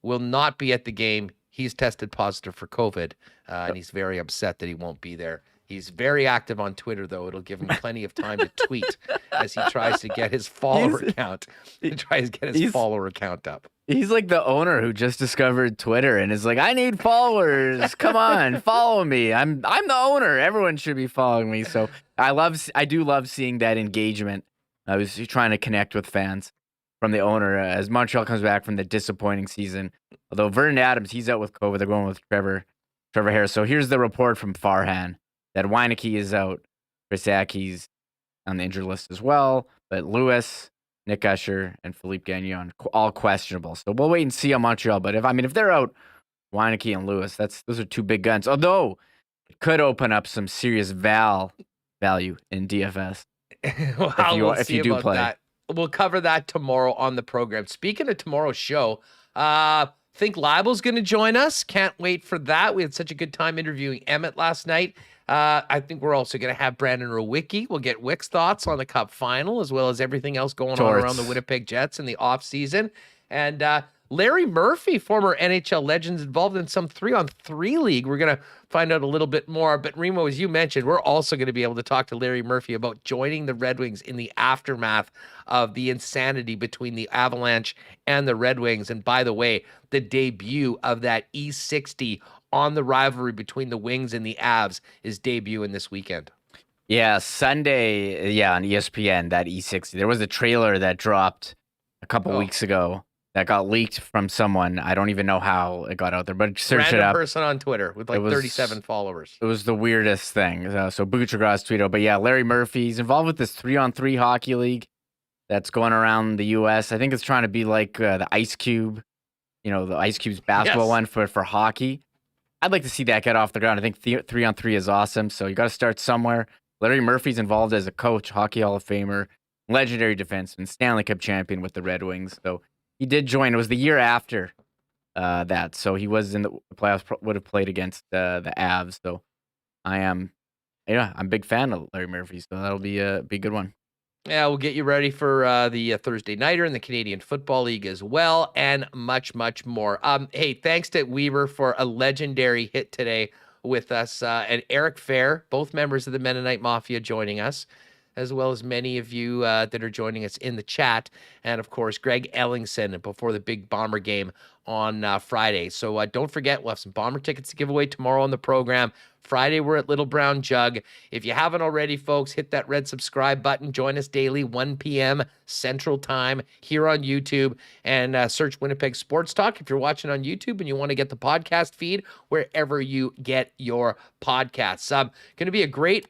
will not be at the game. He's tested positive for COVID, and he's very upset that he won't be there. He's very active on Twitter, though. It'll give him plenty of time to tweet as he tries to get his follower count. He tries to get his follower count up. He's like the owner who just discovered Twitter and is like, I need followers. Come on, follow me. I'm the owner. Everyone should be following me. So I do love seeing that engagement. I was trying to connect with fans from the owner as Montreal comes back from the disappointing season. Although Vernon Adams, he's out with COVID. They're going with Trevor Harris. So here's the report from Farhan that Weineke is out. Chris Acke's on the injured list as well. But Lewis, Nick Usher, and Philippe Gagnon all questionable. So we'll wait and see on Montreal. But if they're out, Weineke and Lewis, those are two big guns. Although could open up some serious value in DFS. If you do play. That. We'll cover that tomorrow on the program. Speaking of tomorrow's show, think Libel's going to join us. Can't wait for that. We had such a good time interviewing Emmett last night. I think we're also going to have Brandon Rowicki. We'll get Wick's thoughts on the Cup Final, as well as everything else going on around the Winnipeg Jets in the offseason. And Larry Murphy, former NHL legend, involved in some 3-on-3 league. We're going to find out a little bit more. But Remo, as you mentioned, we're also going to be able to talk to Larry Murphy about joining the Red Wings in the aftermath of the insanity between the Avalanche and the Red Wings. And by the way, the debut of that E60 on the rivalry between the Wings and the Avs is debuting this weekend. Yeah, Sunday, on ESPN, that E60. There was a trailer that dropped a couple weeks ago that got leaked from someone. I don't even know how it got out there, but search it up. Person on Twitter with 37 followers. It was the weirdest thing. So Bouchergrass tweeted, but yeah, Larry Murphy's involved with this 3-on-3 hockey league that's going around the U.S. I think it's trying to be like the Ice Cube, the Ice Cube's basketball one for hockey. I'd like to see that get off the ground. I think 3-on-3 is awesome. So you got to start somewhere. Larry Murphy's involved as a coach, Hockey Hall of Famer, legendary defenseman, Stanley Cup champion with the Red Wings. So he did join. It was the year after that. So he was in the playoffs, would have played against the Avs. So I'm a big fan of Larry Murphy. So that'll be a good one. Yeah, we'll get you ready for the Thursday Nighter in the Canadian Football League as well, and much, much more. Hey, thanks to Weber for a legendary hit today with us, and Eric Fehr, both members of the Mennonite Mafia, joining us, as well as many of you that are joining us in the chat, and of course, Greg Ellingson before the big Bomber game on Friday. So don't forget, we'll have some Bomber tickets to give away tomorrow on the program. Friday, we're at Little Brown Jug. If you haven't already, folks, hit that red subscribe button. Join us daily, 1 p.m. Central Time here on YouTube, and search Winnipeg Sports Talk if you're watching on YouTube and you want to get the podcast feed wherever you get your podcasts. Going to be a great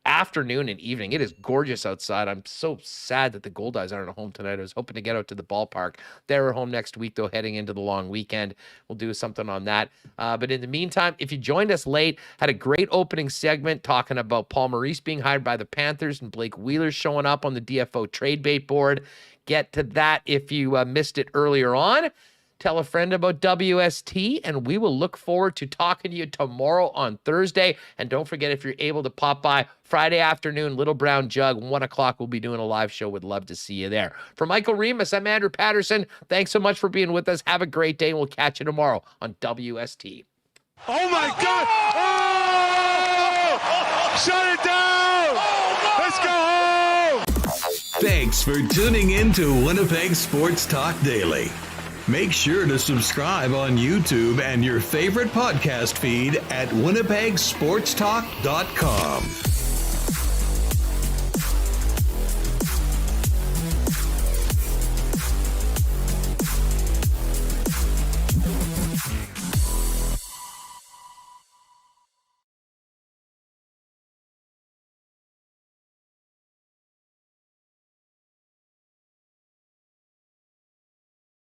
afternoon and evening. It is gorgeous outside. I'm so sad that the Goldeyes aren't at home tonight. I was hoping to get out to the ballpark. They're home next week, though, heading into the long weekend. We'll do something on that. But in the meantime, if you joined us late, had a great opening segment talking about Paul Maurice being hired by the Panthers and Blake Wheeler showing up on the DFO trade bait board. Get to that if you missed it earlier on. Tell a friend about WST, and we will look forward to talking to you tomorrow on Thursday. And don't forget, if you're able to pop by Friday afternoon, Little Brown Jug, 1 o'clock, we'll be doing a live show. Would love to see you there. For Michael Remis, I'm Andrew Paterson. Thanks so much for being with us. Have a great day, and we'll catch you tomorrow on WST. Oh, my God! Oh! Shut it down! Let's go home! Thanks for tuning in to Winnipeg Sports Talk Daily. Make sure to subscribe on YouTube and your favorite podcast feed at winnipegsportstalk.com.